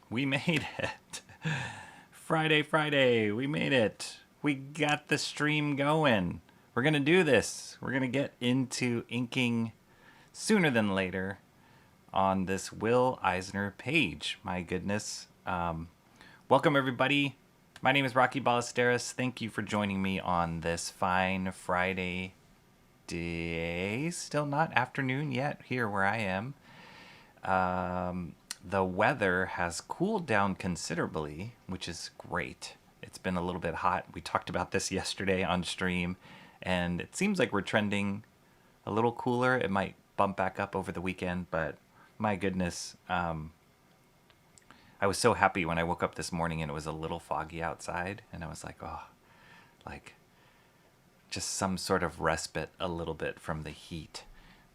We made it. Friday, we made it. We got the stream going. We're going to do this. We're going to get into inking sooner than later on this Will Eisner page. My goodness. Welcome, everybody. My name is Rocky Ballesteros. Thank you for joining me on this fine Friday day. Still not afternoon yet here where I am. The weather has cooled down considerably, which is great. It's been a little bit hot. We talked about this yesterday on stream, and it seems like we're trending a little cooler. It might bump back up over the weekend, but my goodness, I was so happy when I woke up this morning and it was a little foggy outside, and I was like, oh, like just some sort of respite a little bit from the heat.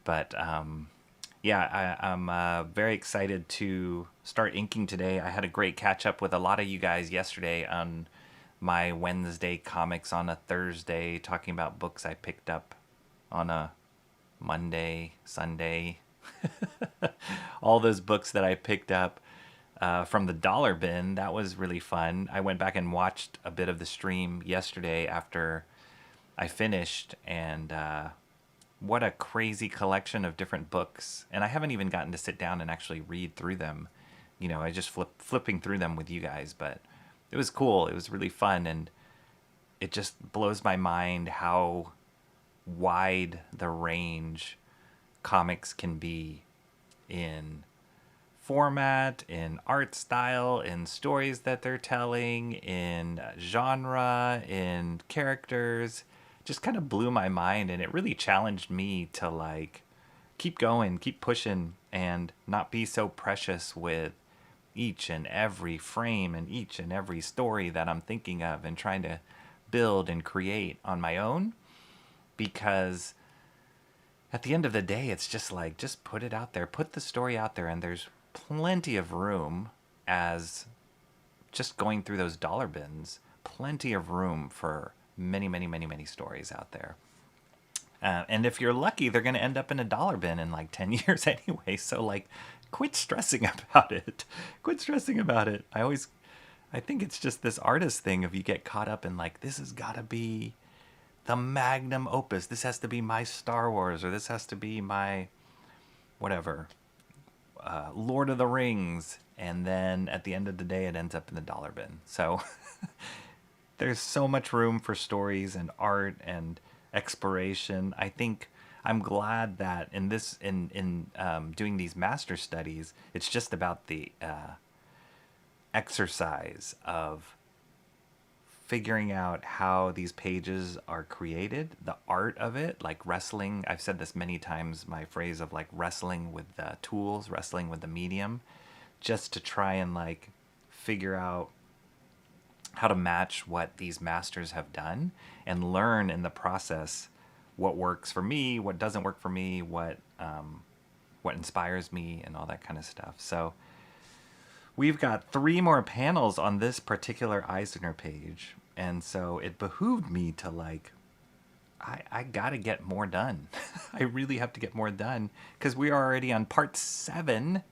But yeah, I'm very excited to start inking today. I had a great catch up with a lot of you guys yesterday on my Wednesday comics on a Thursday, talking about books I picked up on a Monday, Sunday. All those books that I picked up from the dollar bin. That was really fun. I went back and watched a bit of the stream yesterday after I finished, and what a crazy collection of different books. And I haven't even gotten to sit down and actually read through them. You know, I just flipping through them with you guys, but it was cool. It was really fun, and it just blows my mind how wide the range comics can be in format, in art style, in stories that they're telling, in genre, in characters. Just kind of blew my mind, and it really challenged me to like keep going, keep pushing, and not be so precious with each and every frame and each and every story that I'm thinking of and trying to build and create on my own. because at the end of the day, it's just like, just put it out there, put the story out there, and there's plenty of room as just going through those dollar bins, plenty of room for many, many, many, many stories out there. And if you're lucky, they're going to end up in a dollar bin in like 10 years anyway. So like, quit stressing about it. Quit stressing about it. I think it's just this artist thing of you get caught up in like, this has got to be the magnum opus. This has to be my Star Wars, or this has to be my whatever, Lord of the Rings. And then at the end of the day, it ends up in the dollar bin. So there's so much room for stories and art and exploration. I think I'm glad that in doing these master studies, it's just about the exercise of figuring out how these pages are created, the art of it, like wrestling. I've said this many times, my phrase of like wrestling with the tools, wrestling with the medium, just to try and like figure out how to match what these masters have done and learn in the process what works for me, what doesn't work for me, what inspires me, and all that kind of stuff. So we've got 3 more panels on this particular EISNER page, and so it behooved me to like, I gotta get more done. I really have to get more done because we are already on part 7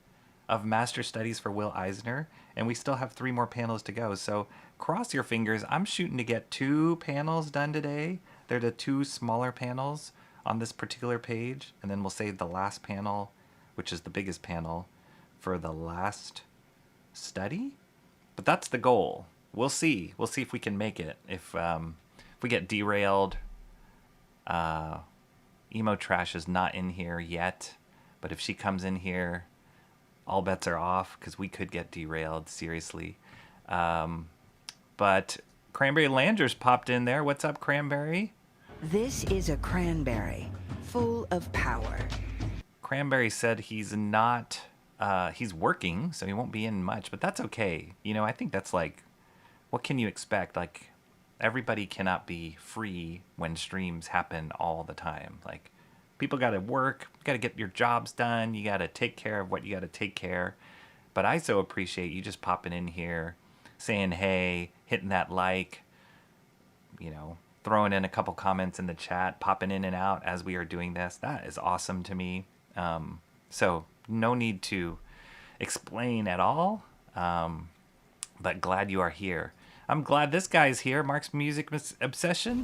of Master Studies for Will Eisner, and we still have 3 more panels to go. So cross your fingers. I'm shooting to get 2 panels done today. They're the 2 smaller panels on this particular page, and then we'll save the last panel, which is the biggest panel, for the last study. But that's the goal. We'll see. We'll see if we can make it. If we get derailed, Emo Trash is not in here yet, but if she comes in here, all bets are off because we could get derailed, seriously. But Cranberry Landers popped in there. What's up, Cranberry? This is a cranberry full of power. Cranberry said he's not, he's working, so he won't be in much, but that's okay. You know, I think that's like, what can you expect? Like, everybody cannot be free when streams happen all the time. Like, people got to work, got to get your jobs done, you got to take care of what you got to take care. But I so appreciate you just popping in here, saying hey, hitting that like, you know, throwing in a couple comments in the chat, popping in and out as we are doing this. That is awesome to me. So no need to explain at all, but glad you are here. I'm glad this guy's here. Mark's Music Obsession.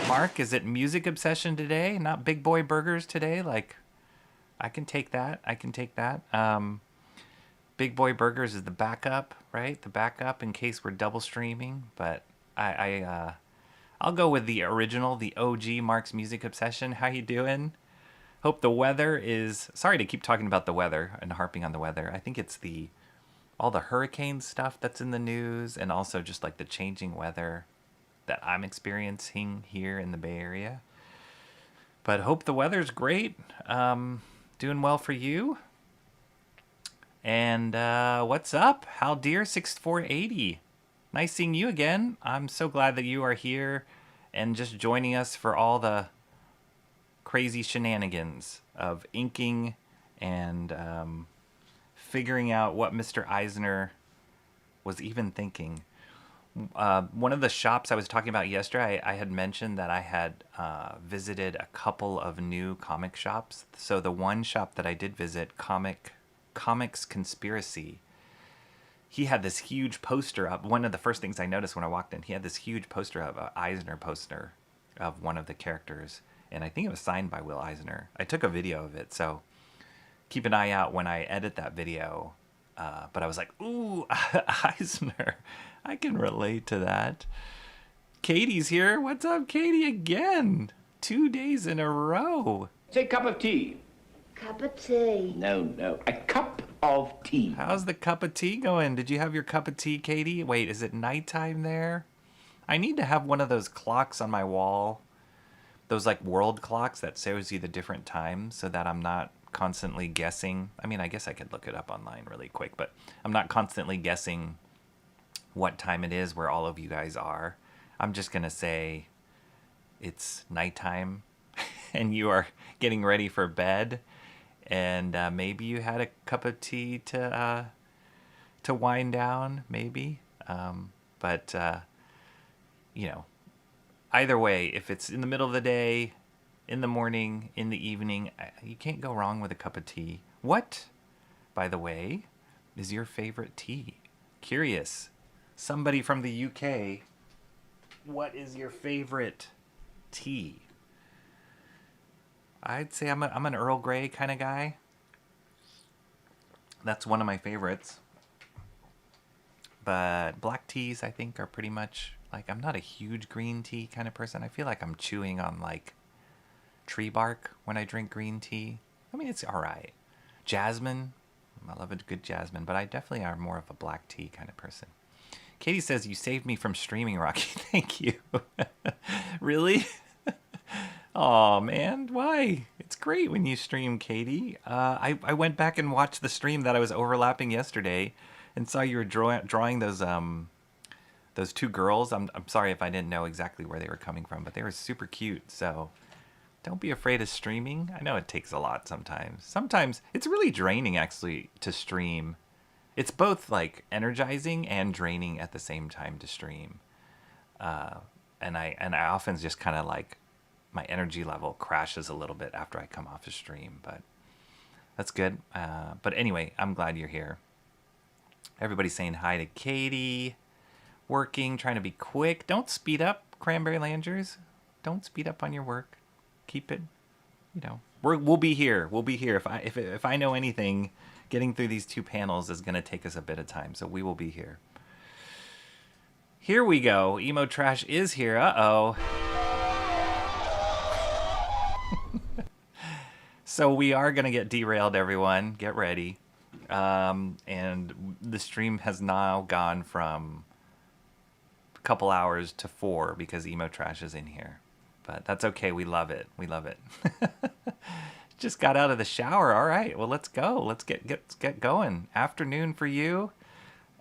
Mark, is it Music Obsession today? Not Big Boy Burgers today? Like, I can take that. I can take that. Big Boy Burgers is the backup, right? The backup in case we're double streaming. But I'll go with the original, the OG Mark's Music Obsession. How you doing? Hope the weather is... Sorry to keep talking about the weather and harping on the weather. I think it's all the hurricane stuff that's in the news, and also just like the changing weather that I'm experiencing here in the Bay Area. But hope the weather's great. Doing well for you. And what's up? Haldeer6480. Nice seeing you again. I'm so glad that you are here and just joining us for all the crazy shenanigans of inking and figuring out what Mr. Eisner was even thinking. One of the shops I was talking about yesterday, I had mentioned that I had visited a couple of new comic shops. So the one shop that I did visit, Comics Conspiracy, he had this huge poster up. One of the first things I noticed when I walked in, he had this huge poster of an Eisner poster of one of the characters. And I think it was signed by Will Eisner. I took a video of it, so keep an eye out when I edit that video. But I was like, ooh, Eisner. I can relate to that. Katie's here. What's up, Katie, again? 2 days in a row. Say cup of tea. Cup of tea. No. A cup of tea. How's the cup of tea going? Did you have your cup of tea, Katie? Wait, is it nighttime there? I need to have one of those clocks on my wall. Those like world clocks that shows you the different times so that I'm not constantly guessing. I mean, I guess I could look it up online really quick, but I'm not constantly guessing what time it is where all of you guys are. I'm just going to say it's nighttime and you are getting ready for bed, and maybe you had a cup of tea to wind down, maybe. But you know, either way, if it's in the middle of the day, in the morning, in the evening, you can't go wrong with a cup of tea. What, by the way, is your favorite tea? Curious. Somebody from the UK, what is your favorite tea? I'd say I'm an Earl Grey kind of guy. That's one of my favorites. But black teas, I think, are pretty much, like, I'm not a huge green tea kind of person. I feel like I'm chewing on, like, tree bark when I drink green tea. I mean, it's all right. Jasmine, I love a good jasmine, but I definitely am more of a black tea kind of person. Katie says, you saved me from streaming, Rocky. Thank you. Really? Oh man, why? It's great when you stream, Katie. I went back and watched the stream that I was overlapping yesterday, and saw you were drawing those two girls. I'm sorry if I didn't know exactly where they were coming from, but they were super cute. So don't be afraid of streaming. I know it takes a lot sometimes. Sometimes it's really draining actually to stream. It's both like energizing and draining at the same time to stream. And I often just kind of like, my energy level crashes a little bit after I come off a stream, but that's good. But anyway, I'm glad you're here. Everybody's saying hi to Katie. Working, trying to be quick. Don't speed up, Cranberry Langers. Don't speed up on your work. Keep it, you know. We'll be here. We'll be here. If I know anything, getting through these two panels is going to take us a bit of time, so we will be here. Here we go. Emo Trash is here. Uh-oh. So we are going to get derailed, everyone. Get ready. And the stream has now gone from a couple hours to 4 because Emo Trash is in here. But that's okay. We love it. We love it. Just got out of the shower. All right. Well, let's go. Let's get going. Afternoon for you.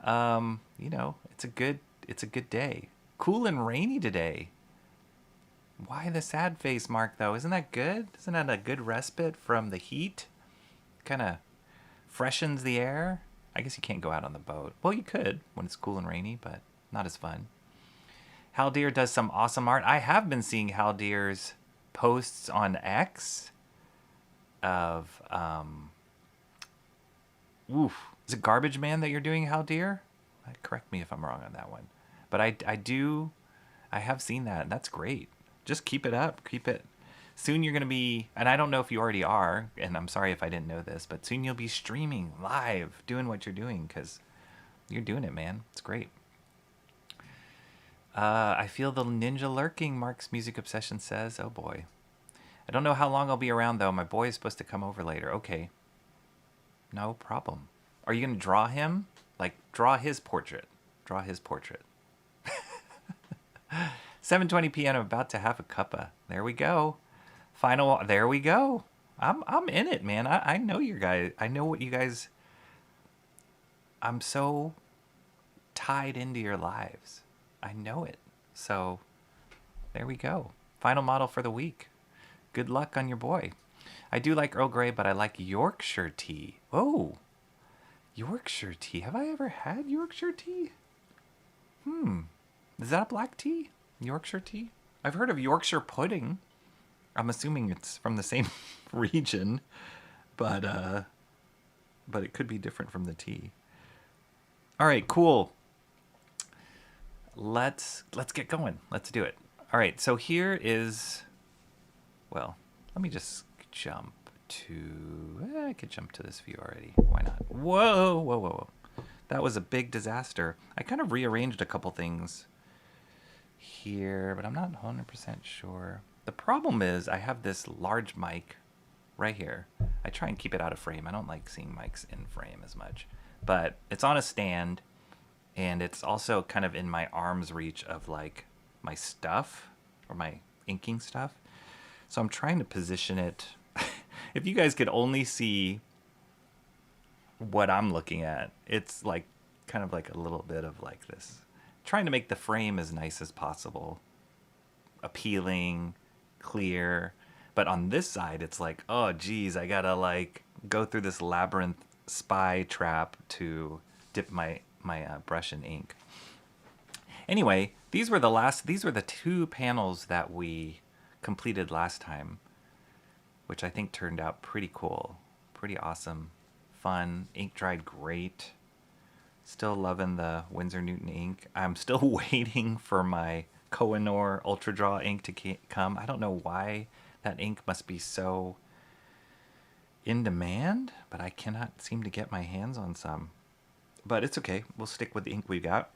You know, it's a good day. Cool and rainy today. Why the sad face, Mark, though? Isn't that good? Isn't that a good respite from the heat? Kind of freshens the air. I guess you can't go out on the boat. Well, you could when it's cool and rainy, but not as fun. Haldir does some awesome art. I have been seeing Haldir's posts on X of, is it Garbage Man that you're doing, Haldir? Correct me if I'm wrong on that one. But I have seen that, and that's great. Just keep it up. Keep it. Soon you're going to be, and I don't know if you already are, and I'm sorry if I didn't know this, but soon you'll be streaming live, doing what you're doing, because you're doing it, man. It's great. I feel the ninja lurking, Mark's Music Obsession says. Oh, boy. I don't know how long I'll be around, though. My boy is supposed to come over later. Okay. No problem. Are you going to draw him? Like, draw his portrait. Draw his portrait. 7:20 p.m. I'm about to have a cuppa. There we go. There we go. I'm in it, man. I know you guys. I know what you guys. I'm so tied into your lives. I know it. So there we go. Final model for the week. Good luck on your boy. I do like Earl Grey, but I like Yorkshire tea. Oh, Yorkshire tea. Have I ever had Yorkshire tea? Is that a black tea? Yorkshire tea? I've heard of Yorkshire pudding. I'm assuming it's from the same region, but it could be different from the tea. All right, cool. Let's get going. Let's do it. All right, so here is, well, let me just jump to, I could jump to this view already. Why not? Whoa. That was a big disaster. I kind of rearranged a couple things here, but I'm not 100% sure. The problem is I have this large mic right here. I try and keep it out of frame. I don't like seeing mics in frame as much, but it's on a stand, and it's also kind of in my arm's reach of like my stuff or my inking stuff. So I'm trying to position it. If you guys could only see what I'm looking at, it's like kind of like a little bit of like this trying to make the frame as nice as possible. Appealing, clear. But on this side, it's like, oh, geez, I gotta like go through this labyrinth spy trap to dip my brush in ink. Anyway, these were the 2 panels that we completed last time, which I think turned out pretty cool, pretty awesome, fun. Ink dried great. Still loving the Winsor Newton ink. I'm still waiting for my Kohinoor Ultra Draw ink to come. I don't know why that ink must be so in demand, but I cannot seem to get my hands on some. But it's okay. We'll stick with the ink we got.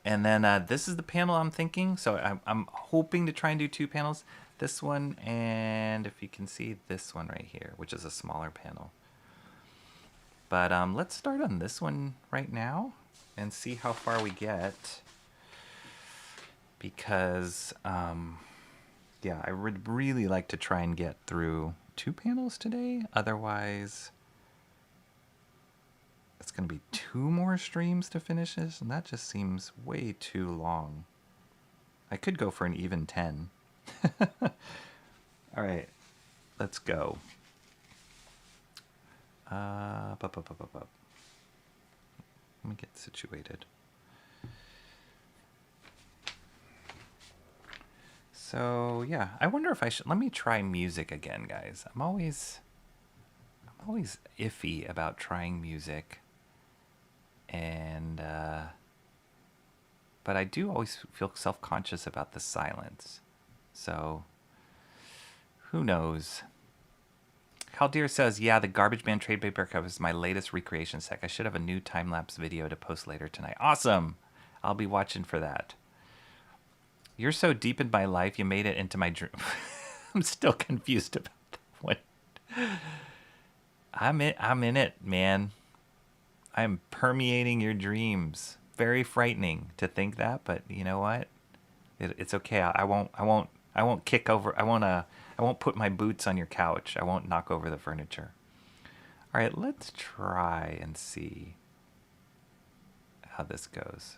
And then this is the panel I'm thinking. So I'm hoping to try and do 2 panels. This one, and if you can see this one right here, which is a smaller panel. But let's start on this one right now and see how far we get. Because, yeah, I would really like to try and get through 2 panels today. Otherwise, it's going to be 2 more streams to finish this, and that just seems way too long. I could go for an even 10. All right, let's go. Let me get situated. So yeah, I wonder if I should. Let me try music again, guys. I'm always iffy about trying music, and but I do always feel self-conscious about the silence. So who knows? Haldir says, yeah, the Garbage Man trade paper cover is my latest recreation sec. I should have a new time-lapse video to post later tonight. Awesome! I'll be watching for that. You're so deep in my life, you made it into my dream. I'm still confused about that one. I'm in it, man. I'm permeating your dreams. Very frightening to think that, but you know what? It's okay. I won't kick over. I won't put my boots on your couch. I won't knock over the furniture. All right, let's try and see how this goes.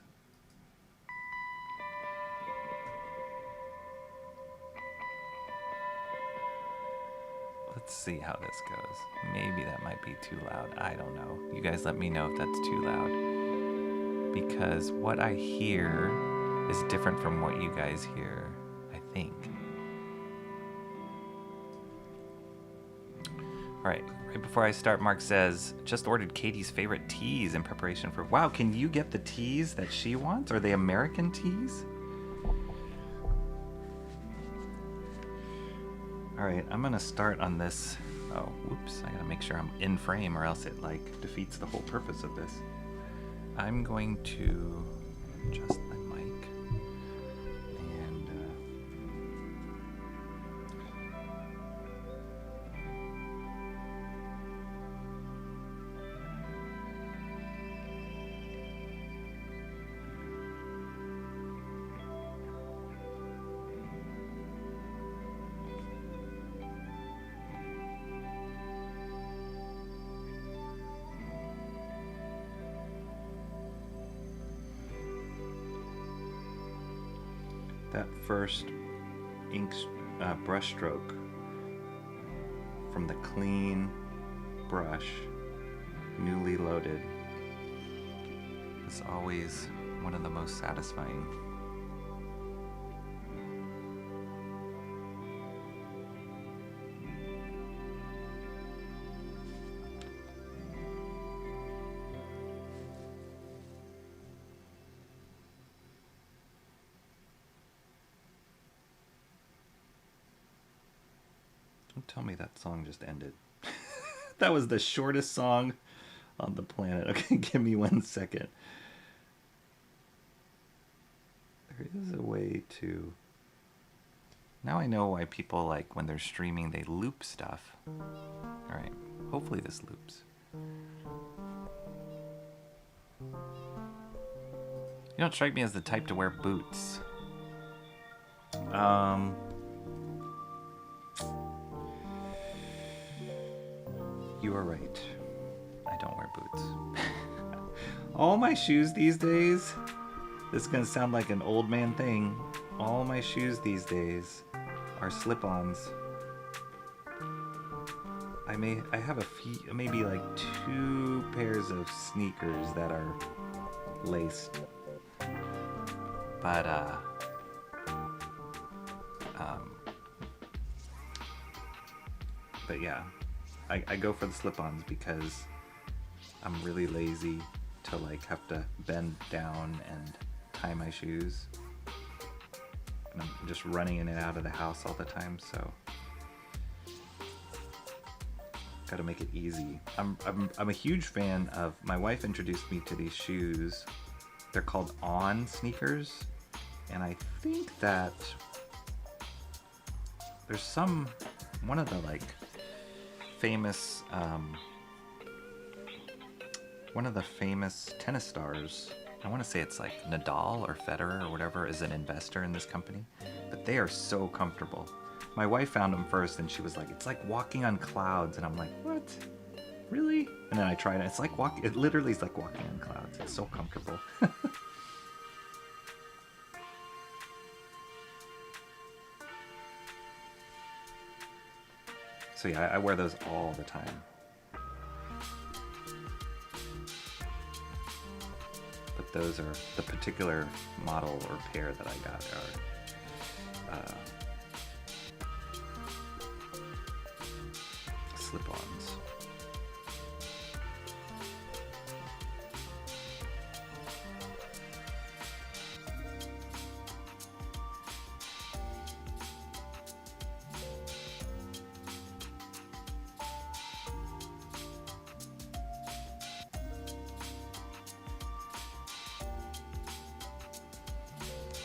Let's see how this goes. Maybe that might be too loud. I don't know. You guys let me know if that's too loud. Because what I hear is different from what you guys hear, I think. All right before I start, Mark says, just ordered Katie's favorite teas in preparation for... Wow, can you get the teas that she wants? Are they American teas? All right, I'm gonna start on this. Oh, whoops, I gotta make sure I'm in frame or else it like defeats the whole purpose of this. I'm going to adjust my mic and that first ink brush stroke from the clean brush, newly loaded, is always one of the most satisfying. Don't tell me that song just ended. That was the shortest song on the planet. Okay, give me 1 second. There is a way to... Now I know why people, like, when they're streaming, they loop stuff. Alright, hopefully this loops. You don't strike me as the type to wear boots. You are right. I don't wear boots. All my shoes these days, This is gonna sound like an old man thing. All my shoes these days are slip-ons. I have a few, maybe like 2 pairs of sneakers that are laced. But yeah, I go for the slip-ons because I'm really lazy to like have to bend down and tie my shoes. And I'm just running in and out of the house all the time, so gotta make it easy. I'm a huge fan of, my wife introduced me to these shoes. They're called On sneakers, and I think that there's one of the like famous tennis stars, I want to say it's like Nadal or Federer or whatever, is an investor in this company, but they are so comfortable. My wife found them first and she was like, it's like walking on clouds, and I'm like, what? Really? And then I tried it. It literally is like walking on clouds. It's so comfortable. So yeah, I wear those all the time. But those are the particular model or pair that I got are slip-ons.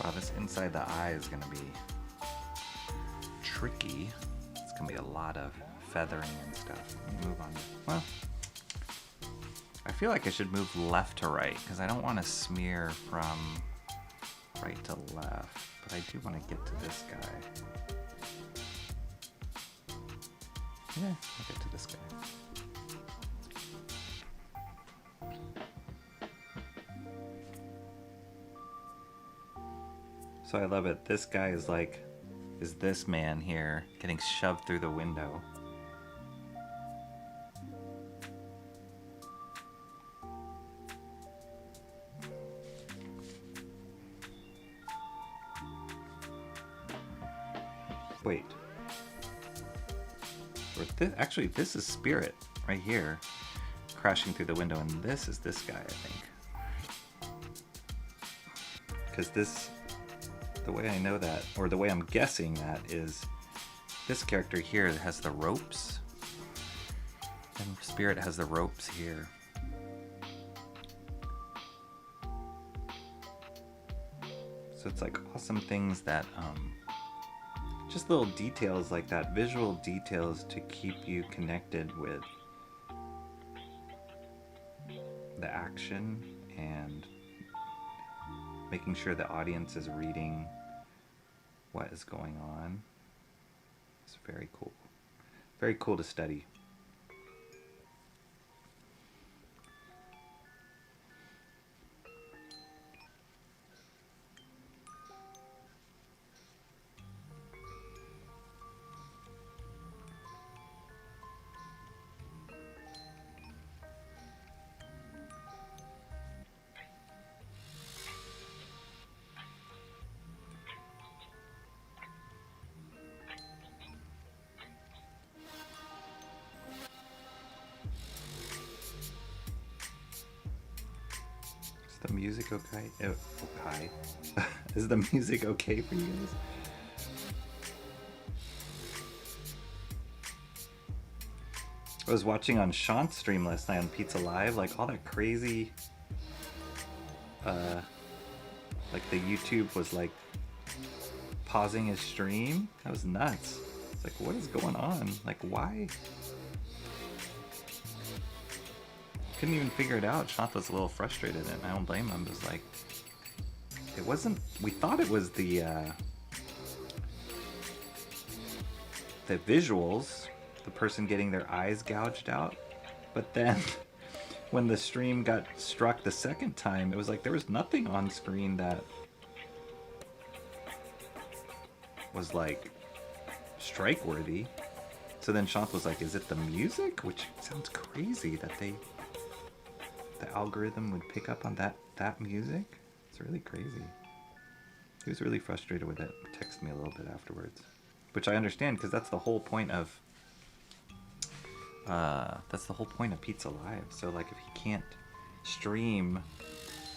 Wow, this inside the eye is going to be tricky. It's going to be a lot of feathering and stuff. Let me move on. Well, I feel like I should move left to right because I don't want to smear from right to left, but I do want to get to this guy. Yeah, I'll get to this guy. So I love it. This guy is this man here getting shoved through the window. Wait. Actually, this is Spirit right here, crashing through the window, and this is this guy, I think. Because the way I know that, or the way I'm guessing that, is this character here has the ropes, and Spirit has the ropes here. So it's like awesome things that, just little details like that, visual details to keep you connected with the action and making sure the audience is reading what is going on. It's very cool. Very cool to study. The music okay? Okay. Is the music okay for you guys? I was watching on Shant's stream last night on Pizza Live, like all that crazy, like the YouTube was like pausing his stream. That was nuts. It's like, what is going on? Like, why? Couldn't even figure it out. Shant was a little frustrated, and I don't blame him. It was like, it wasn't. We thought it was the visuals, the person getting their eyes gouged out, but then when the stream got struck the second time, it was like there was nothing on screen that was like strike worthy. So then Shant was like, is it the music? Which sounds crazy that the algorithm would pick up on that music. It's really crazy. He was really frustrated with it. He texted me a little bit afterwards, which I understand because that's the whole point of Pizza Live. So like if he can't stream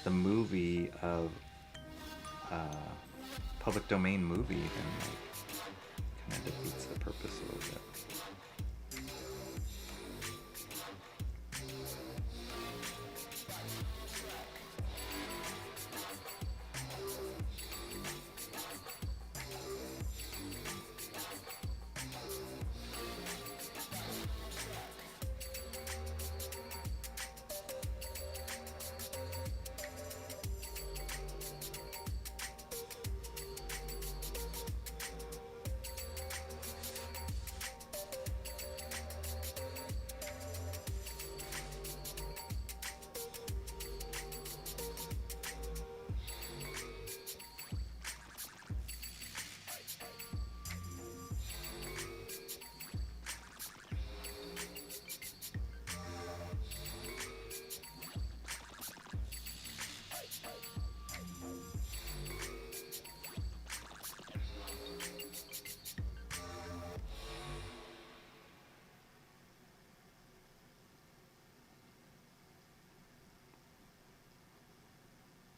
the movie of public domain movie, then like kind of defeats the purpose a little bit.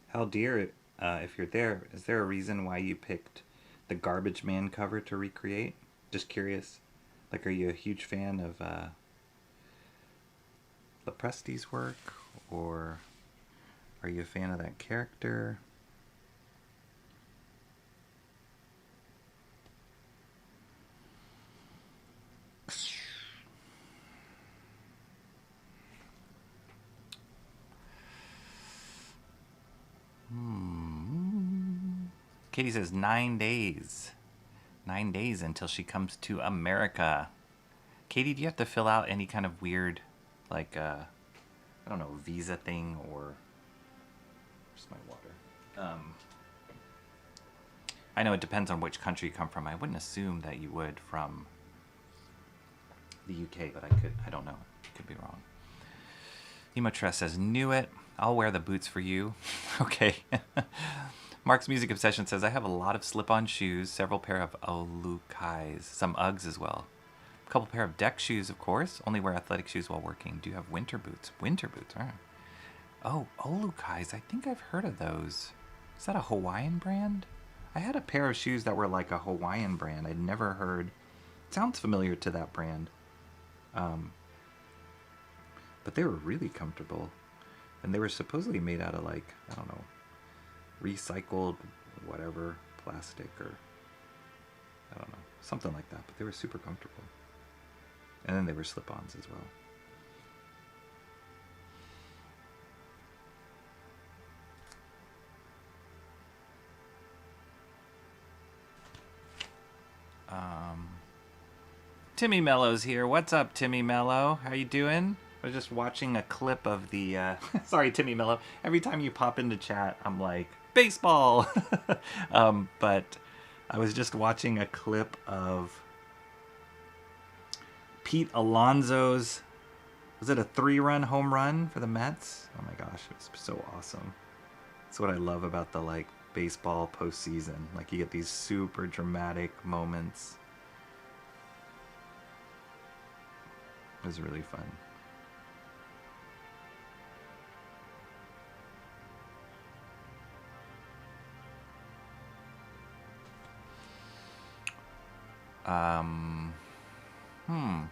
How dear, if you're there, is there a reason why you picked the Garbage Man cover to recreate? Just curious. Like, are you a huge fan of Lepresti's work, or are you a fan of that character? Katie says 9 days. 9 days until she comes to America. Katie, do you have to fill out any kind of weird, like, I don't know, visa thing, or... Where's my water? I know it depends on which country you come from. I wouldn't assume that you would from the UK, but I don't know. Could be wrong. Emotress says, knew it. I'll wear the boots for you. Okay. Mark's Music Obsession says, I have a lot of slip-on shoes, several pair of Olukais, some Uggs as well. A couple pair of deck shoes, of course. Only wear athletic shoes while working. Do you have winter boots? Winter boots, all right. Oh, Olukais. I think I've heard of those. Is that a Hawaiian brand? I had a pair of shoes that were like a Hawaiian brand. I'd never heard. It sounds familiar to that brand. But they were really comfortable. And they were supposedly made out of, like, I don't know, recycled whatever, plastic, or I don't know, something like that. But they were super comfortable. And then they were slip-ons as well. Timmy Mello's here. What's up, Timmy Mello? How you doing? I was just watching a clip of the... sorry, Timmy Mello. Every time you pop into chat, I'm like, baseball! But I was just watching a clip of Pete Alonso's... Was it a 3-run home run for the Mets? Oh my gosh, it was so awesome. That's what I love about the, like, baseball postseason. Like, you get these super dramatic moments. It was really fun.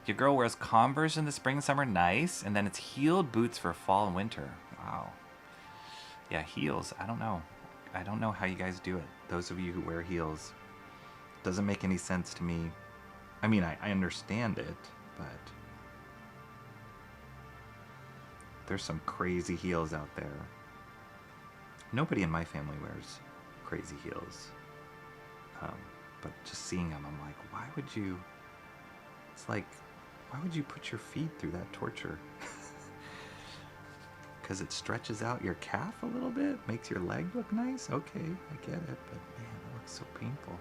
Your girl wears Converse in the spring and summer, nice. And then it's heeled boots for fall and winter. Wow. Yeah, heels. I don't know. I don't know how you guys do it. Those of you who wear heels. Doesn't make any sense to me. I mean, I understand it, but there's some crazy heels out there. Nobody in my family wears crazy heels. But just seeing them, I'm like, why would you... It's like, why would you put your feet through that torture? Because it stretches out your calf a little bit, makes your leg look nice. Okay, I get it, but man, that looks so painful.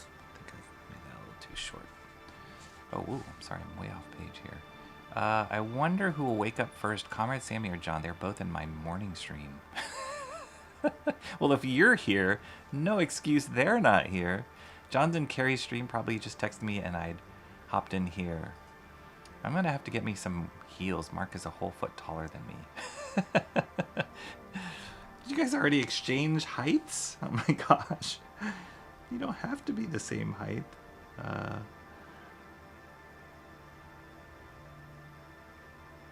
I think I made that a little too short. Oh, ooh, I'm sorry, I'm way off page here. I wonder who will wake up first, Comrade Sammy or John. They're both in my morning stream. Well, if you're here, no excuse they're not here. John's in Carrie's stream, probably just texted me and I'd hopped in here. I'm gonna have to get me some heels. Mark is a whole foot taller than me. Did you guys already exchange heights? Oh my gosh. You don't have to be the same height.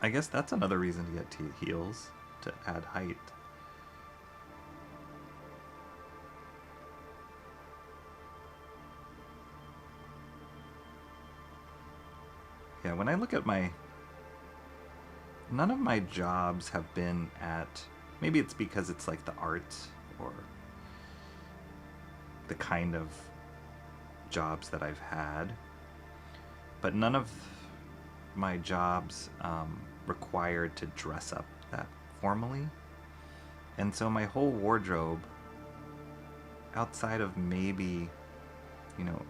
I guess that's another reason to get heels, to add height. Yeah, when I look at none of my jobs have been at, maybe it's because it's like the art or the kind of jobs that I've had, but none of my jobs required to dress up that formally. And so my whole wardrobe, outside of maybe,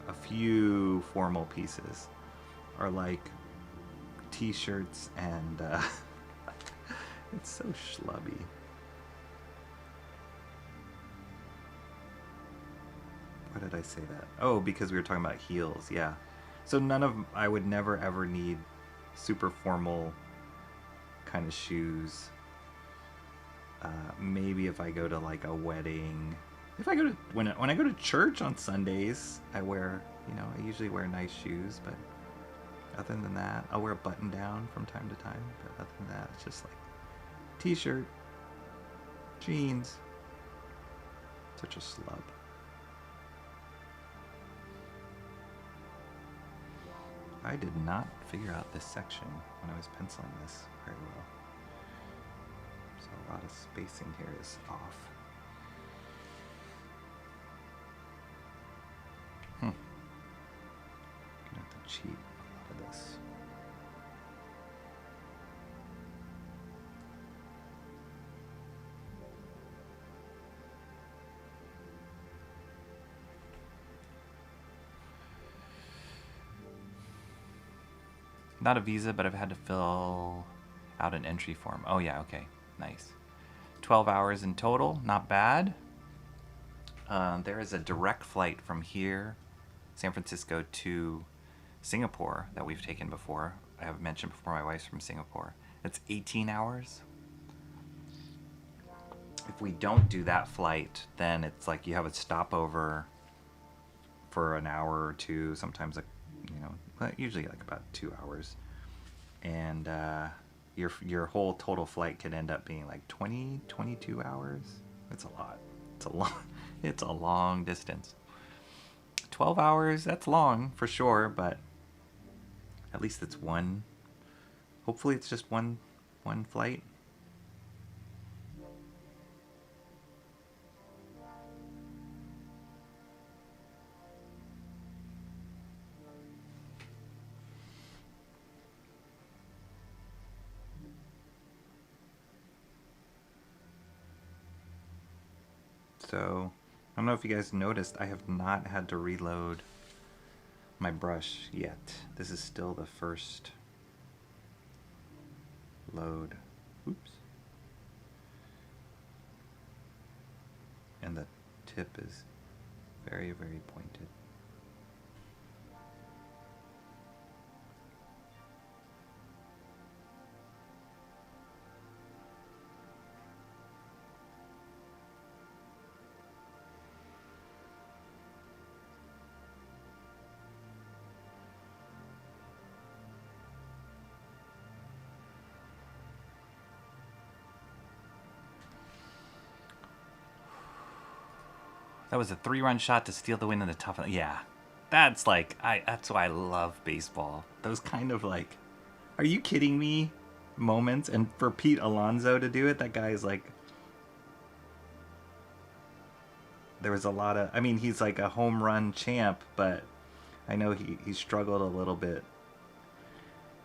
a few formal pieces, are like t-shirts and it's so schlubby. Why did I say that? Oh, because we were talking about heels, yeah. So I would never ever need super formal kind of shoes. Maybe if I go to like a wedding, when I go to church on Sundays, I usually wear nice shoes, but other than that, I'll wear a button down from time to time, but other than that, it's just like t-shirt, jeans. Such a slub. I did not figure out this section when I was penciling this very well. So a lot of spacing here is off. Gonna have to cheat a lot of this. Not a visa, but I've had to fill out an entry form. Oh yeah, okay, nice. 12 hours in total, not bad. There is a direct flight from here, San Francisco, to Singapore that we've taken before. I have mentioned before, my wife's from Singapore. It's 18 hours. If we don't do that flight, then it's like you have a stopover for an hour or two, sometimes usually like about 2 hours, and your whole total flight could end up being like 22 hours. It's a lot. It's a long distance. 12 hours, that's long for sure, but at least it's one. Hopefully it's just one flight. So, I don't know if you guys noticed, I have not had to reload my brush yet. This is still the first load. Oops. And the tip is very, very pointed. That was a 3-run shot to steal the win in the tough. Yeah, that's why I love baseball. Those kind of like, are you kidding me moments. And for Pete Alonso to do it, that guy is like there was a lot of, I mean, he's like a home run champ, but I know he struggled a little bit.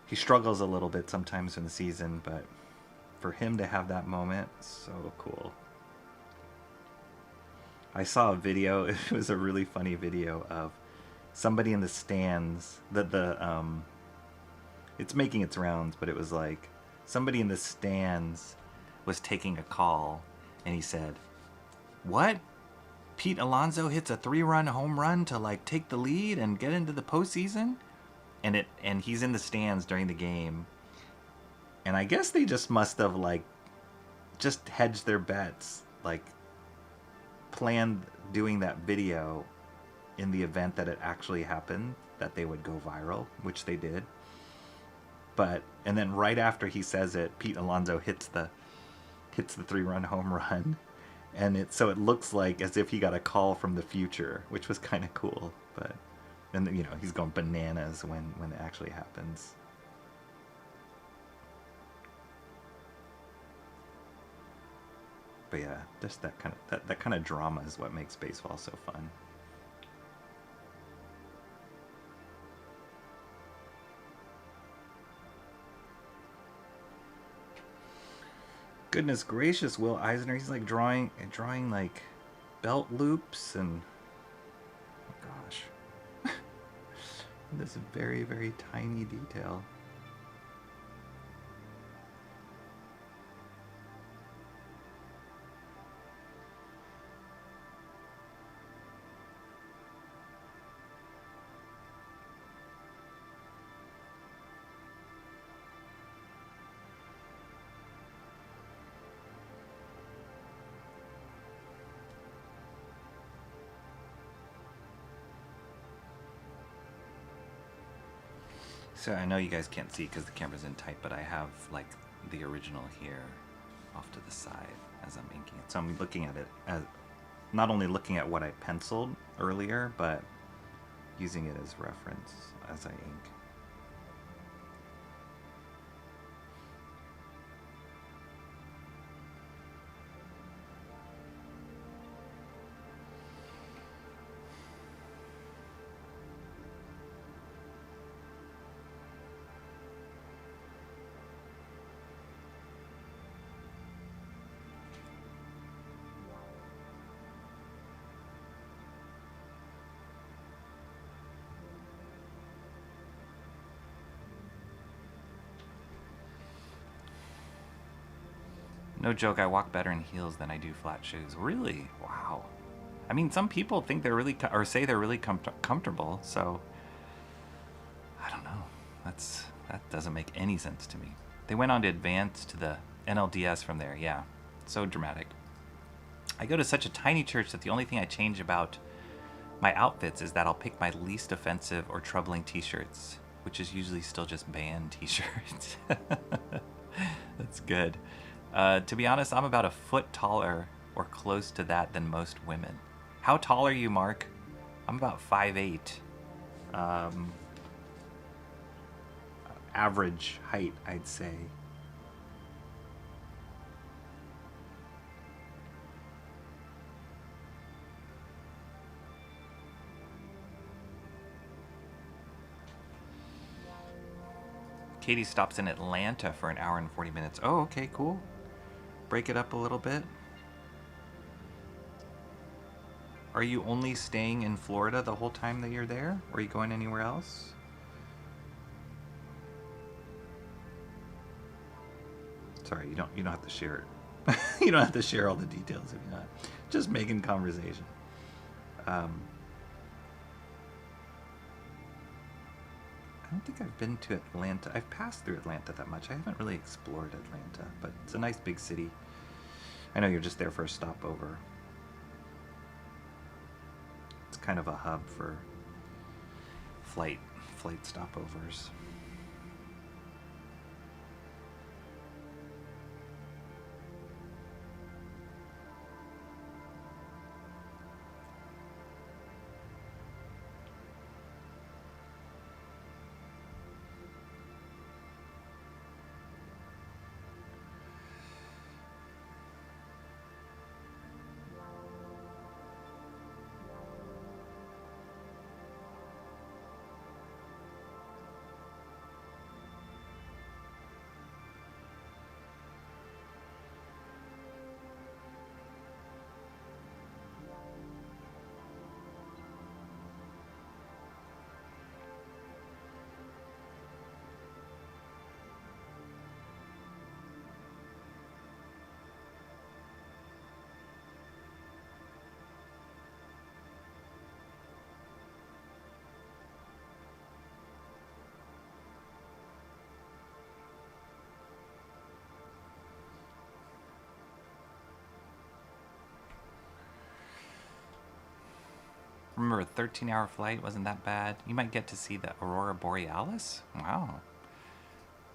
He struggles a little bit sometimes in the season, but for him to have that moment, so cool. I saw a video, it was a really funny video of somebody in the stands, it's making its rounds, but it was like somebody in the stands was taking a call, and he said, "What? Pete Alonso hits a 3-run home run to like take the lead and get into the postseason?" And he's in the stands during the game, and I guess they just must have like just hedged their bets, like planned doing that video in the event that it actually happened, that they would go viral, which they did. But and then right after he says it, Pete Alonso hits the 3-run home run, and it looks like as if he got a call from the future, which was kind of cool. But and you know, he's going bananas when it actually happens. But yeah, just that kind of drama is what makes baseball so fun. Goodness gracious, Will Eisner, he's like drawing like belt loops and oh gosh. This very, very tiny detail. So I know you guys can't see because the camera's in tight, but I have like the original here off to the side as I'm inking it. So I'm looking at it as not only looking at what I penciled earlier, but using it as reference as I ink. No joke, I walk better in heels than I do flat shoes. Really? Wow. I mean, some people think they're really, or say they're really comfortable, so I don't know. That doesn't make any sense to me. They went on to advance to the NLDS from there, yeah. So dramatic. I go to such a tiny church that the only thing I change about my outfits is that I'll pick my least offensive or troubling t-shirts, which is usually still just band t-shirts. That's good. To be honest, I'm about a foot taller or close to that than most women. How tall are you, Mark? I'm about 5'8". Average height, I'd say. Katie stops in Atlanta for an hour and 40 minutes. Oh, okay, cool. Break it up a little bit. Are you only staying in Florida the whole time that you're there? Or are you going anywhere else? Sorry, you don't have to share it. You don't have to share all the details if you're not. Just making conversation. I don't think I've been to Atlanta. I've passed through Atlanta that much. I haven't really explored Atlanta, but it's a nice big city. I know you're just there for a stopover. It's kind of a hub for flight stopovers. Remember, a 13-hour flight wasn't that bad. You might get to see the Aurora Borealis. Wow.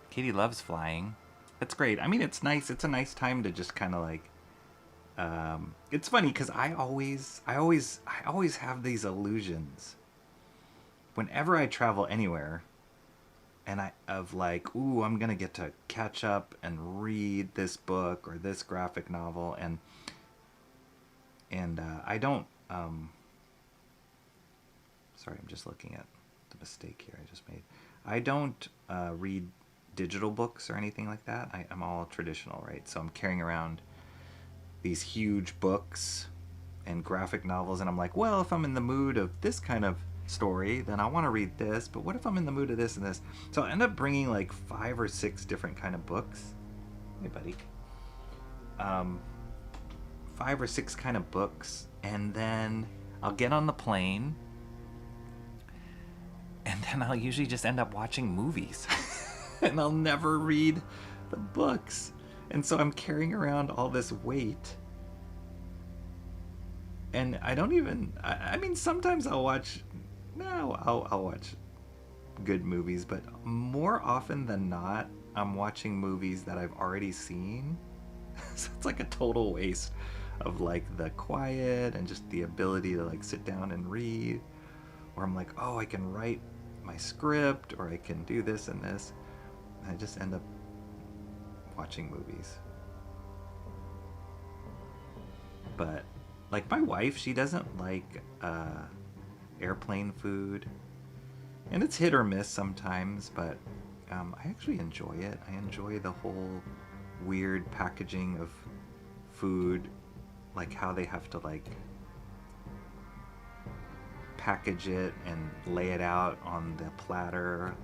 Katie loves flying. That's great. I mean, it's nice. It's a nice time to just kind of like. It's funny because I always have these illusions. Whenever I travel anywhere, and ooh, I'm gonna get to catch up and read this book or this graphic novel, and I don't. Sorry, I'm just looking at the mistake here I just made. I don't read digital books or anything like that. I'm all traditional, right? So I'm carrying around these huge books and graphic novels, and I'm like, well, if I'm in the mood of this kind of story, then I want to read this, but what if I'm in the mood of this and this? So I end up bringing like 5 or 6 different kind of books. Hey, buddy. 5 or 6 kind of books, and then I'll get on the plane, and then I'll usually just end up watching movies. And I'll never read the books. And so I'm carrying around all this weight. And I don't even... I mean, sometimes I'll watch... No, I'll watch good movies. But more often than not, I'm watching movies that I've already seen. So it's like a total waste of like the quiet and just the ability to like sit down and read. Or I'm like, oh, I can write my script, or I can do this and this. And I just end up watching movies. But like my wife, she doesn't like airplane food, and it's hit or miss sometimes, but I actually enjoy it. I enjoy the whole weird packaging of food, like how they have to like package it and lay it out on the platter,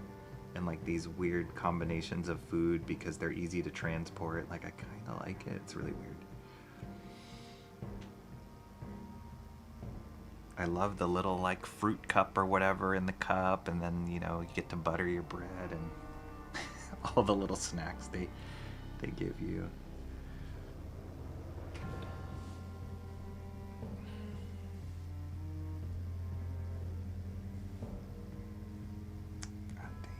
and like these weird combinations of food because they're easy to transport. Like I kind of like it. It's really weird. I love the little like fruit cup or whatever in the cup, and then you get to butter your bread and all the little snacks they give you. God dang.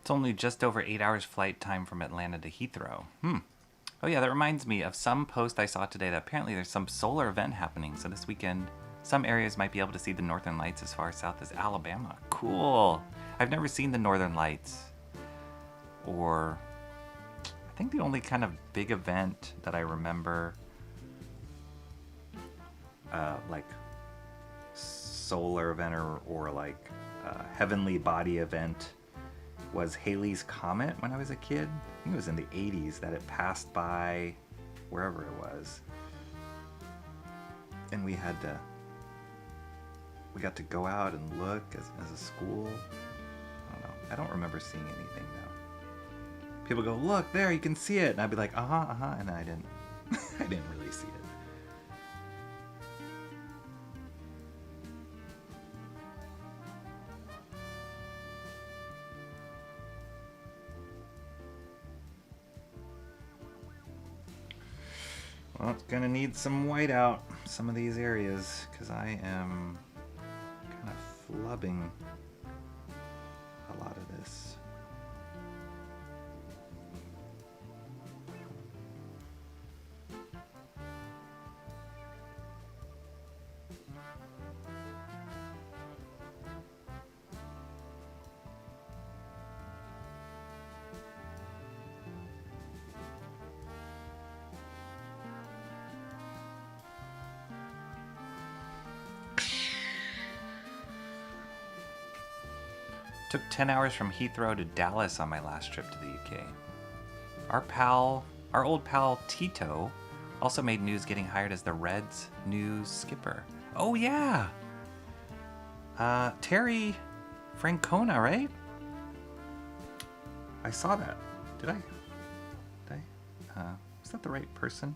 It's only just over 8 hours flight time from Atlanta to Heathrow. Oh yeah, that reminds me of some post I saw today that apparently there's some solar event happening. So this weekend, some areas might be able to see the northern lights as far south as Alabama. Cool. I've never seen the northern lights. Or I think the only kind of big event that I remember, like solar event or like heavenly body event, was Halley's Comet when I was a kid. I think it was in the 80s that it passed by wherever it was. And we got to go out and look as a school. I don't know. I don't remember seeing anything though. People go, look there, you can see it. And I'd be like, and I didn't. I didn't really see it. Well, it's gonna need some whiteout, some of these areas, because I am kind of flubbing a lot of this. Took 10 hours from Heathrow to Dallas on my last trip to the UK. Our old pal Tito also made news getting hired as the Reds' new skipper. Oh yeah! Terry Francona, right? I saw that. Did I? Is that the right person?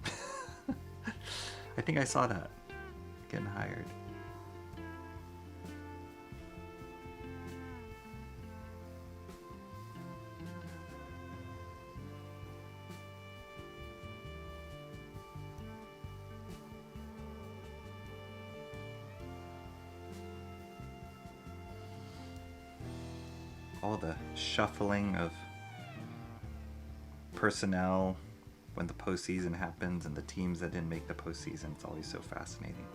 I think I saw that. Getting hired. All the shuffling of personnel when the postseason happens and the teams that didn't make the postseason. It's always so fascinating.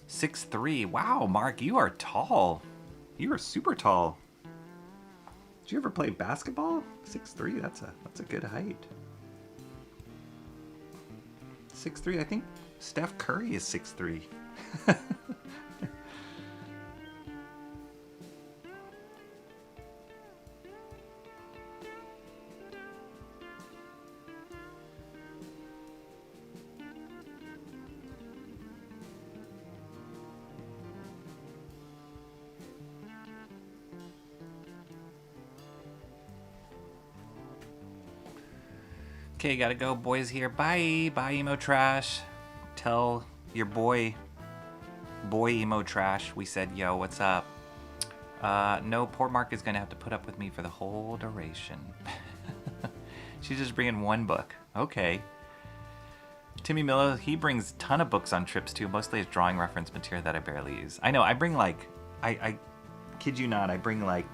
Six 6'3". Wow, Mark, you are tall. You are super tall. Did you ever play basketball? 6'3", that's a good height. 6'3", I think Steph Curry is 6'3". Okay, gotta go. Boys here. Bye. Bye, Emo Trash. Tell your boy Emo Trash we said, yo, what's up? No, poor Mark is gonna have to put up with me for the whole duration. She's just bringing one book. Okay. Timmy Miller, he brings a ton of books on trips too, mostly as drawing reference material that I barely use. I know, I bring like, I kid you not, I bring like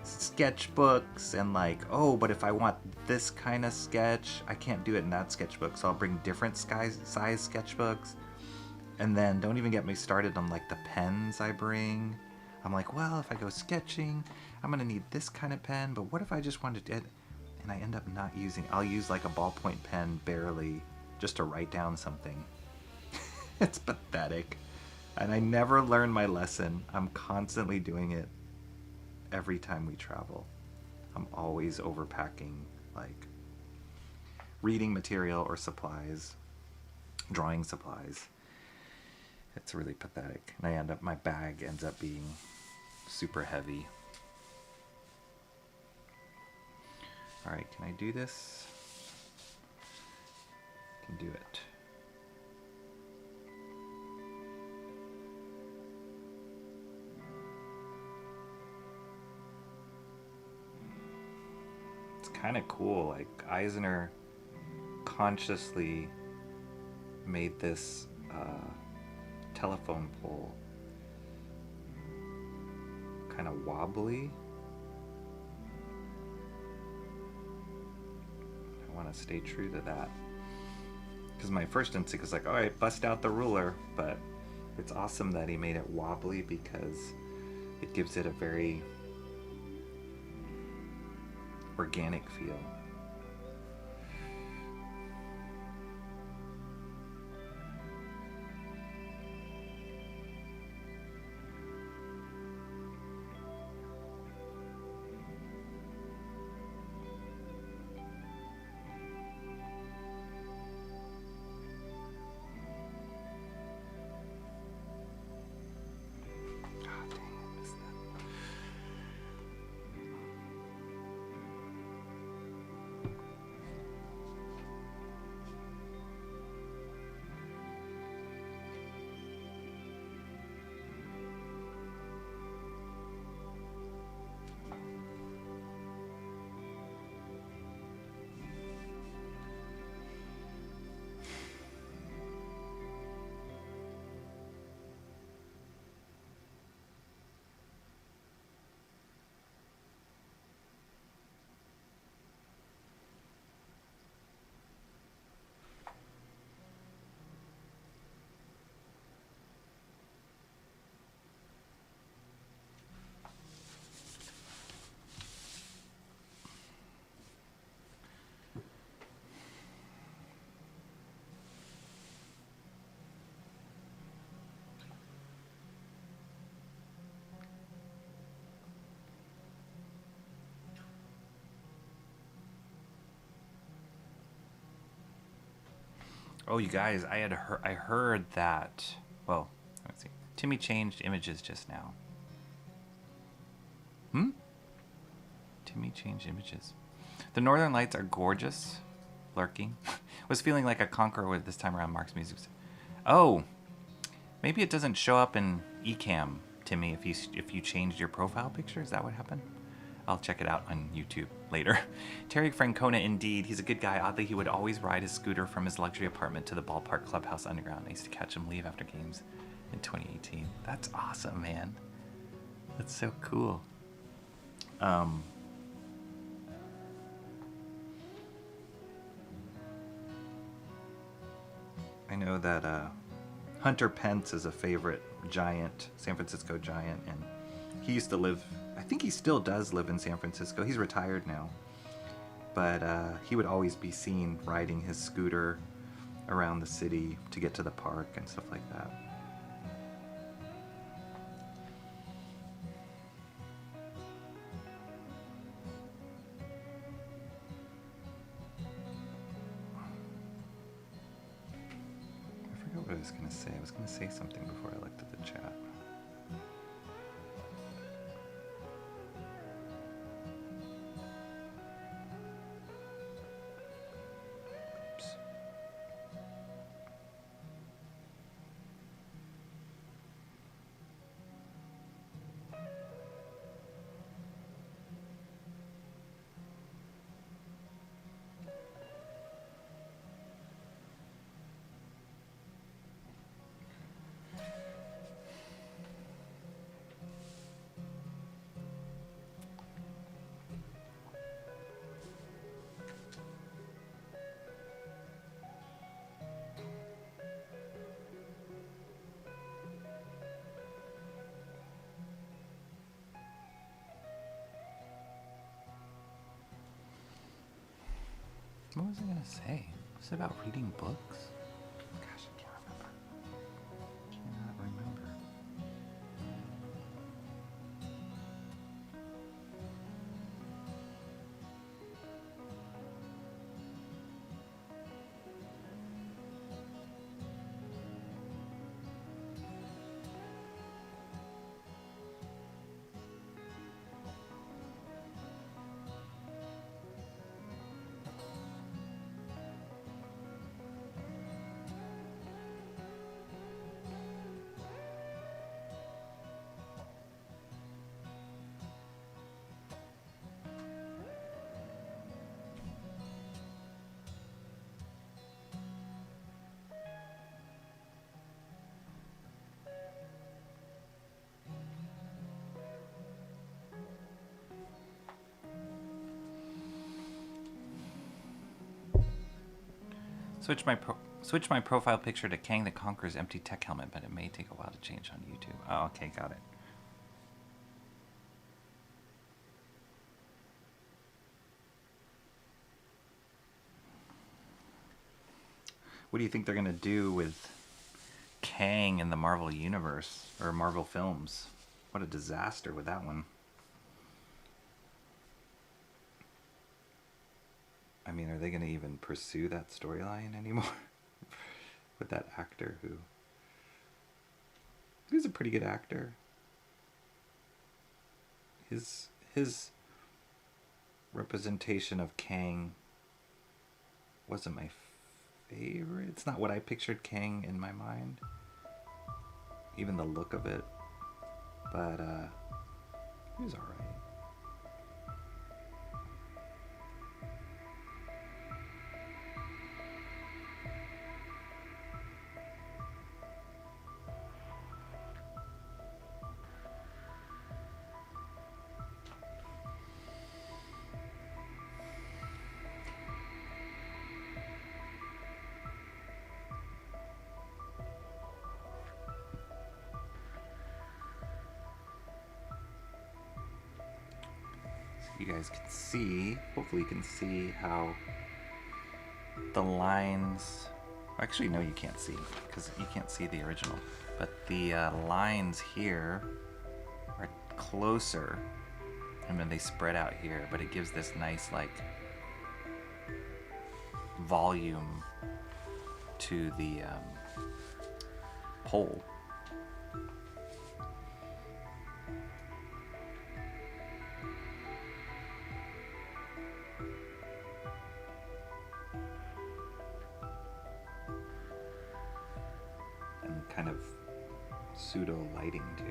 sketchbooks and like, oh, but if I want this kind of sketch, I can't do it in that sketchbook, so I'll bring different size sketchbooks. And then don't even get me started on like the pens I bring. I'm like, well, if I go sketching, I'm gonna need this kind of pen, but what if I just wanted it? And I end up not using, I'll use like a ballpoint pen barely just to write down something. It's pathetic. And I never learn my lesson. I'm constantly doing it every time we travel. I'm always overpacking like reading material or supplies, drawing supplies. It's really pathetic. And my bag ends up being super heavy. All right, can I do this? I can do it. Kind of cool. Like Eisner consciously made this telephone pole kind of wobbly. I want to stay true to that because my first instinct is like, all right, bust out the ruler, but it's awesome that he made it wobbly because it gives it a very organic feel. Oh, you guys, I heard that. Well, let's see. Timmy changed images just now. Timmy changed images. The Northern Lights are gorgeous. Lurking. Was feeling like a conqueror with this time around. Mark's music. Oh, maybe it doesn't show up in Ecamm, Timmy. If you changed your profile picture, is that what happened? I'll check it out on YouTube later. Terry Francona, indeed. He's a good guy. Oddly, he would always ride his scooter from his luxury apartment to the ballpark clubhouse underground. I used to catch him leave after games in 2018. That's awesome, man. That's so cool. I know that Hunter Pence is a favorite Giant, San Francisco Giant, and he used to live, I think he still does live in San Francisco. He's retired now. But he would always be seen riding his scooter around the city to get to the park and stuff like that. I forgot what I was going to say. I was going to say something before I looked at the chat. What was I going to say? Was it about reading books? Gosh, I can't remember. Cannot remember. Switch my profile picture to Kang the Conqueror's empty tech helmet, but it may take a while to change on YouTube. Oh, okay, got it. What do you think they're gonna do with Kang in the Marvel Universe or Marvel films? What a disaster with that one. I mean, are they going to even pursue that storyline anymore? With that actor who's a pretty good actor. His representation of Kang wasn't my favorite. It's not what I pictured Kang in my mind. Even the look of it. But he was alright. You guys can see, hopefully you can see how the lines, actually no you can't see because you can't see the original, but the lines here are closer and then they spread out here, but it gives this nice like volume to the poll. And kind of pseudo lighting too.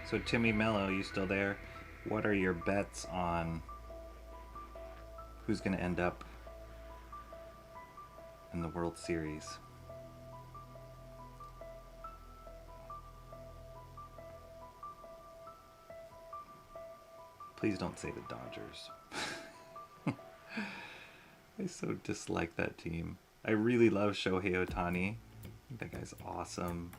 So Timmy Mello, you still there? What are your bets on who's going to end up in the World Series? Please don't say the Dodgers. I so dislike that team. I really love Shohei Ohtani. I think that guy's awesome.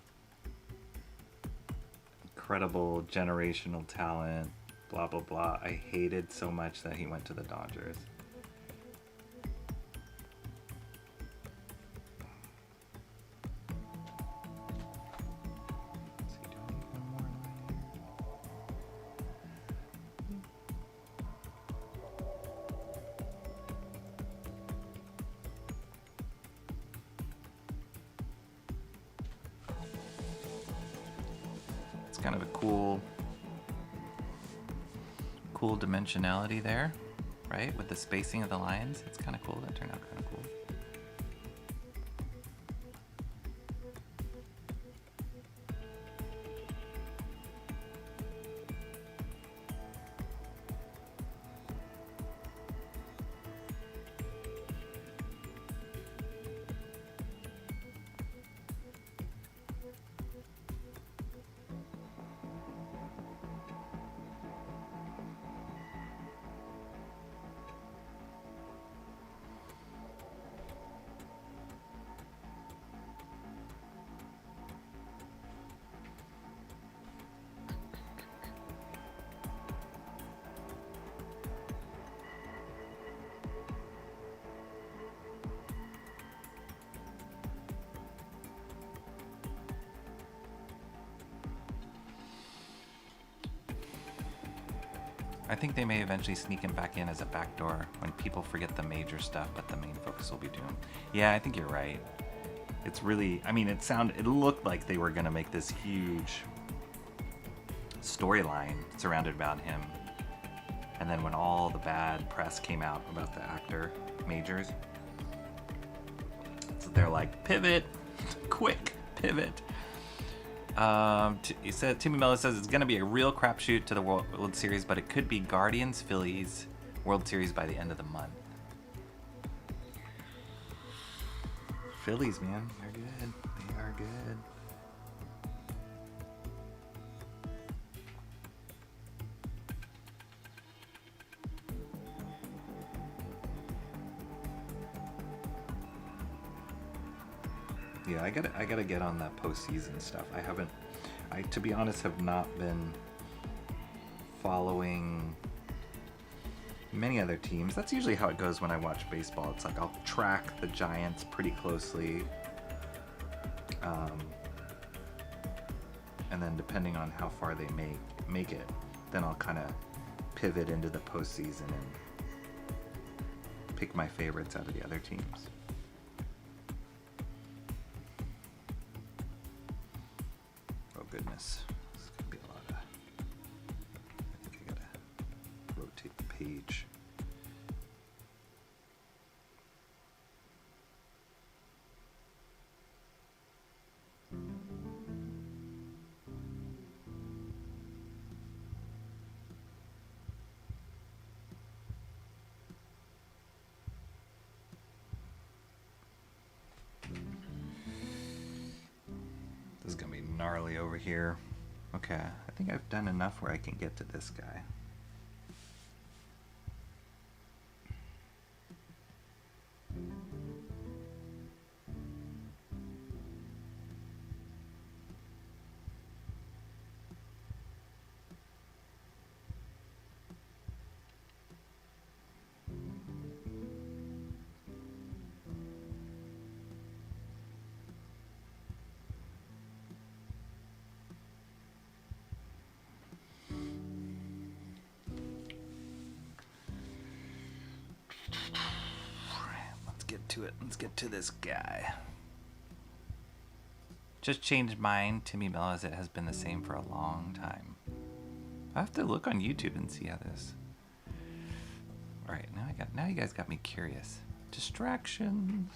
Incredible generational talent, blah blah blah. I hated so much that he went to the Dodgers. Is he doing one more line here? It's kind of a cool dimensionality there, right? With the spacing of the lines. It's kind of cool. That turned out kind of cool. I think they may eventually sneak him back in as a backdoor when people forget the major stuff, but the main focus will be Doom. Yeah, I think you're right. It's really, I mean, it looked like they were going to make this huge storyline surrounded about him. And then when all the bad press came out about the actor majors, so they're like, pivot, quick, pivot. He said, Timmy Mello says it's going to be a real crapshoot to the World Series, but it could be Guardians Phillies World Series by the end of the month. Phillies, man, they're good. They are good. Yeah, I gotta get on that postseason stuff. I to be honest have not been following many other teams. That's usually how it goes when I watch baseball. It's like I'll track the Giants pretty closely, and then depending on how far they make it, then I'll kind of pivot into the postseason and pick my favorites out of the other teams. Oh goodness, this is gonna be a lot of. I think I gotta rotate the page. This is gonna be gnarly over here. Okay, I think I've done enough where I can get to this guy. Let's get to it. Let's get to this guy. Just changed mine, Timmy Mellows. It has been the same for a long time. I have to look on YouTube and see how this. All right, now you guys got me curious. Distractions.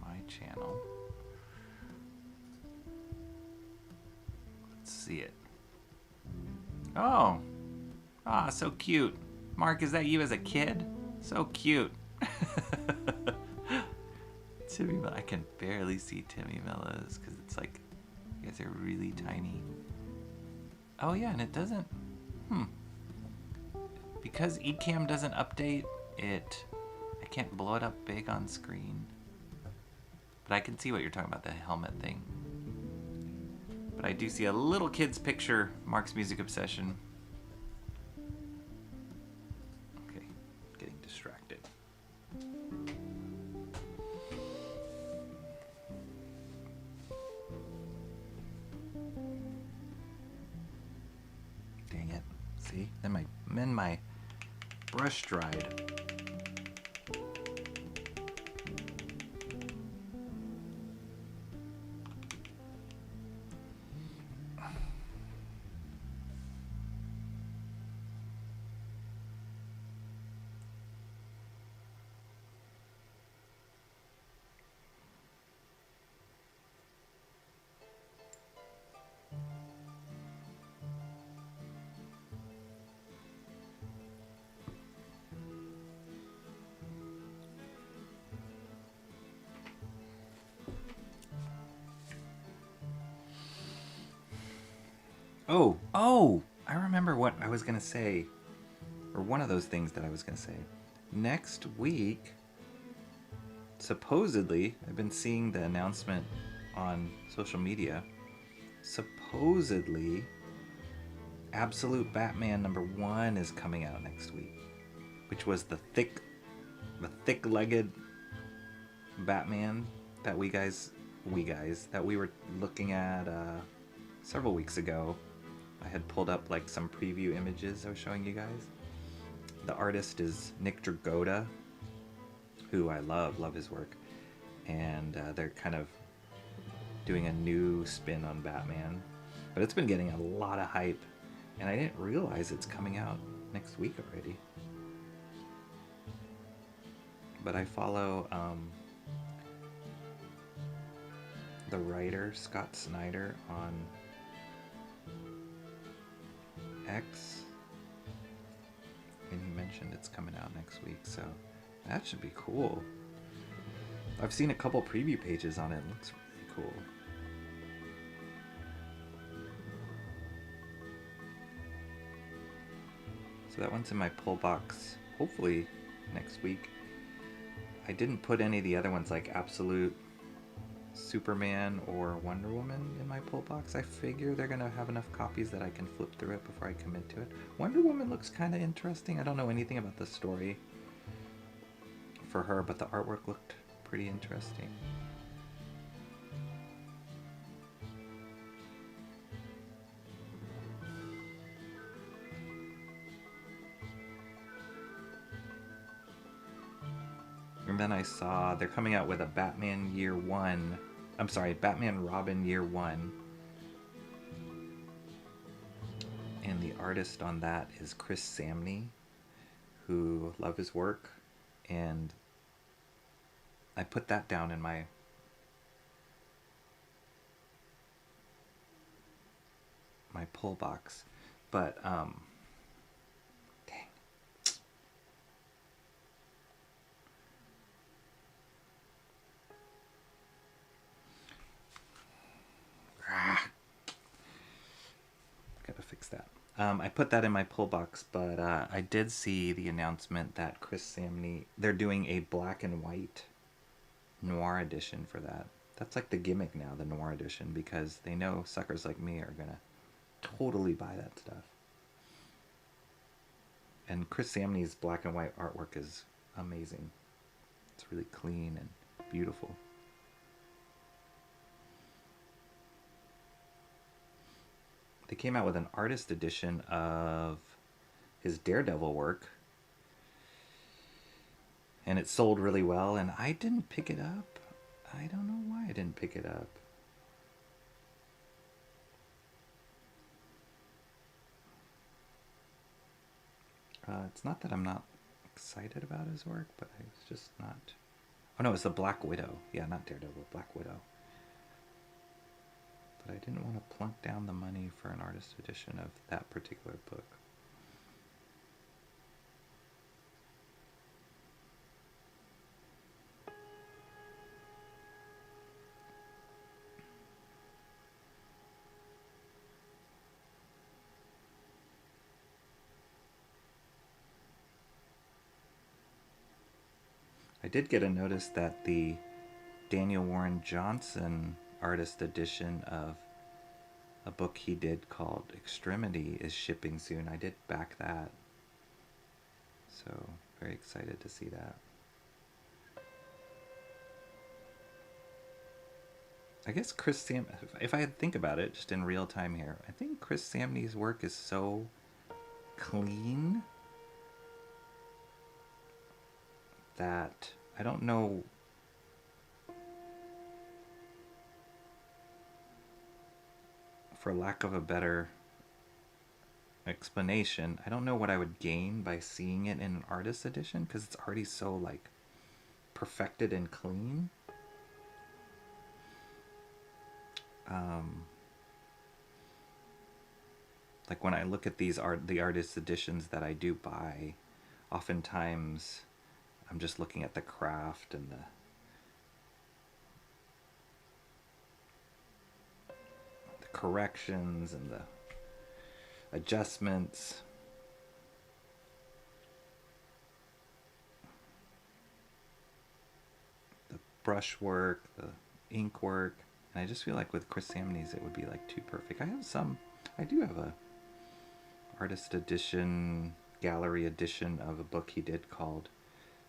My channel. Let's see it. Oh. Ah, so cute. Mark, is that you as a kid? So cute. Timmy, I can barely see Timmy Mellows because it's like, you guys are really tiny. Oh yeah, and it doesn't, because eCam doesn't update it, I can't blow it up big on screen. But I can see what you're talking about, the helmet thing. But I do see a little kid's picture, Mark's Music Obsession. Okay, getting distracted. Dang it. See? Then my brush dried. Oh, I remember what I was going to say, or one of those things that I was going to say. Next week, supposedly, I've been seeing the announcement on social media, supposedly, Absolute Batman #1 is coming out next week, which was the thick-legged Batman that we were looking at several weeks ago. I had pulled up like some preview images I was showing you guys. The artist is Nick Dragotta, who I love his work, and they're kind of doing a new spin on Batman, but it's been getting a lot of hype, and I didn't realize it's coming out next week already. But I follow the writer Scott Snyder on X, and he mentioned it's coming out next week, so that should be cool. I've seen a couple preview pages on it. It looks really cool. So that one's in my pull box, hopefully next week. I didn't put any of the other ones like Absolute Superman or Wonder Woman in my pull box. I figure they're gonna have enough copies that I can flip through it before I commit to it. Wonder Woman looks kind of interesting. I don't know anything about the story for her, but the artwork looked pretty interesting. And then I saw they're coming out with a Batman Year One. I'm sorry, Batman Robin Year One. And the artist on that is Chris Samney, who love his work. And I put that down in my pull box. But dang. Gotta fix that. I put that in my pull box, but I did see the announcement that Chris Samney, they're doing a black and white noir edition for that. That's like the gimmick now, the noir edition, because they know suckers like me are gonna totally buy that stuff. And Chris Samney's black and white artwork is amazing. It's really clean and beautiful. They came out with an artist edition of his Daredevil work, and it sold really well, and I didn't pick it up. I don't know why I didn't pick it up. It's not that I'm not excited about his work, but I was just not... Oh no, it's the Black Widow. Yeah, not Daredevil, Black Widow. But I didn't want to plunk down the money for an artist edition of that particular book. I did get a notice that the Daniel Warren Johnson artist edition of a book he did called Extremity is shipping soon. I did back that. So, very excited to see that. I guess Chris Sam, if I think about it just in real time here, I think Chris Samney's work is so clean that I don't know for lack of a better explanation, I don't know what I would gain by seeing it in an artist edition because it's already so like perfected and clean. Like when I look at the artist editions that I do buy, oftentimes I'm just looking at the craft and the corrections and the adjustments. The brush work, the ink work. And I just feel like with Chris Samney's it would be like too perfect. I do have a artist edition, gallery edition of a book he did called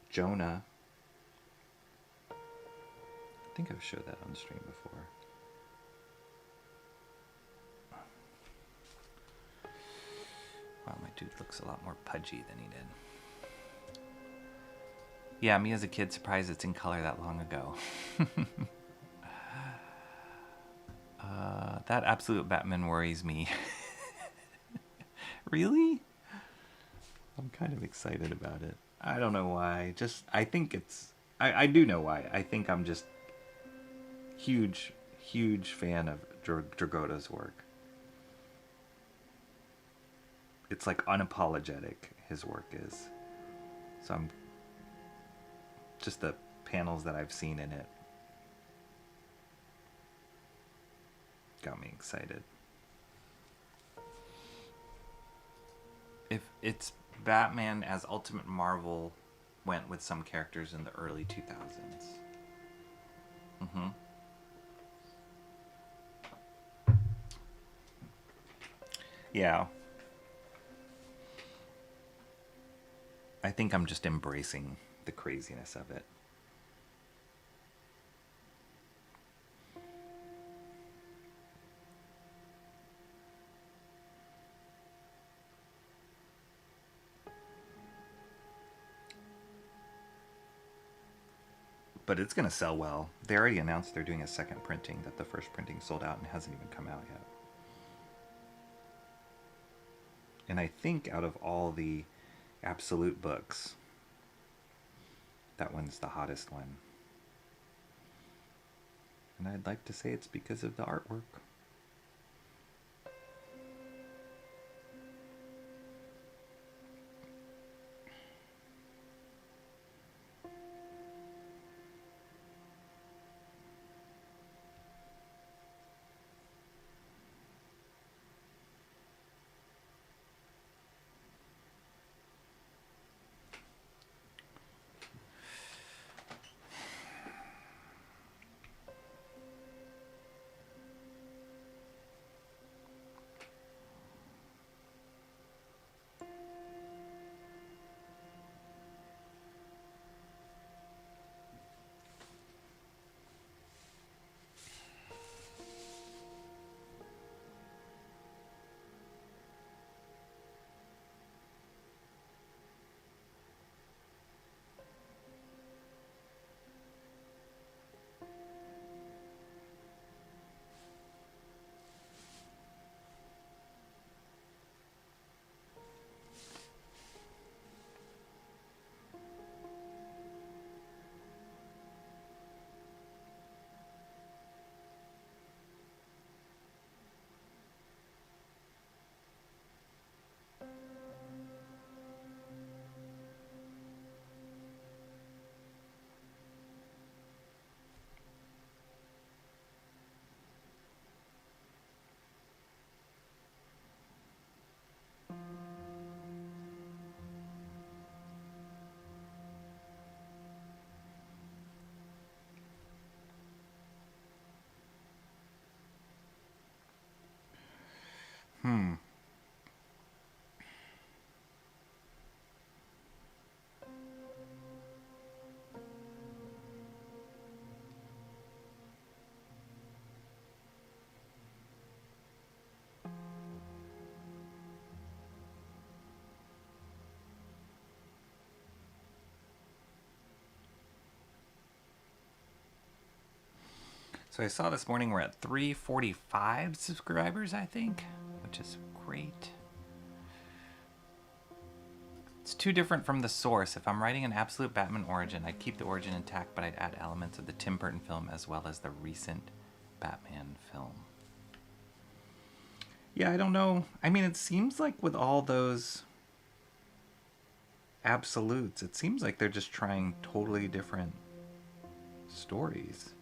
Jonah. I think I've showed that on the stream before. Wow, my dude looks a lot more pudgy than he did. Yeah, me as a kid surprised it's in color that long ago. That Absolute Batman worries me. Really? I'm kind of excited about it. I don't know why. I think it's... I do know why. I think I'm just huge fan of Dragota's work. It's like unapologetic, his work is. So I'm... Just the panels that I've seen in it got me excited. If it's Batman as Ultimate Marvel went with some characters in the early 2000s. Mm-hmm. Yeah. I think I'm just embracing the craziness of it. But it's going to sell well. They already announced they're doing a second printing, that the first printing sold out and hasn't even come out yet. And I think out of all the Absolute books, that one's the hottest one. And I'd like to say it's because of the artwork. So I saw this morning we're at 345 subscribers, I think, which is great. It's too different from the source. If I'm writing an absolute Batman origin, I'd keep the origin intact, but I'd add elements of the Tim Burton film as well as the recent Batman film. Yeah, I don't know. I mean, it seems like with all those absolutes, it seems like they're just trying totally different stories.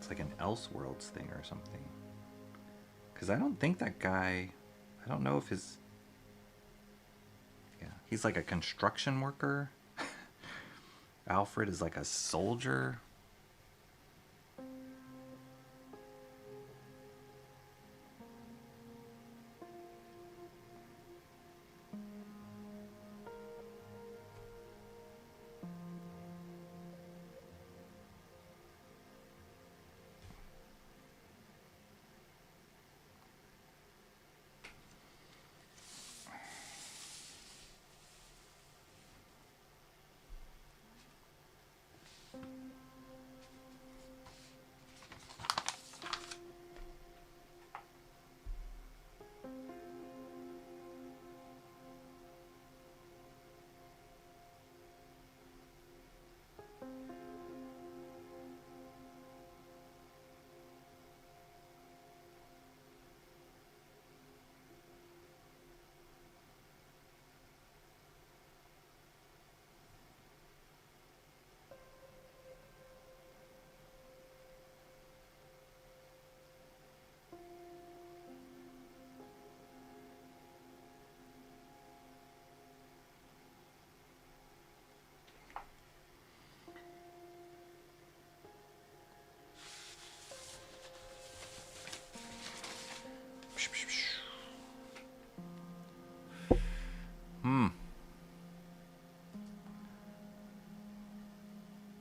It's like an Elseworlds thing or something. Because I don't think that guy, I don't know if his, yeah, he's like a construction worker. Alfred is like a soldier.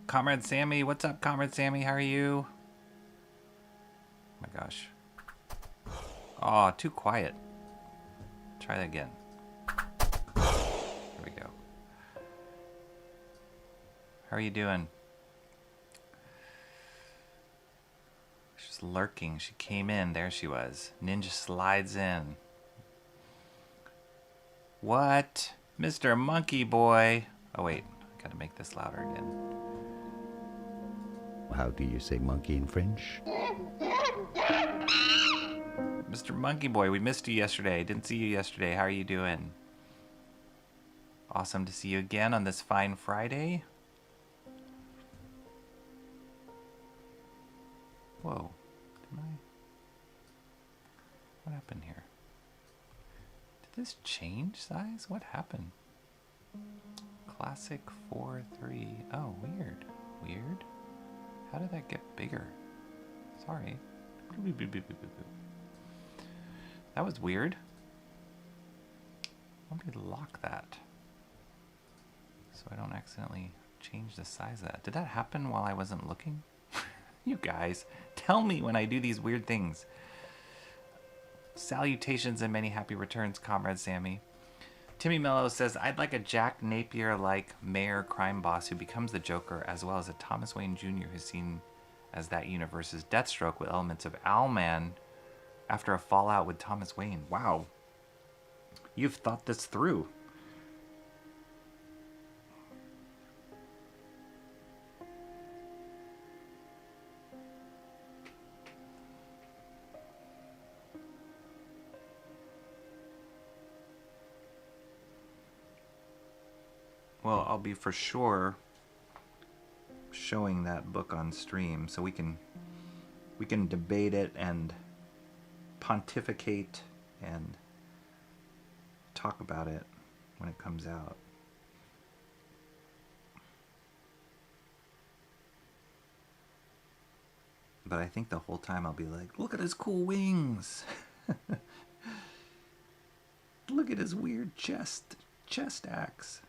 Comrade Sammy, what's up, Comrade Sammy? How are you? Oh my gosh. Oh, too quiet. Try that again. There we go. How are you doing? She's lurking. She came in. There she was. Ninja slides in. What? Mr. Monkey Boy. Oh, wait. I gotta make this louder again. How do you say monkey in French? Mr. Monkey Boy, we missed you yesterday. Didn't see you yesterday. How are you doing? Awesome to see you again on this fine Friday. Whoa. What happened here? Did this change size? What happened? Classic 4:3. Oh, weird. Weird. How did that get bigger? Sorry. That was weird. Let me lock that so I don't accidentally change the size of that. Did that happen while I wasn't looking? You guys, tell me when I do these weird things. Salutations and many happy returns, Comrade Sammy. Timmy Mello says, I'd like a Jack Napier-like mayor crime boss who becomes the Joker, as well as a Thomas Wayne Jr. who's seen as that universe's Deathstroke with elements of Owlman after a fallout with Thomas Wayne. Wow. You've thought this through. Well, I'll be for sure showing that book on stream, so we can debate it and pontificate and talk about it when it comes out. But I think the whole time I'll be like, look at his cool wings. Look at his weird chest axe.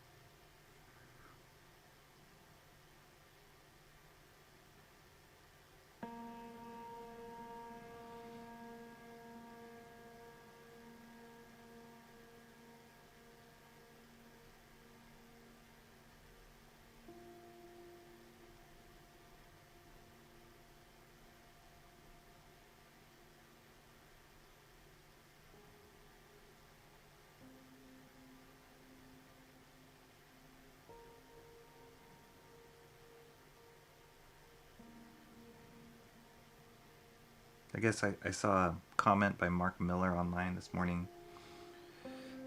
I guess I saw a comment by Mark Miller online this morning.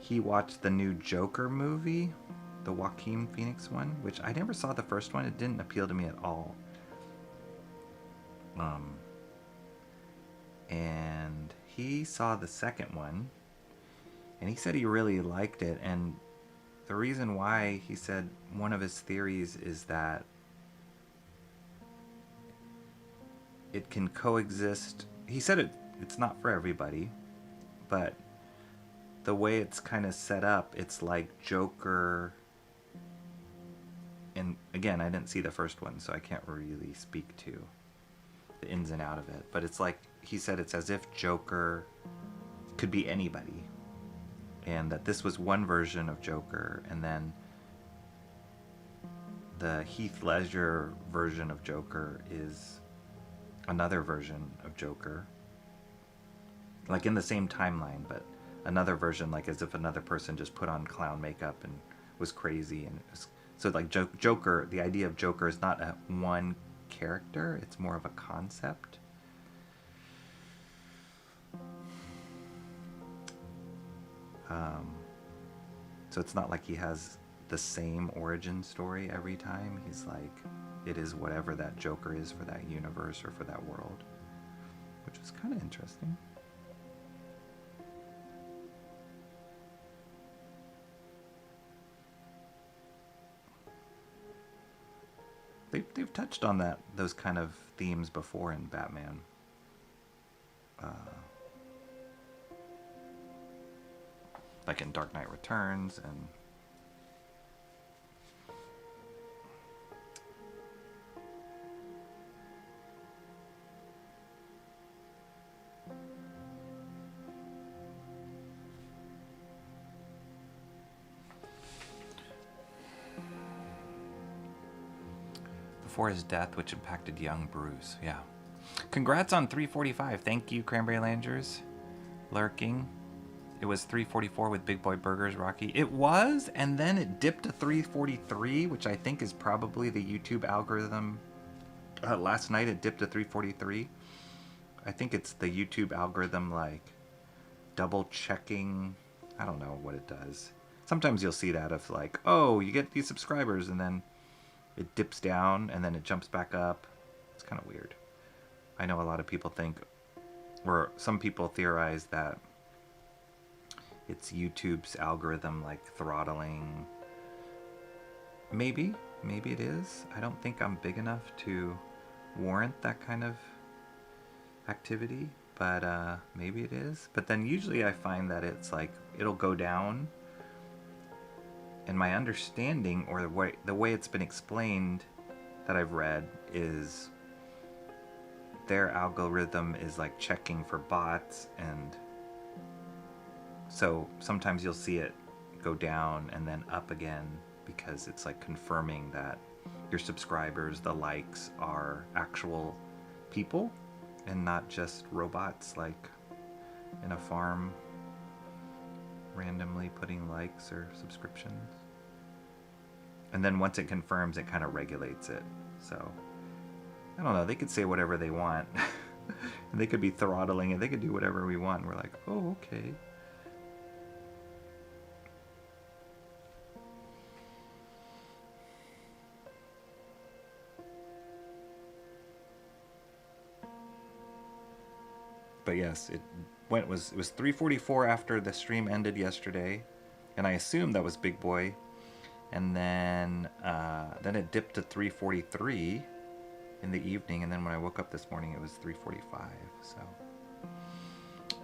He watched the new Joker movie, the Joaquin Phoenix one, which I never saw the first one. It didn't appeal to me at all. And he saw the second one, and he said he really liked it. And the reason why, he said one of his theories is that it can coexist. He said it's not for everybody, but the way it's kind of set up, it's like Joker. And again, I didn't see the first one, so I can't really speak to the ins and out of it. But it's like, he said it's as if Joker could be anybody. And that this was one version of Joker, and then the Heath Ledger version of Joker is another version of Joker, like in the same timeline, but another version, like as if another person just put on clown makeup and was crazy. And it was, so like Joker, the idea of Joker is not a one character, it's more of a concept. So it's not like he has the same origin story every time. He's like, it is whatever that Joker is for that universe or for that world, which is kind of interesting. They've touched on those kind of themes before in Batman. Like in Dark Knight Returns, and before his death, which impacted young Bruce. Yeah. Congrats on 345. Thank you, Cranberry Langers. Lurking. It was 344 with Big Boy Burgers, Rocky. It was, and then it dipped to 343, which I think is probably the YouTube algorithm. Last night it dipped to 343. I think it's the YouTube algorithm, like, double checking. I don't know what it does. Sometimes you'll see that of like, oh, you get these subscribers, and then it dips down, and then it jumps back up. It's kind of weird. I know a lot of people think, or some people theorize that it's YouTube's algorithm, like, throttling. Maybe it is. I don't think I'm big enough to warrant that kind of activity, but maybe it is. But then usually I find that it's like, it'll go down, and my understanding, or the way it's been explained that I've read, is their algorithm is like checking for bots, and so sometimes you'll see it go down and then up again, because it's like confirming that your subscribers, the likes, are actual people and not just robots like in a farm randomly putting likes or subscriptions. And then once it confirms, it kind of regulates it. So I don't know, they could say whatever they want. And they could be throttling it, they could do whatever we want. We're like, oh, okay. But yes, it was 3:44 after the stream ended yesterday, and I assumed that was Big Boy, and then it dipped to 3:43 in the evening, and then when I woke up this morning, it was 3:45. So,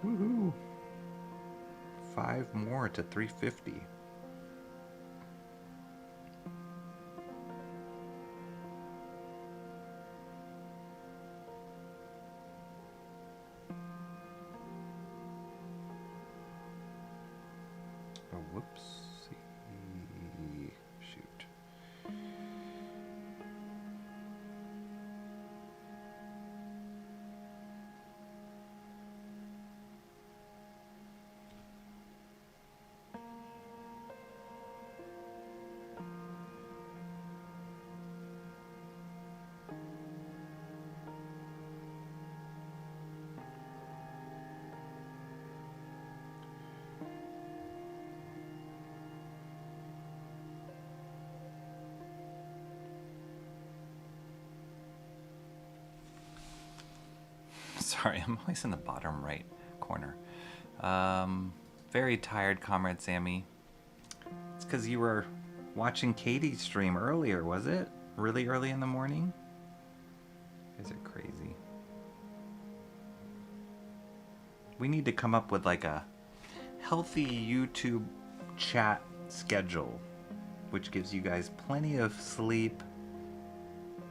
woohoo! 5 more to 350. Whoopsie. Shoot. Sorry, I'm always in the bottom right corner. Very tired, Comrade Sammy. It's because you were watching Katie's stream earlier, was it? Really early in the morning? You guys are crazy. We need to come up with like a healthy YouTube chat schedule, which gives you guys plenty of sleep.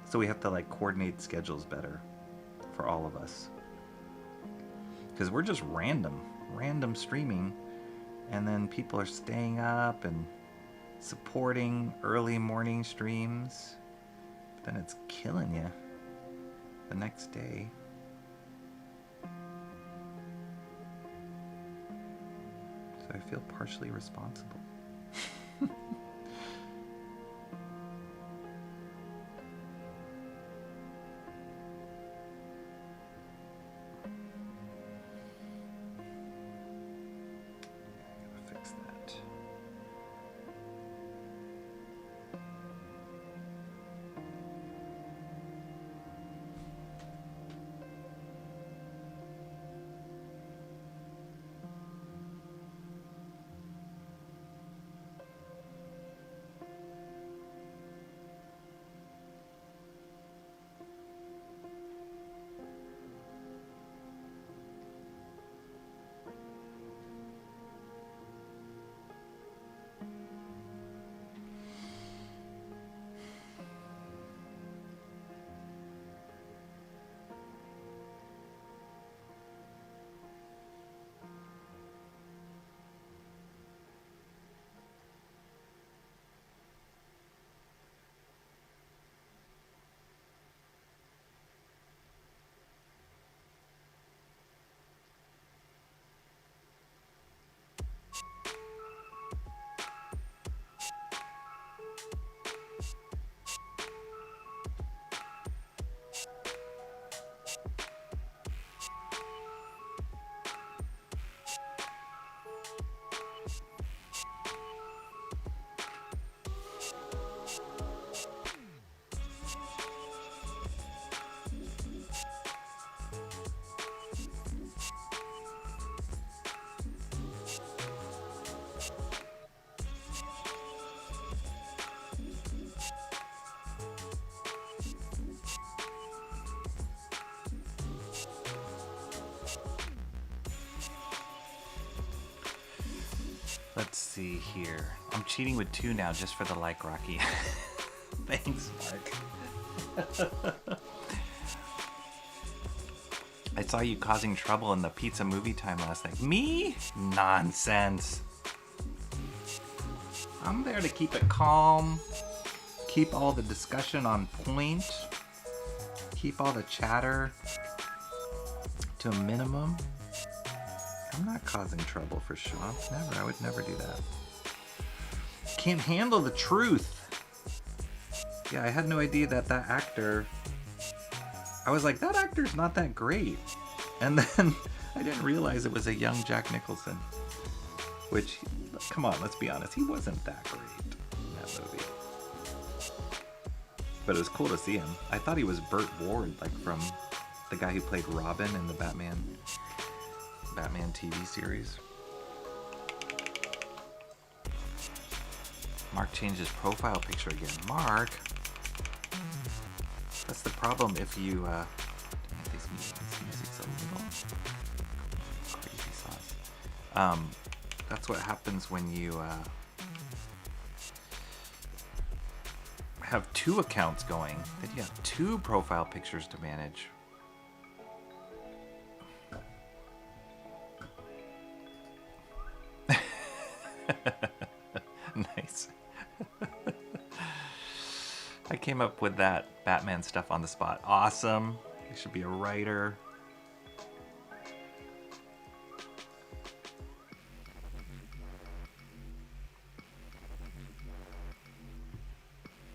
So we have to like coordinate schedules better for all of us. Because we're just random streaming, and then people are staying up and supporting early morning streams. But then it's killing you the next day. So I feel partially responsible. Let's see here. I'm cheating with 2 now just for the like, Rocky. Thanks, Mark. I saw you causing trouble in the pizza movie time last night. Me? Nonsense. I'm there to keep it calm, keep all the discussion on point, keep all the chatter to a minimum. I'm not causing trouble for Shaw. Never. I would never do that. Can't handle the truth. Yeah, I had no idea that actor... I was like, that actor's not that great. And then I didn't realize it was a young Jack Nicholson. Which, come on, let's be honest, he wasn't that great in that movie. But it was cool to see him. I thought he was Burt Ward, like from the guy who played Robin in the Batman TV series. Mark changed his profile picture again. Mark! That's the problem if you, this music's a little crazy sauce. That's what happens when you, have 2 accounts going. Then you have 2 profile pictures to manage. Nice. I came up with that Batman stuff on the spot. Awesome. You should be a writer.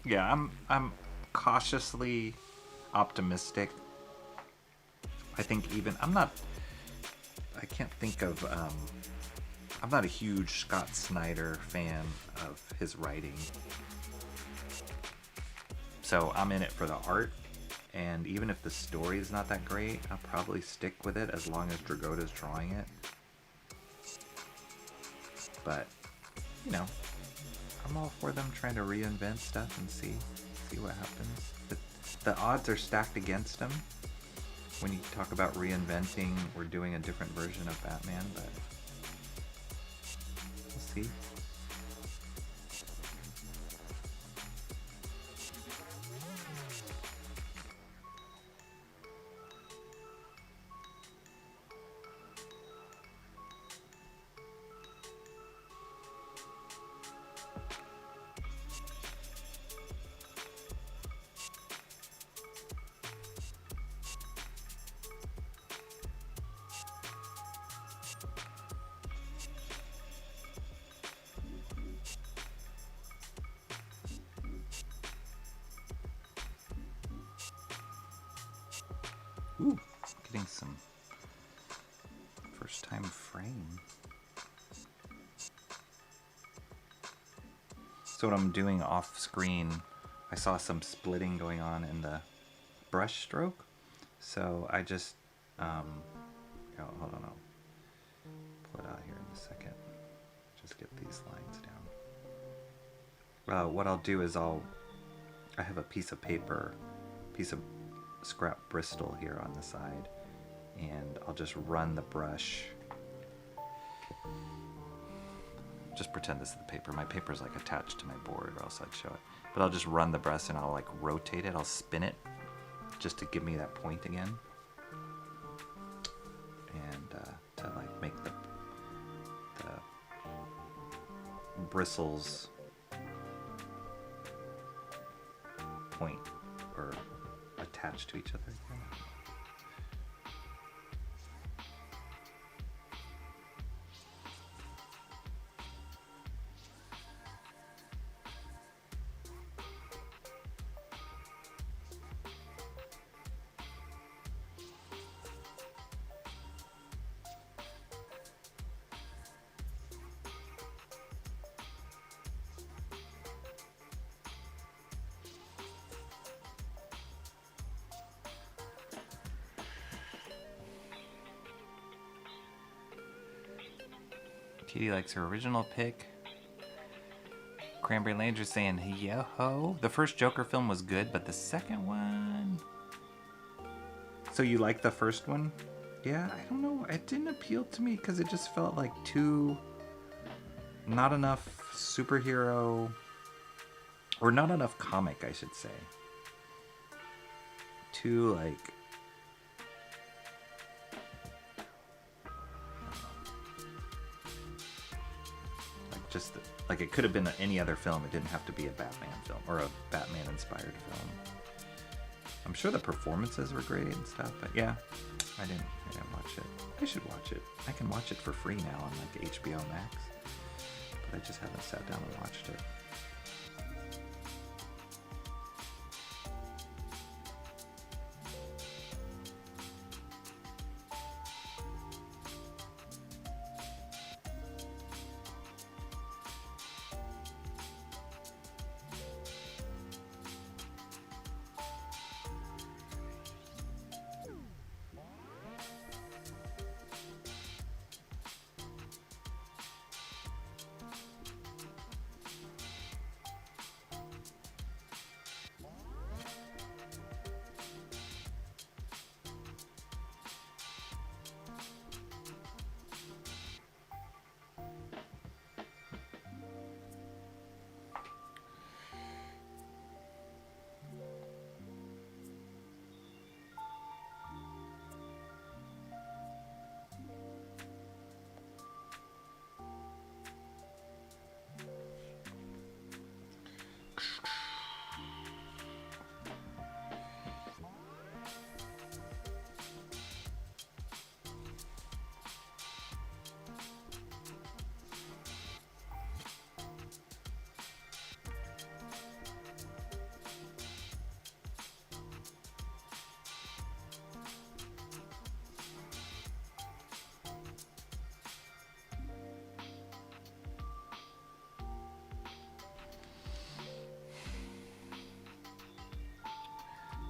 Yeah, I'm cautiously optimistic. I think even I can't think of I'm not a huge Scott Snyder fan of his writing. So I'm in it for the art, and even if the story is not that great, I'll probably stick with it as long as Dragota's drawing it. But, you know, I'm all for them trying to reinvent stuff and see what happens. The odds are stacked against them when you talk about reinventing or doing a different version of Batman, but we'll see. Ooh, getting some first time frame. So what I'm doing off screen, I saw some splitting going on in the brush stroke. So I just, hold on, I'll pull it out here in a second. Just get these lines down. What I'll do is I have a piece of scrap Bristol here on the side, and I'll just run the brush. Just pretend this is the paper. My paper's like attached to my board, or else I'd show it. But I'll just run the brush and I'll like rotate it. I'll spin it just to give me that point again, and to like make the bristles point or attached to each other. Katie likes her original pick. Cranberry Landry saying, yo-ho. The first Joker film was good, but the second one... So you like the first one? Yeah, I don't know. It didn't appeal to me because it just felt like too not enough superhero, or not enough comic, I should say. Too like just like it could have been any other film. It didn't have to be a Batman film or a Batman inspired film. I'm sure the performances were great and stuff, but yeah, I didn't watch it. I should watch it. I can watch it for free now on like HBO Max, but I just haven't sat down and watched it.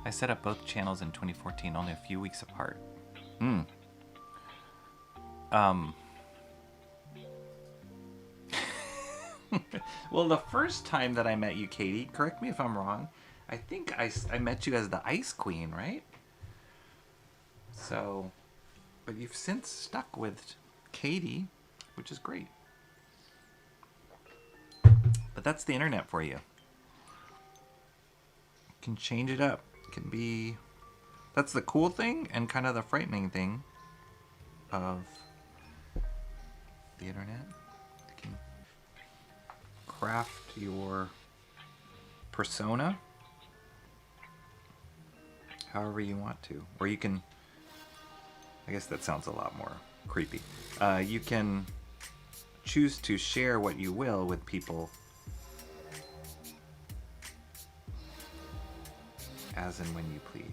I set up both channels in 2014, only a few weeks apart. Well, the first time that I met you, Katie, correct me if I'm wrong, I think I met you as the Ice Queen, right? So, but you've since stuck with Katie, which is great. But that's the internet for you. Can change it up. Can be, that's the cool thing and kind of the frightening thing of the internet. You can craft your persona however you want to, or you can, I guess that sounds a lot more creepy. You can choose to share what you will with people as and when you please.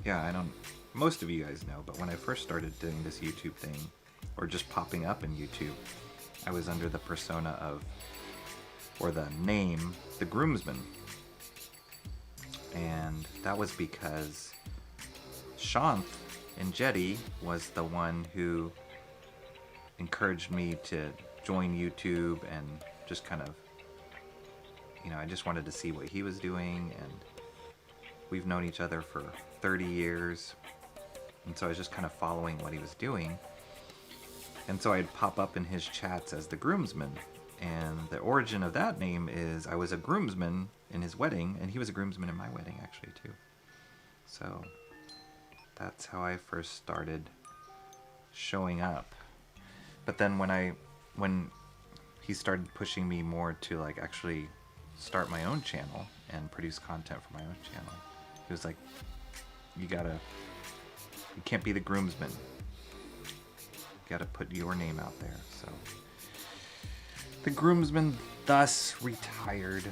Yeah, I don't, most of you guys know, but when I first started doing this YouTube thing, or just popping up in YouTube, I was under the persona of, or the name, the groomsman. And that was because Shanth and Jetty was the one who encouraged me to join YouTube and just kind of, you know, I just wanted to see what he was doing, and we've known each other for 30 years, and so I was just kind of following what he was doing, and so I'd pop up in his chats as the groomsman, and the origin of that name is I was a groomsman in his wedding, and he was a groomsman in my wedding actually too. So that's how I first started showing up. But then when he started pushing me more to like actually start my own channel and produce content for my own channel, he was like, you can't be the groomsman. You gotta put your name out there. So the groomsman thus retired.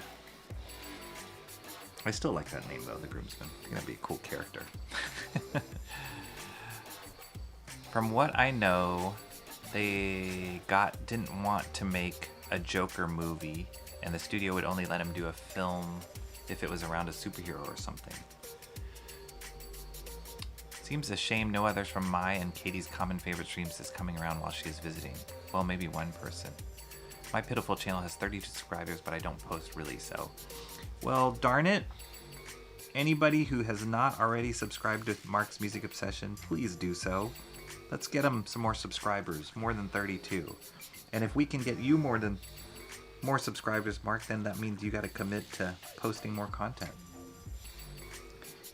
I still like that name though, the groomsman. It's gonna be a cool character. From what I know, they didn't want to make a Joker movie, and the studio would only let him do a film if it was around a superhero or something. Seems a shame no others from my and Katie's common favorite streams is coming around while she is visiting. Well, maybe one person. My pitiful channel has 30 subscribers, but I don't post really, so. Well, darn it. Anybody who has not already subscribed to Mark's Music Obsession, please do so. Let's get him some more subscribers, more than 32. And if we can get you more subscribers, Mark, then that means you got to commit to posting more content.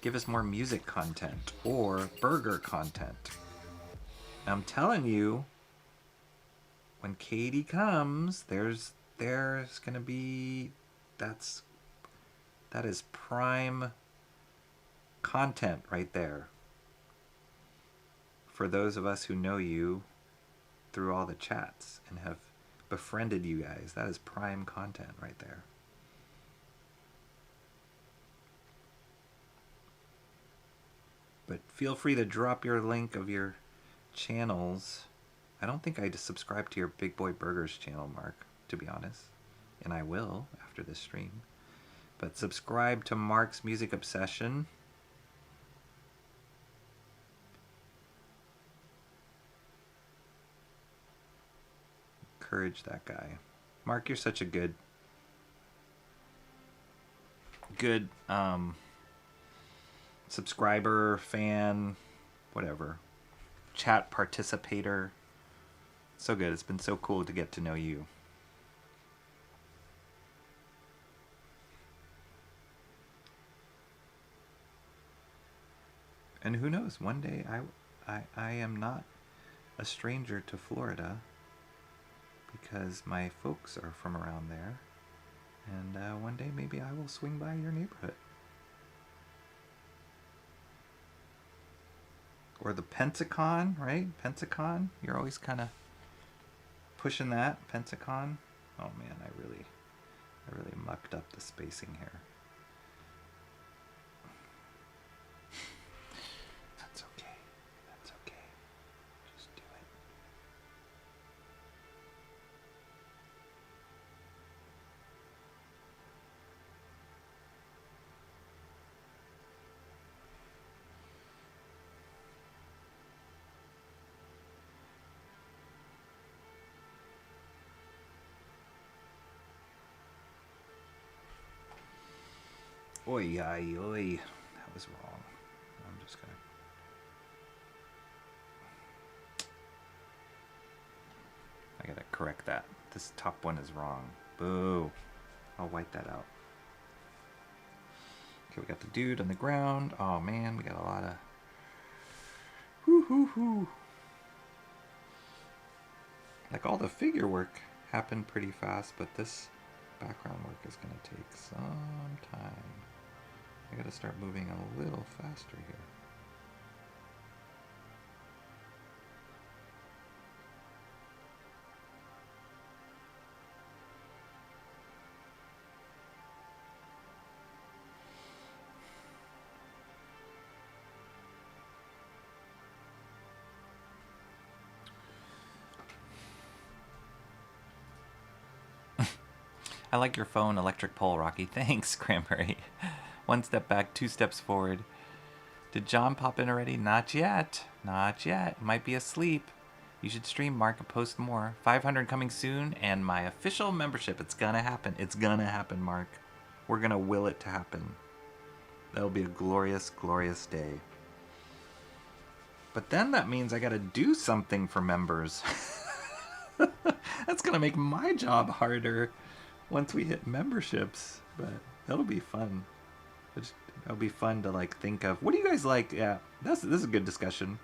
Give us more music content or burger content. I'm telling you, when Katie comes, there's gonna be that is prime content right there. For those of us who know you through all the chats and have befriended you guys, that is prime content right there. But feel free to drop your link of your channels. I don't think I just subscribed to your Big Boy Burgers channel, Mark, to be honest. And I will after this stream. But subscribe to Mark's Music Obsession. Encourage that guy. Mark, you're such a good subscriber, fan, whatever. Chat participator. So good. It's been so cool to get to know you. And who knows, one day I am not a stranger to Florida because my folks are from around there. And one day maybe I will swing by your neighborhood. Or the Pensacon, right? Pensacon? You're always kind of pushing that, Pensacon. Oh man, I really mucked up the spacing here. That's okay. That's okay. Just do it. Oi, oi, oi. That was wrong. I'm just gonna... I gotta correct that. This top one is wrong. Boo. I'll wipe that out. Okay, we got the dude on the ground. Oh man, we got a lot of... Whoo. Like all the figure work happened pretty fast, but this background work is gonna take some time. I gotta start moving a little faster here. I like your phone, electric pole, Rocky. Thanks, Cranberry. One step back, 2 steps forward. Did John pop in already? Not yet. Not yet. Might be asleep. You should stream, Mark, and post more. 500 coming soon, and my official membership. It's gonna happen. It's gonna happen, Mark. We're gonna will it to happen. That'll be a glorious, glorious day. But then that means I gotta do something for members. That's gonna make my job harder once we hit memberships. But that'll be fun. It'll be fun to like think of, what do you guys like? Yeah, this is a good discussion.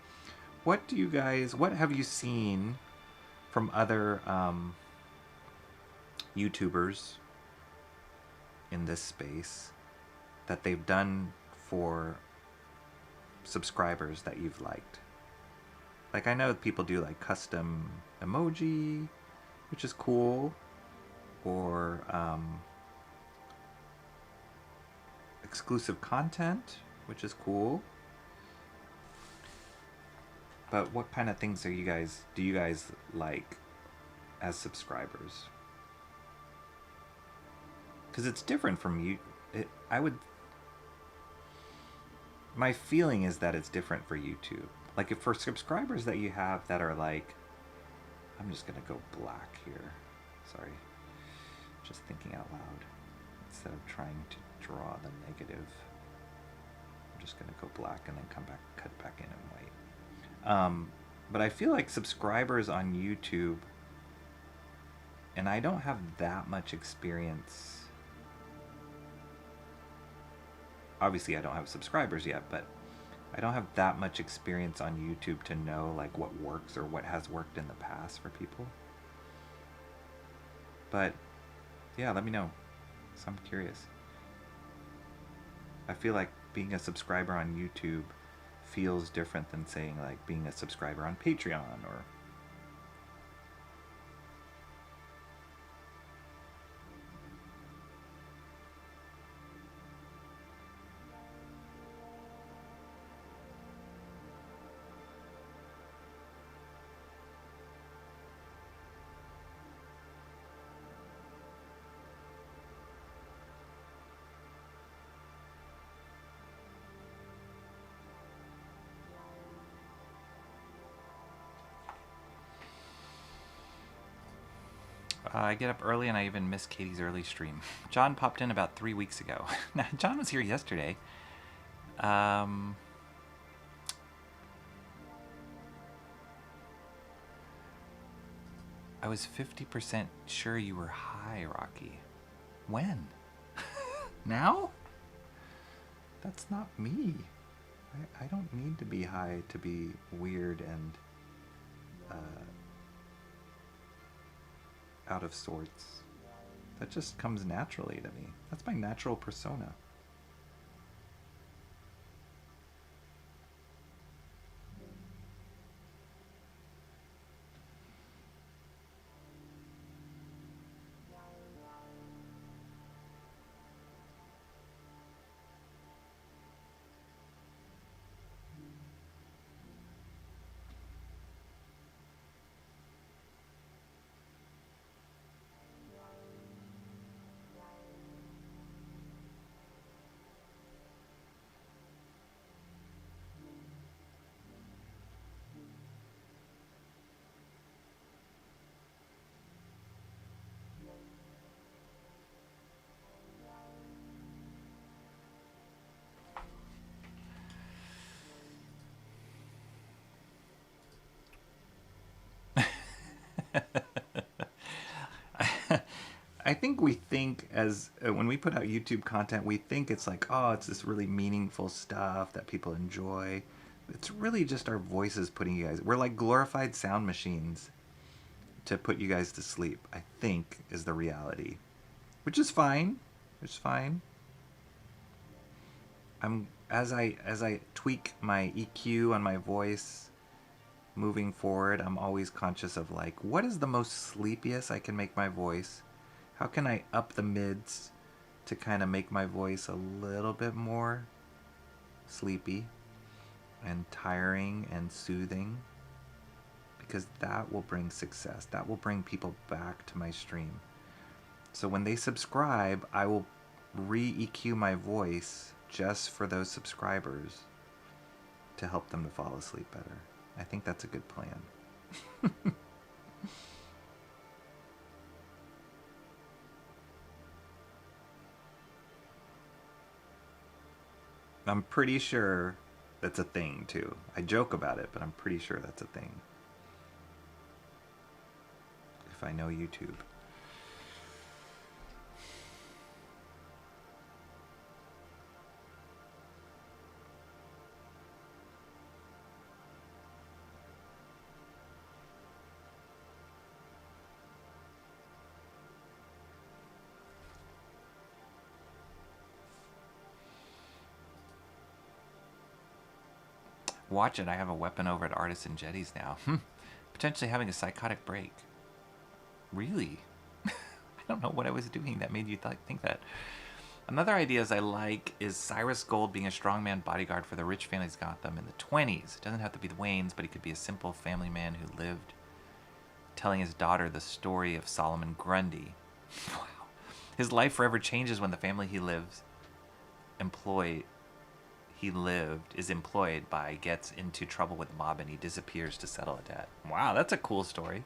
What have you seen from other YouTubers in this space that they've done for subscribers that you've liked? Like, I know people do like custom emoji, which is cool, or exclusive content, which is cool. But what kind of things do you guys like as subscribers? Because it's different from you. My feeling is that it's different for YouTube. Like, if for subscribers that you have that are like, I'm just gonna go black here Sorry. Just thinking out loud. Instead of trying to draw the negative, I'm just going to go black and then come back, cut it back in white. But I feel like subscribers on YouTube, and I don't have that much experience. Obviously, I don't have subscribers yet, but I don't have that much experience on YouTube to know like what works or what has worked in the past for people. But yeah, let me know. So I'm curious. I feel like being a subscriber on YouTube feels different than saying like being a subscriber on Patreon or I get up early and I even miss Katie's early stream. John popped in about 3 weeks ago. Now, John was here yesterday. I was 50% sure you were high, Rocky. When? Now? That's not me. I don't need to be high to be weird and out of sorts. That just comes naturally to me. That's my natural persona. I think we think as when we put out YouTube content, we think it's like, oh, it's this really meaningful stuff that people enjoy. It's really just our voices putting you guys. We're like glorified sound machines to put you guys to sleep, I think is the reality, which is fine. It's fine. I'm as I tweak my EQ on my voice moving forward, I'm always conscious of like, what is the most sleepiest I can make my voice? How can I up the mids to kind of make my voice a little bit more sleepy and tiring and soothing? Because that will bring success. That will bring people back to my stream. So when they subscribe, I will re-EQ my voice just for those subscribers to help them to fall asleep better. I think that's a good plan. I'm pretty sure that's a thing too. I joke about it, but I'm pretty sure that's a thing. If I know YouTube. Watch it. I have a weapon over at Artisan Jetties now. Potentially having a psychotic break. Really? I don't know what I was doing that made you think that. Another idea I like is Cyrus Gold being a strongman bodyguard for the rich family's Gotham in the 20s. It doesn't have to be the Waynes, but he could be a simple family man who lived telling his daughter the story of Solomon Grundy. Wow. His life forever changes when the family he is employed by gets into trouble with the mob and he disappears to settle a debt. Wow, that's a cool story.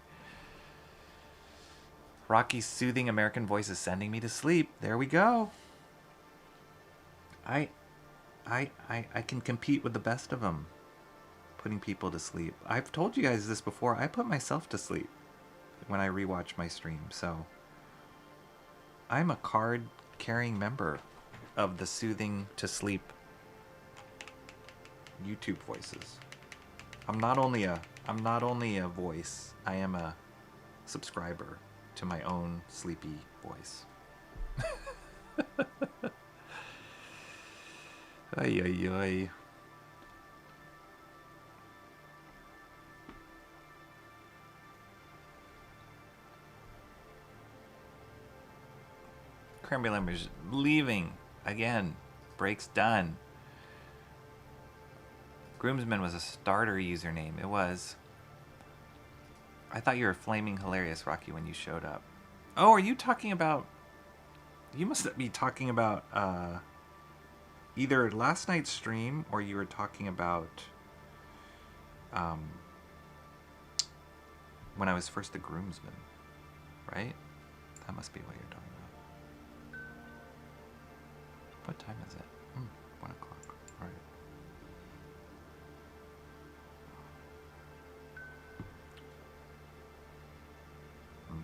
Rocky's soothing American voice is sending me to sleep. There we go. I can compete with the best of them. Putting people to sleep. I've told you guys this before. I put myself to sleep when I rewatch my stream. So I'm a card-carrying member of the soothing to sleep YouTube voices. I'm not only a voice. I am a subscriber to my own sleepy voice. Ay, ay, ay. Cranberry Lember's leaving again. Break's done. Groomsman was a starter username. It was. I thought you were flaming hilarious, Rocky, when you showed up. Oh, are you talking about... You must be talking about either last night's stream or you were talking about when I was first a groomsman, right? That must be what you're talking about. What time is it? 1 o'clock. All right.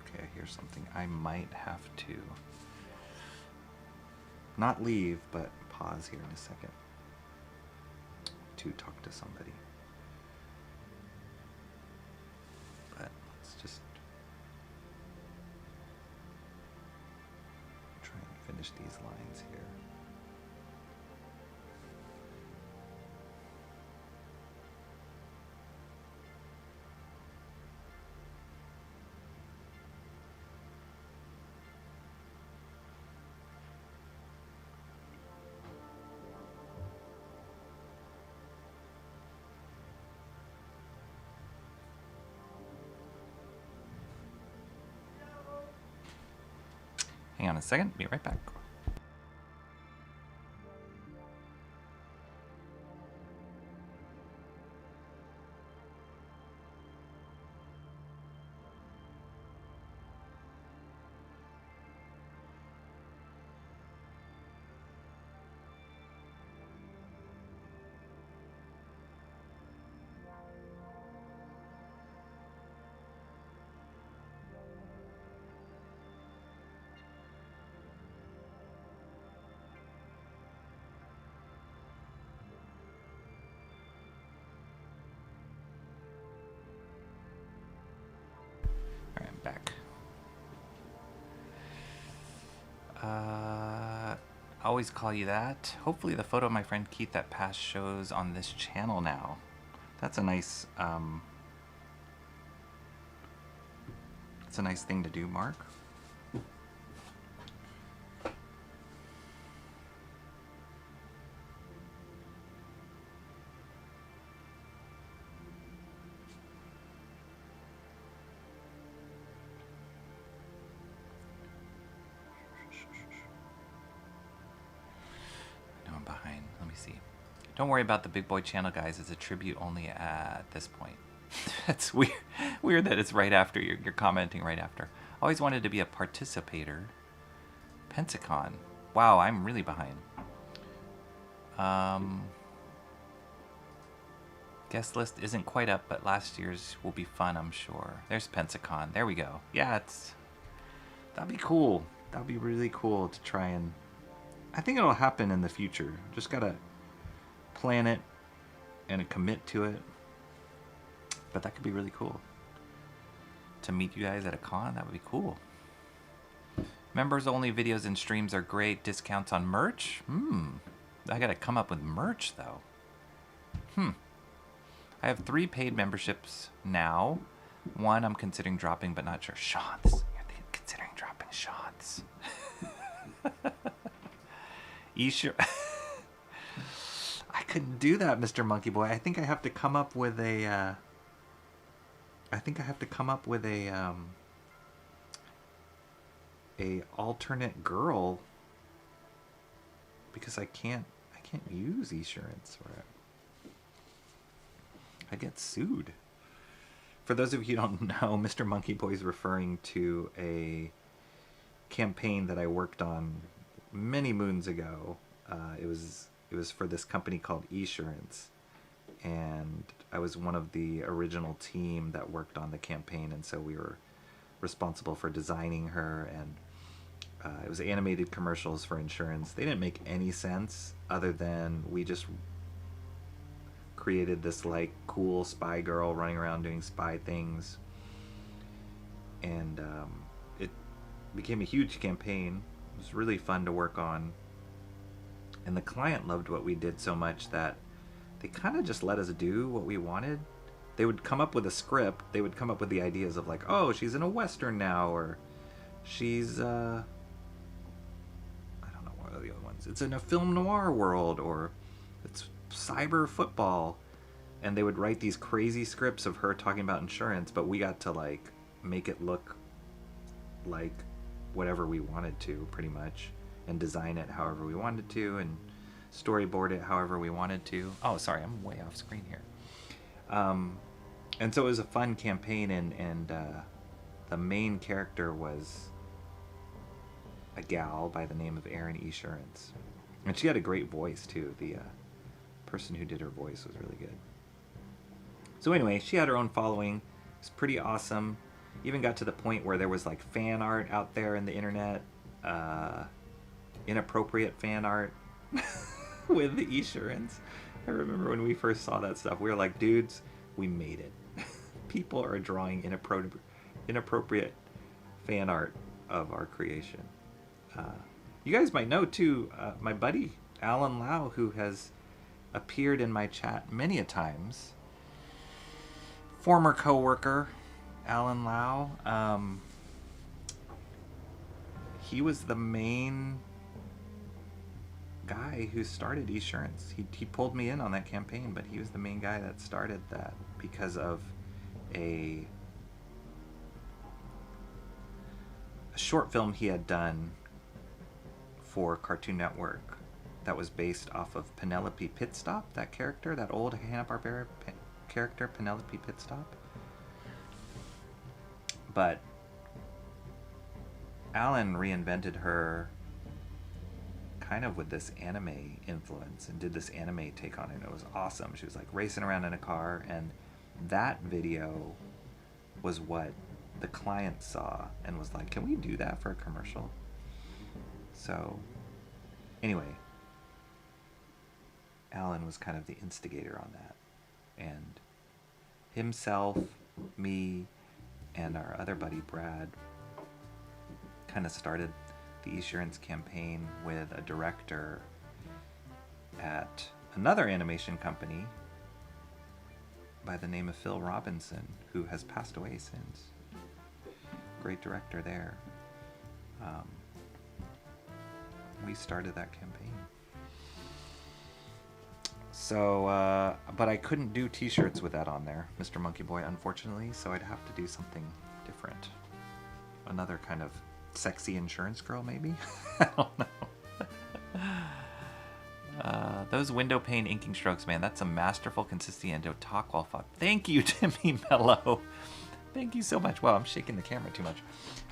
Okay, here's something. I might have to not leave, but pause here in a second to talk to somebody. But let's just try and finish these lines here. Hang on a second, be right back. Back. Always call you that. Hopefully the photo of my friend Keith that passed shows on this channel now. That's a nice it's a nice thing to do, Mark. Don't worry about the big boy channel, guys. It's a tribute only at this point. That's weird. Weird that it's right after you're commenting right after. Always wanted to be a participator. Pensacon. Wow, I'm really behind. Guest list isn't quite up, but last year's will be fun, I'm sure. There's Pensacon. There we go. Yeah, that'd be cool. That'd be really cool to try and... I think it'll happen in the future. Just gotta plan it and commit to it. But that could be really cool. To meet you guys at a con, that would be cool. Members only videos and streams are great. Discounts on merch? I gotta come up with merch though. I have 3 paid memberships now. 1 I'm considering dropping, but not sure. Shots. You're considering dropping shots. Sure. I couldn't do that, Mr. Monkey Boy. I think I have to come up with a alternate girl, because I can't use eSurance for it. I get sued. For those of you who don't know, Mr. Monkey Boy is referring to a campaign that I worked on many moons ago. It was for this company called EISNER, and I was one of the original team that worked on the campaign, and so we were responsible for designing her. And it was animated commercials for insurance. They didn't make any sense other than we just created this like cool spy girl running around doing spy things, and it became a huge campaign. It was really fun to work on, and the client loved what we did so much that they kind of just let us do what we wanted. They would come up with a script. They would come up with the ideas of like, oh, she's in a Western now, or she's I don't know what are the other ones. It's in a film noir world, or it's cyber football. And they would write these crazy scripts of her talking about insurance, but we got to like make it look like whatever we wanted to, pretty much, and design it however we wanted to, and storyboard it however we wanted to. Oh, sorry, I'm way off screen here. And so it was a fun campaign, and the main character was a gal by the name of Erin Esurance. And she had a great voice, too. The person who did her voice was really good. So anyway, she had her own following. It was pretty awesome. Even got to the point where there was like fan art out there in the internet. Inappropriate fan art with the Esurance. I remember when we first saw that stuff, we were like, dudes, we made it. People are drawing inappropriate fan art of our creation. You guys might know, too, my buddy, Alan Lau, who has appeared in my chat many a times. Former co-worker, Alan Lau. He was the main guy who started Esurance. He pulled me in on that campaign, but he was the main guy that started that because of a short film he had done for Cartoon Network that was based off of Penelope Pitstop, that character, that old Hanna-Barbera character, Penelope Pitstop. But Alan reinvented her kind of with this anime influence and did this anime take on it. It was awesome. She was like racing around in a car, and that video was what the client saw and was like, can we do that for a commercial? So anyway, Alan was kind of the instigator on that, and himself, me, and our other buddy Brad kind of started the Esurance campaign with a director at another animation company by the name of Phil Robinson, who has passed away since. Great director there. We started that campaign. So, but I couldn't do t-shirts with that on there, Mr. Monkey Boy, unfortunately, so I'd have to do something different. Another kind of sexy insurance girl, maybe? I don't know. Those window pane inking strokes, man, that's a masterful consistency and to talk while fought. Thank you, Timmy Mello. Thank you so much. Wow, I'm shaking the camera too much.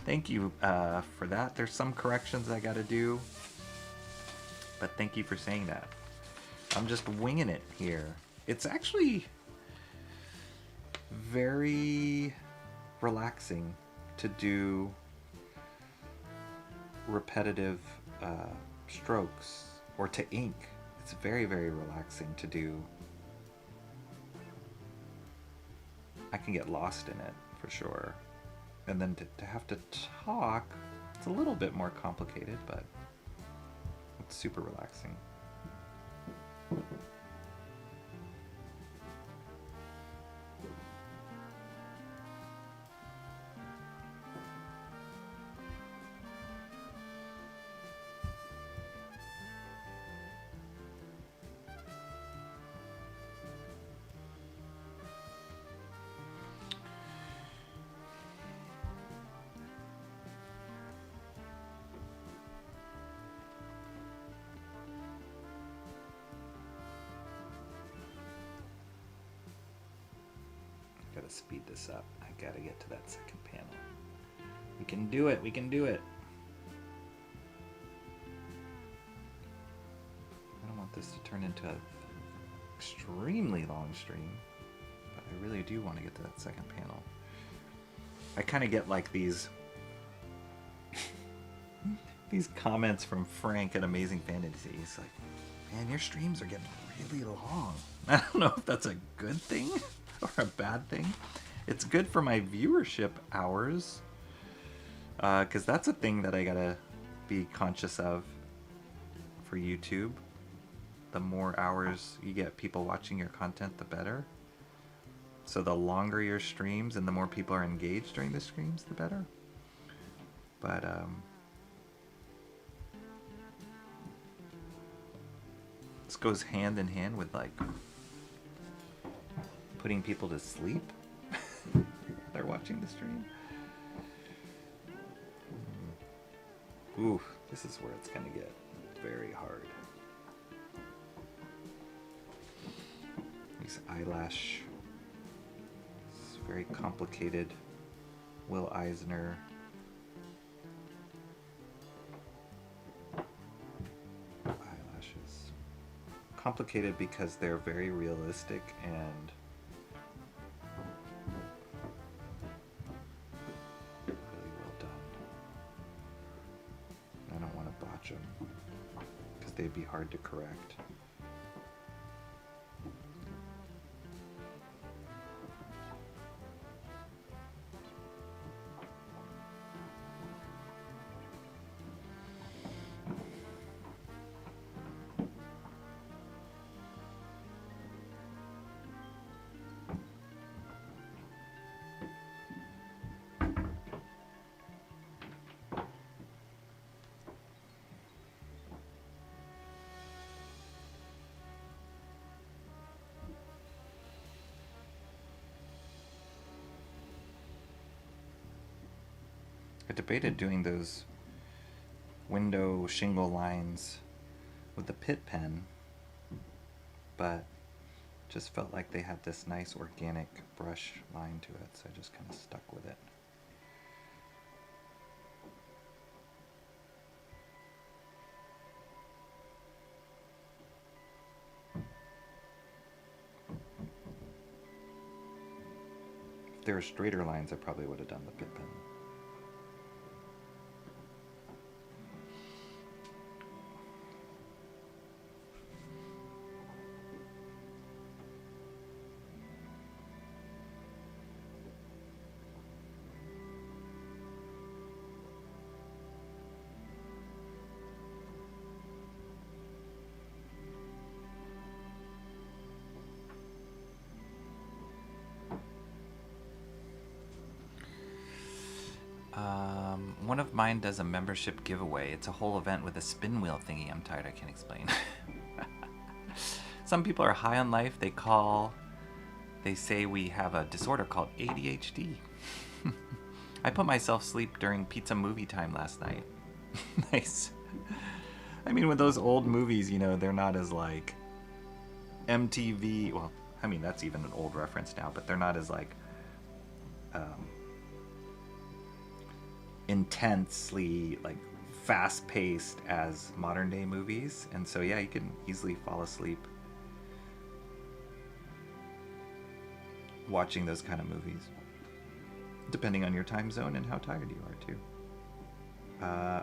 Thank you for that. There's some corrections I gotta do, but thank you for saying that. I'm just winging it here. It's actually very relaxing to do repetitive strokes or to ink. It's very, very relaxing to do. I can get lost in it for sure. And then to have to talk, it's a little bit more complicated, but it's super relaxing. Gotta speed this up. I gotta get to that second panel. We can do it. We can do it. this to turn into an extremely long stream, but I really do want to get to that second panel. I kind of get like these these comments from Frank at Amazing Fantasy. He's like, man, your streams are getting really long. I don't know if that's a good thing or a bad thing. It's good for my viewership hours, because that's a thing that I gotta be conscious of for YouTube. The more hours you get people watching your content, the better. So the longer your streams and the more people are engaged during the streams, the better. But this goes hand in hand with like putting people to sleep. They're watching the stream. Ooh, this is where it's gonna get very hard. These eyelash, it's very complicated. Will Eisner. Eyelashes. Complicated because they're very realistic and really well done. I don't want to botch them because they'd be hard to correct. I debated doing those window shingle lines with the pit pen, but just felt like they had this nice organic brush line to it, so I just kind of stuck with it. If there were straighter lines, I probably would have done the pit pen. One of mine does a membership giveaway. It's a whole event with a spin wheel thingy. I'm tired, I can't explain. Some people are high on life. They say we have a disorder called ADHD. I put myself asleep during pizza movie time last night. Nice. I mean, with those old movies, you know, they're not as like MTV. Well, I mean, that's even an old reference now, but they're not as like intensely like fast-paced as modern day movies, and so yeah, you can easily fall asleep watching those kind of movies, depending on your time zone and how tired you are too.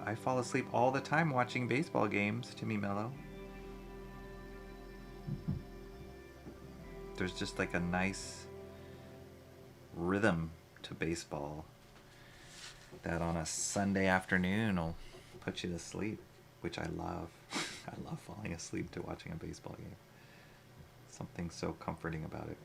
I fall asleep all the time watching baseball games, Timmy Mello. There's just like a nice rhythm to baseball that on a Sunday afternoon will put you to sleep, which I love. I love falling asleep to watching a baseball game. Something so comforting about it.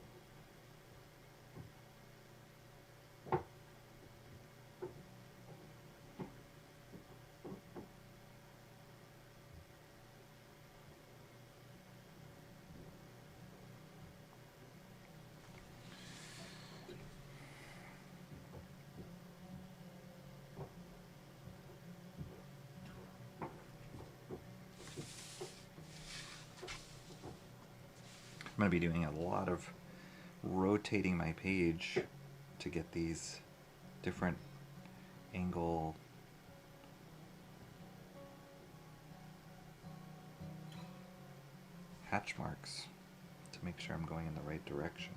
I'm going to be doing a lot of rotating my page to get these different angle hatch marks to make sure I'm going in the right direction.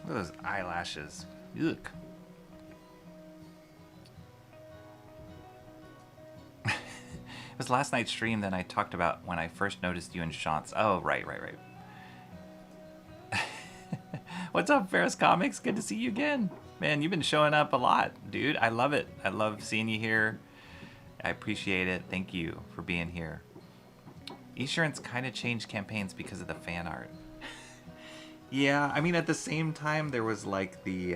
Look at those eyelashes. Ugh. It was last night's stream that I talked about when I first noticed you and Shantz. Oh, right. What's up, Ferris Comics? Good to see you again. Man, you've been showing up a lot, dude. I love it. I love seeing you here. I appreciate it. Thank you for being here. Esurance kind of changed campaigns because of the fan art. Yeah, I mean, at the same time, there was like the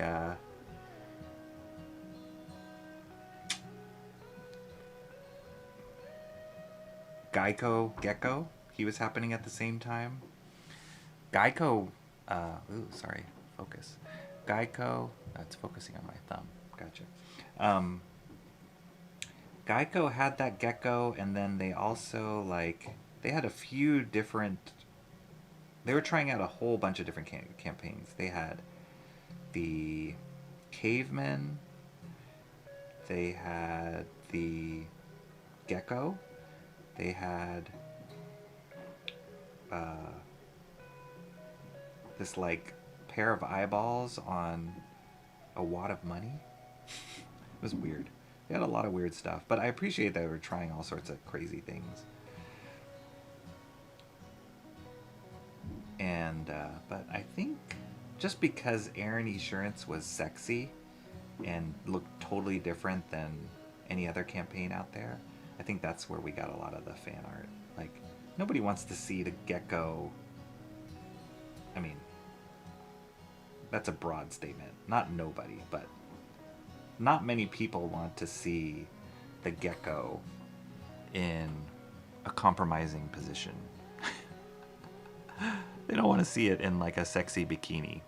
Gecko. He was happening at the same time. Geico, sorry, focus. Geico, that's focusing on my thumb. Gotcha. Geico had that gecko, and then they also, like, they had a few different... They were trying out a whole bunch of different campaigns. They had the cavemen. They had the gecko. They had this like pair of eyeballs on a wad of money. It was weird. They had a lot of weird stuff, but I appreciate that they were trying all sorts of crazy things. And but I think just because Aaron Esurance was sexy and looked totally different than any other campaign out there, I think that's where we got a lot of the fan art. Like, nobody wants to see the gecko. I mean, that's a broad statement. Not nobody, but not many people want to see the gecko in a compromising position. They don't want to see it in like a sexy bikini.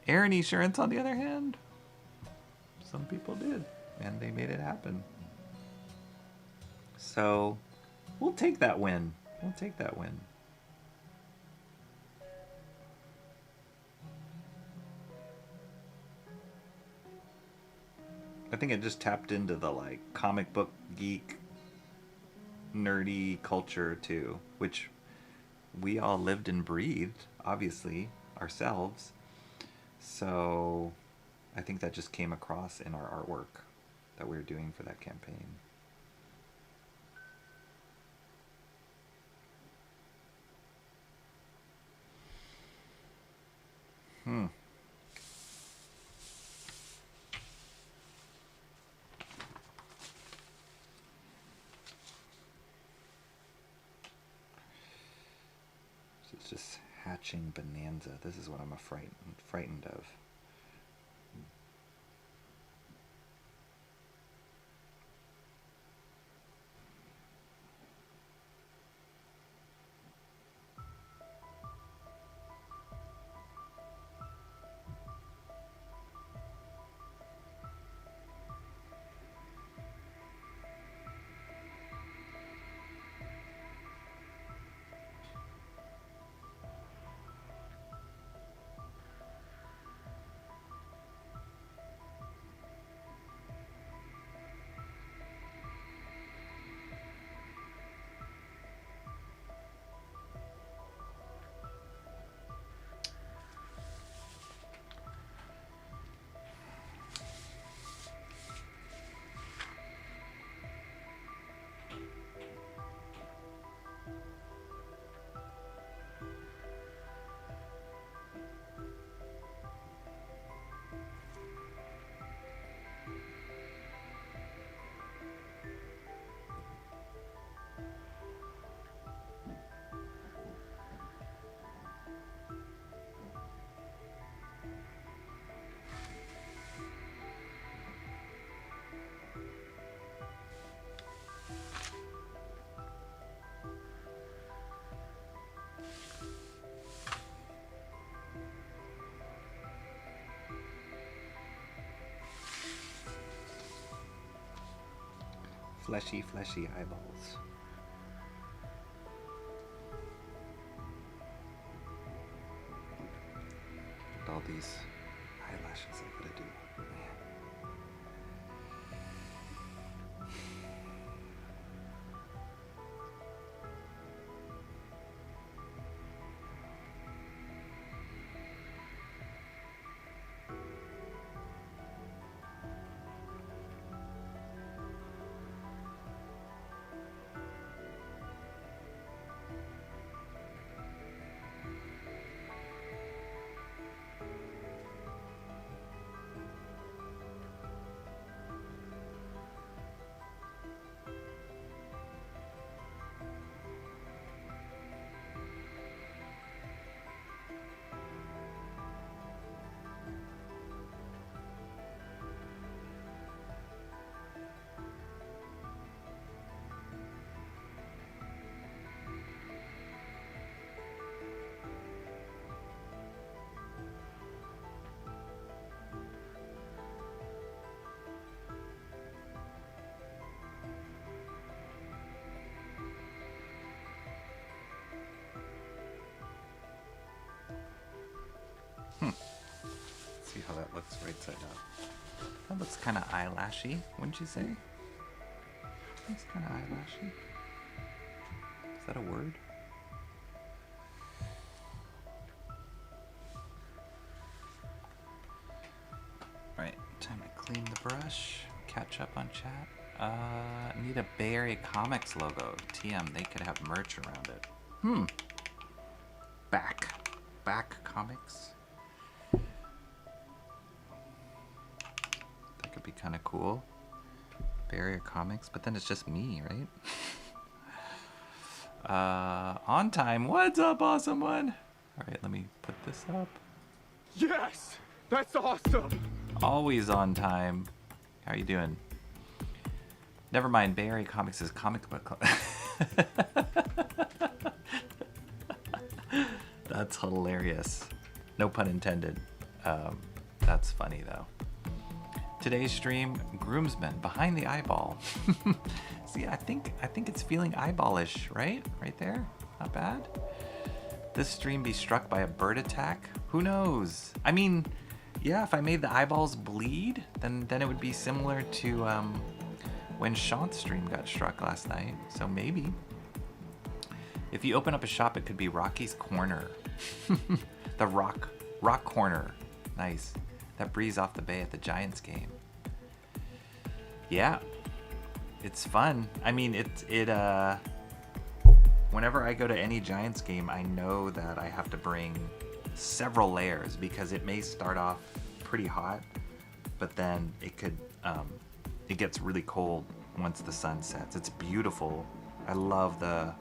Aaron Esurance, on the other hand, some people did, and they made it happen. So, we'll take that win. We'll take that win. I think it just tapped into the like comic book geek nerdy culture too, which we all lived and breathed, obviously, ourselves. So I think that just came across in our artwork that we were doing for that campaign. It's just hatching bonanza. This is what I'm frightened of. Fleshy, fleshy eyeballs. All these eyelashes I gotta do. Man. See how that looks right side up. That looks kind of eyelashy, wouldn't you say? Looks kind of eyelashy. Is that a word? Alright, time to clean the brush, catch up on chat. Need a Bay Area Comics logo. TM, they could have merch around it. Back comics. That could be kind of cool. Bay Area Comics, but then it's just me, right? On time. What's up, awesome one? All right, let me put this up. Yes! That's awesome! Always on time. How are you doing? Never mind, Bay Area Comics is comic book club. That's hilarious. No pun intended. That's funny though. Today's stream, groomsmen behind the eyeball. See, I think it's feeling eyeballish, right? Right there. Not bad. This stream be struck by a bird attack? Who knows? I mean, yeah, if I made the eyeballs bleed, then it would be similar to when Sean's stream got struck last night. So maybe. If you open up a shop, it could be Rocky's Corner. The Rock Corner. Nice. That breeze off the bay at the Giants game. Yeah. It's fun. I mean, whenever I go to any Giants game, I know that I have to bring several layers because it may start off pretty hot, but then it gets really cold once the sun sets. It's beautiful. I love the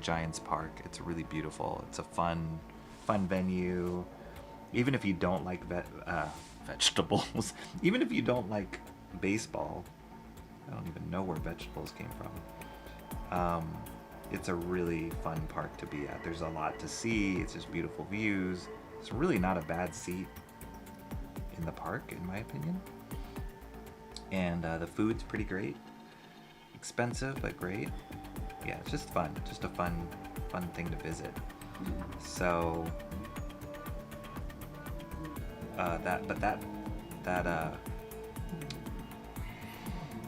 Giants Park. It's really beautiful. It's a fun venue. Even if you don't like vegetables, even if you don't like baseball, I don't even know where vegetables came from. It's a really fun park to be at. There's a lot to see. It's just beautiful views. It's really not a bad seat in the park, in my opinion. And the food's pretty great. Expensive, but great. Yeah, it's just fun. Just a fun thing to visit. So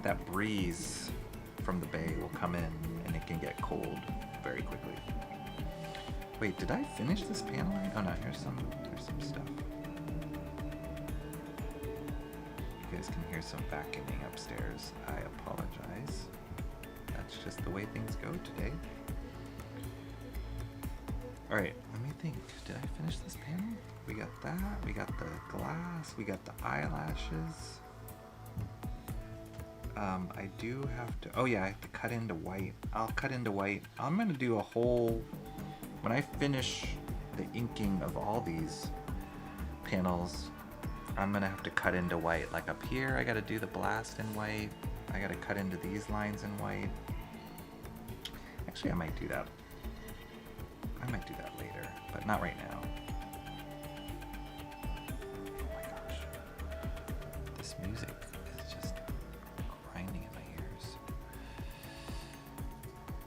that breeze from the bay will come in and it can get cold very quickly. Wait, did I finish this panel? Oh no, here's some stuff. You guys can hear some vacuuming upstairs. I apologize. That's just the way things go today. Alright, let me think. Did I finish this panel? We got that, we got the glass, we got the eyelashes. I do have to, oh yeah, I have to cut into white. I'll cut into white. I'm gonna do a whole, when I finish the inking of all these panels, I'm gonna have to cut into white. Like up here, I gotta do the blast in white. I gotta cut into these lines in white. Actually, I might do that. I might do that later, but not right now. Oh my gosh. This music is just grinding in my ears.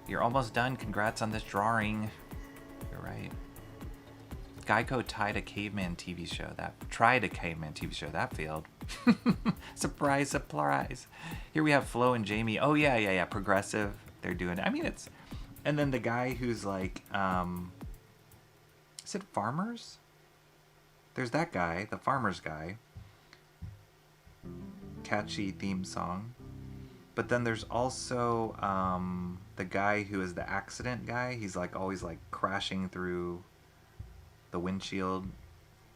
You're almost done. Congrats on this drawing. You're right. Geico tried a caveman TV show. That failed. Surprise, surprise. Here we have Flo and Jamie. Oh yeah. Progressive. They're doing it. I mean, it's, and then the guy who's like, is it Farmers? There's that guy, the Farmers guy. Catchy theme song. But then there's also the guy who is the accident guy. He's like always like crashing through the windshield.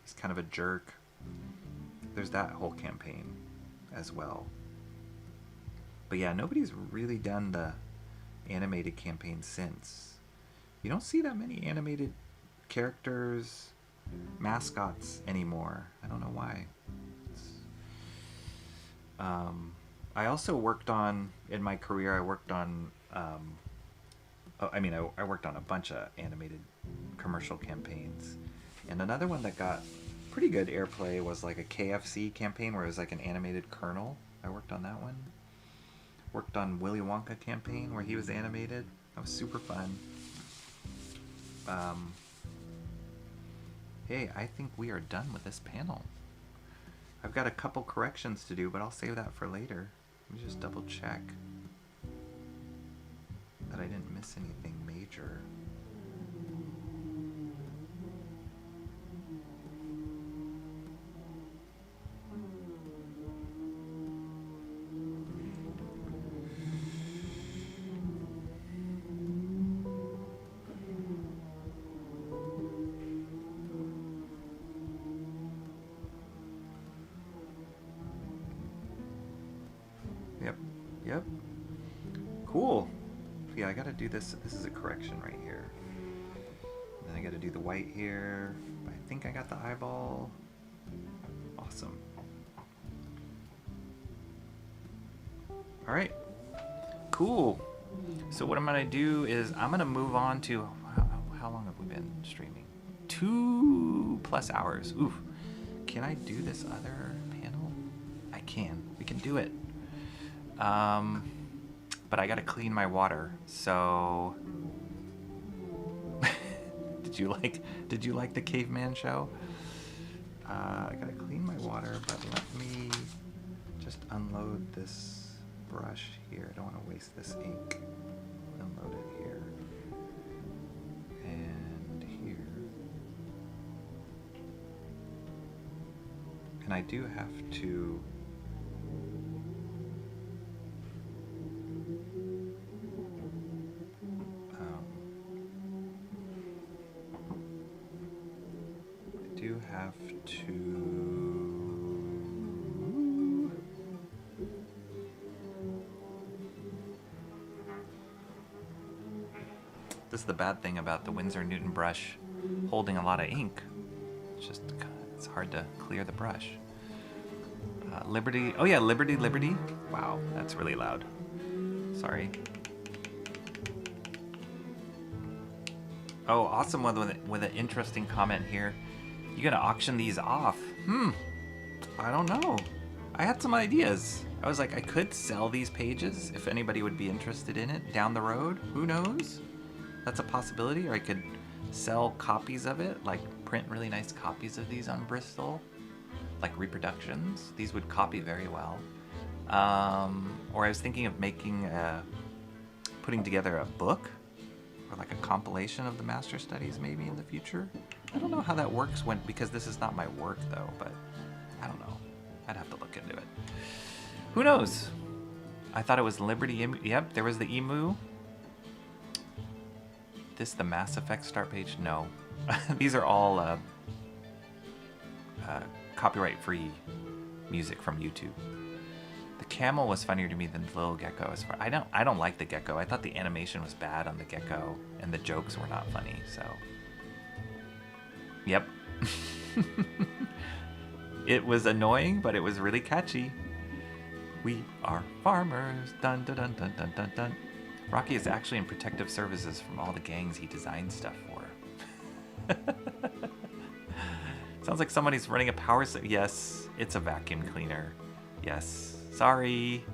He's kind of a jerk. There's that whole campaign as well. But yeah, nobody's really done the animated campaign since. You don't see that many animated characters, mascots anymore. I don't know why. I also worked on, in my career, I worked on a bunch of animated commercial campaigns. And another one that got pretty good airplay was like a KFC campaign where it was like an animated Colonel. I worked on that one. Worked on Willy Wonka campaign where he was animated. That was super fun. Hey, I think we are done with this panel. I've got a couple corrections to do, but I'll save that for later. Let me just double check that I didn't miss anything major. Yep. Cool. Yeah, I gotta do this. This is a correction right here. Then I gotta do the white here. I think I got the eyeball. Awesome. Alright. Cool. So what I'm gonna do is I'm gonna move on to... How long have we been streaming? 2+ hours. Oof. Can I do this other panel? I can. We can do it. But I gotta clean my water, so... Did you like the caveman show? I gotta clean my water, but let me just unload this brush here. I don't want to waste this ink. Unload it here. And here. And I do have to... have to... This is the bad thing about the Winsor Newton brush holding a lot of ink. It's just, it's hard to clear the brush. Liberty, oh yeah, Liberty. Wow, that's really loud. Sorry. Oh, awesome one with an interesting comment here. You gonna auction these off? I don't know. I had some ideas. I was like, I could sell these pages if anybody would be interested in it down the road. Who knows? That's a possibility. Or I could sell copies of it, like print really nice copies of these on Bristol, like reproductions. These would copy very well. Or I was thinking of putting together a book or like a compilation of the master studies maybe in the future. I don't know how that works because this is not my work though, but I don't know. I'd have to look into it. Who knows? I thought it was Liberty. Yep, there was the emu. This the Mass Effect start page? No. These are all copyright-free music from YouTube. The camel was funnier to me than the little gecko. As far I don't like the gecko. I thought the animation was bad on the gecko, and the jokes were not funny. So. Yep. It was annoying, but it was really catchy. We are farmers. Dun dun dun dun dun dun dun. Rocky is actually in protective services from all the gangs he designed stuff for. Sounds like somebody's running a power set. Yes, it's a vacuum cleaner. Yes. Sorry.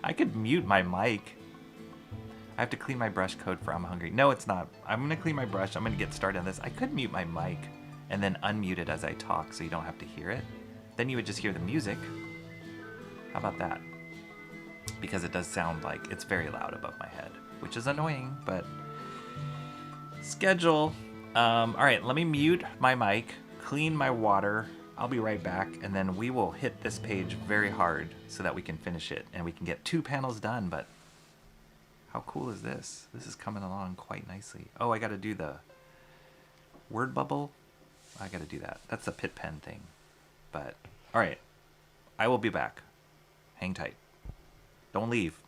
I could mute my mic. I have to clean my brush code for I'm hungry. No, it's not. I'm going to clean my brush. I'm going to get started on this. I could mute my mic and then unmute it as I talk so you don't have to hear it. Then you would just hear the music. How about that? Because it does sound like it's very loud above my head, which is annoying, but schedule. All right, let me mute my mic, clean my water. I'll be right back, and then we will hit this page very hard so that we can finish it and we can get 2 panels done. But how cool is this? This is coming along quite nicely. Oh, I got to do the word bubble. I got to do that. That's the pit pen thing. But all right, I will be back. Hang tight. Don't leave.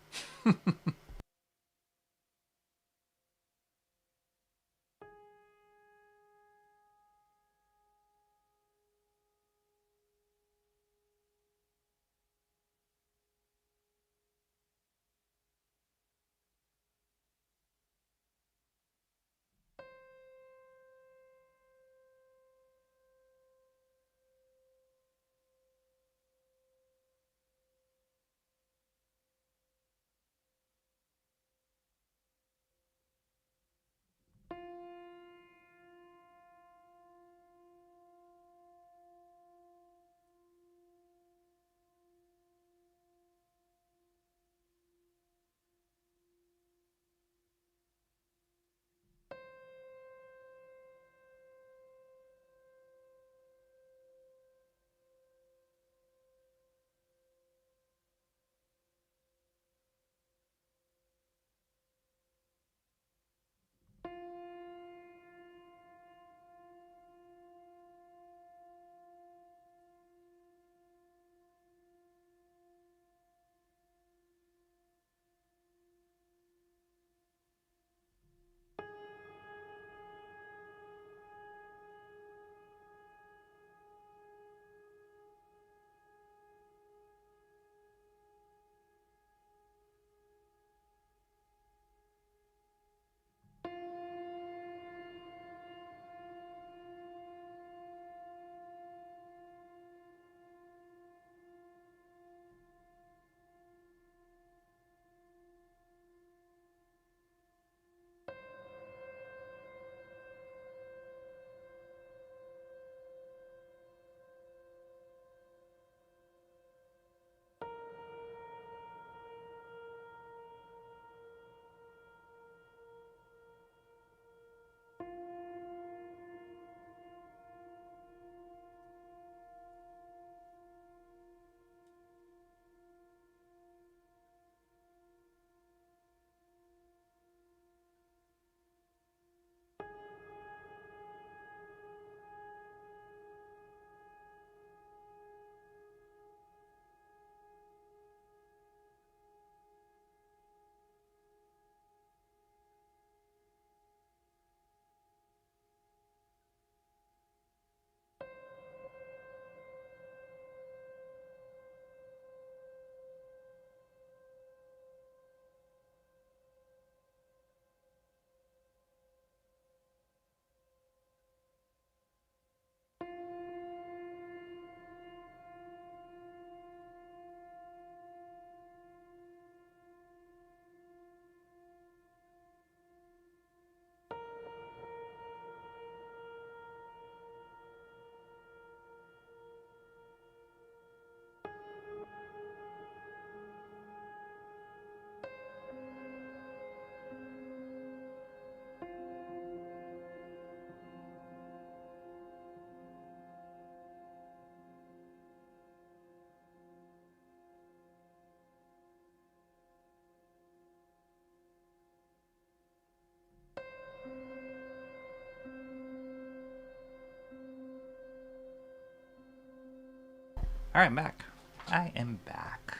All right, I'm back. I am back.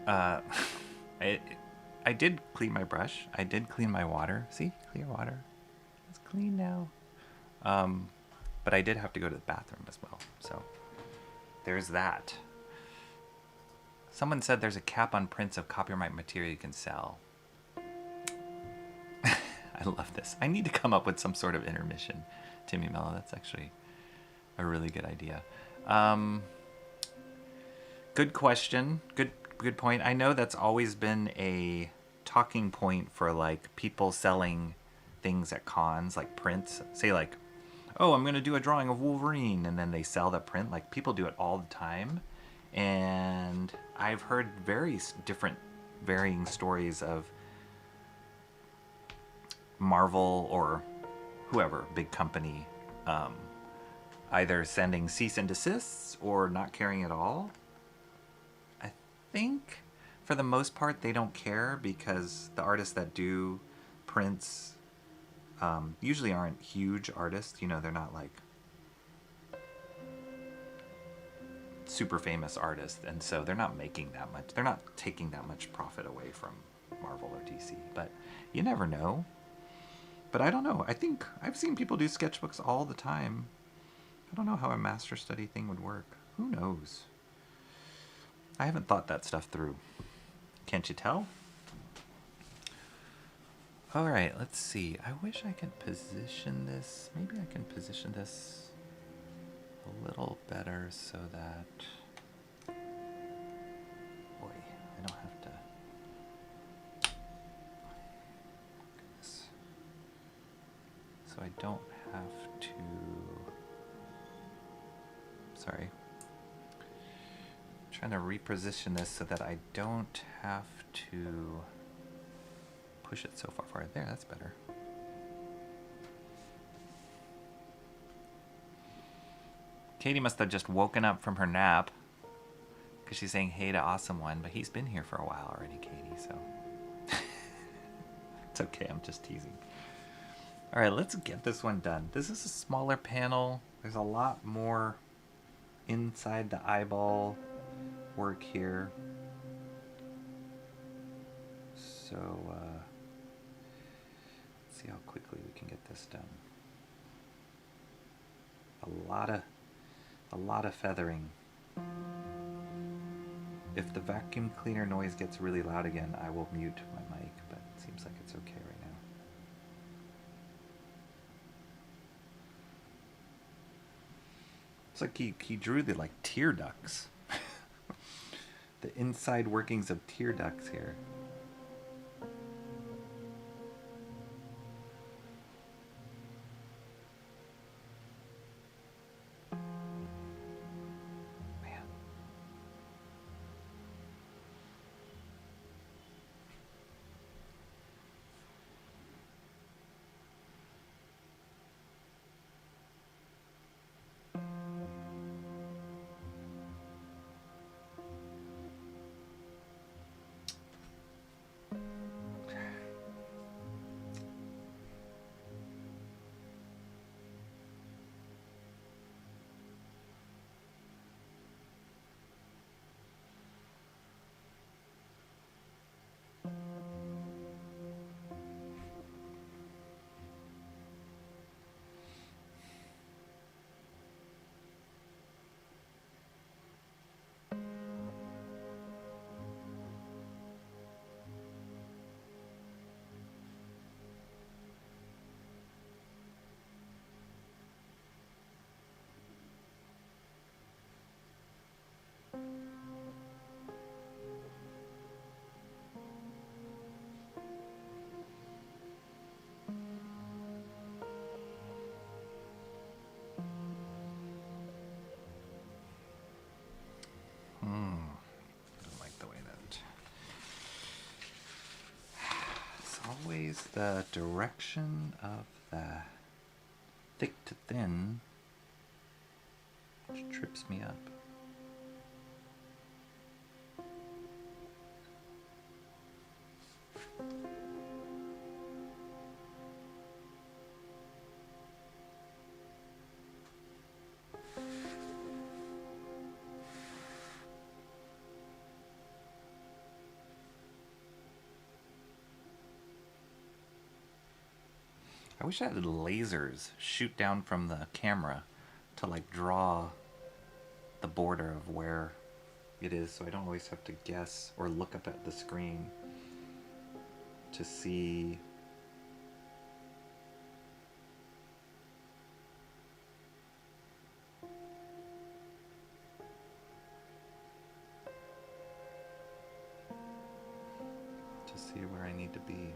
I did clean my brush. I did clean my water. See, clear water. It's clean now. But I did have to go to the bathroom as well. So there's that. Someone said there's a cap on prints of copyright material you can sell. I love this. I need to come up with some sort of intermission, Timmy Mello. That's actually a really good idea. Good question. good point. I know that's always been a talking point for like people selling things at cons, like prints. Say like, oh, I'm gonna do a drawing of Wolverine, and then they sell the print. Like people do it all the time, and I've heard very different, varying stories of Marvel or whoever, big company, either sending cease and desists or not caring at all. I think for the most part they don't care because the artists that do prints usually aren't huge artists. You know, they're not like super famous artists, and so they're not making that much. They're not taking that much profit away from Marvel or DC. But you never know. But I don't know. I think I've seen people do sketchbooks all the time. I don't know how a master study thing would work. Who knows? I haven't thought that stuff through. Can't you tell? All right, let's see. I wish I could position this. Maybe I can position this a little better so that... Boy, I don't have to... So I don't have to... Sorry. I'm trying to reposition this so that I don't have to push it so far. There, that's better. Katie must have just woken up from her nap because she's saying hey to Awesome One, but he's been here for a while already, Katie, so... It's okay, I'm just teasing. Alright, let's get this one done. This is a smaller panel. There's a lot more inside the eyeball work here. So, let's see how quickly we can get this done. A lot of feathering. If the vacuum cleaner noise gets really loud again, I will mute my mic, but it seems like it's okay right now. It's like he drew the like tear ducts. The inside workings of tear ducts here. Man. Always the direction of the thick to thin which trips me up. I wish I had lasers shoot down from the camera to like draw the border of where it is, so I don't always have to guess or look up at the screen to see. Just see where I need to be.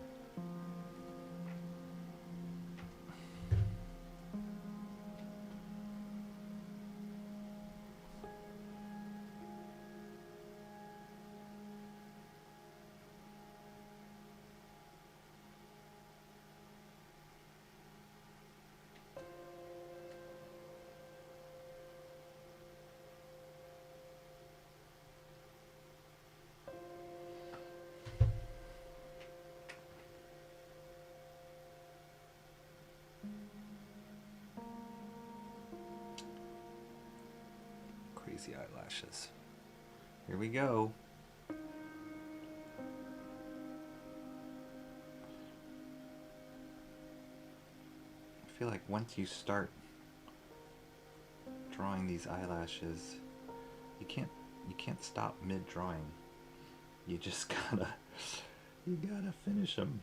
Crazy eyelashes. Here we go. I feel like once you start drawing these eyelashes, you can't stop mid-drawing. You just you gotta finish them.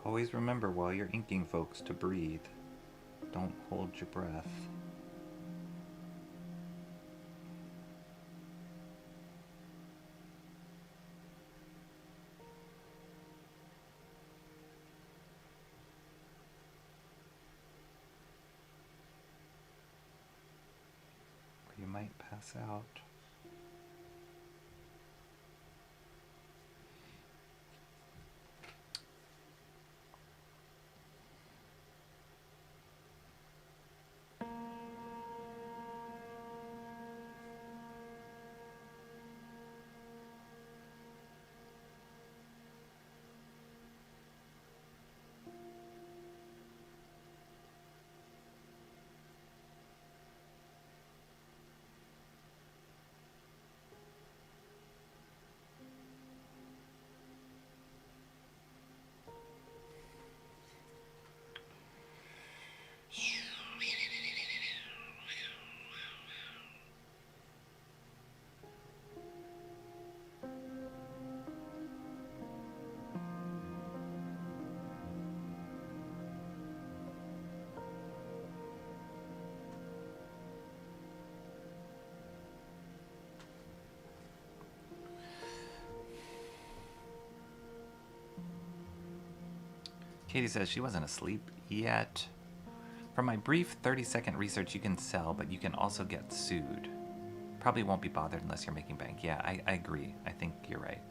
Always remember while you're inking, folks, to breathe. Don't hold your breath. You might pass out. Katie says she wasn't asleep yet. From my brief 30-second research, you can sell, but you can also get sued. Probably won't be bothered unless you're making bank. Yeah, I agree. I think you're right.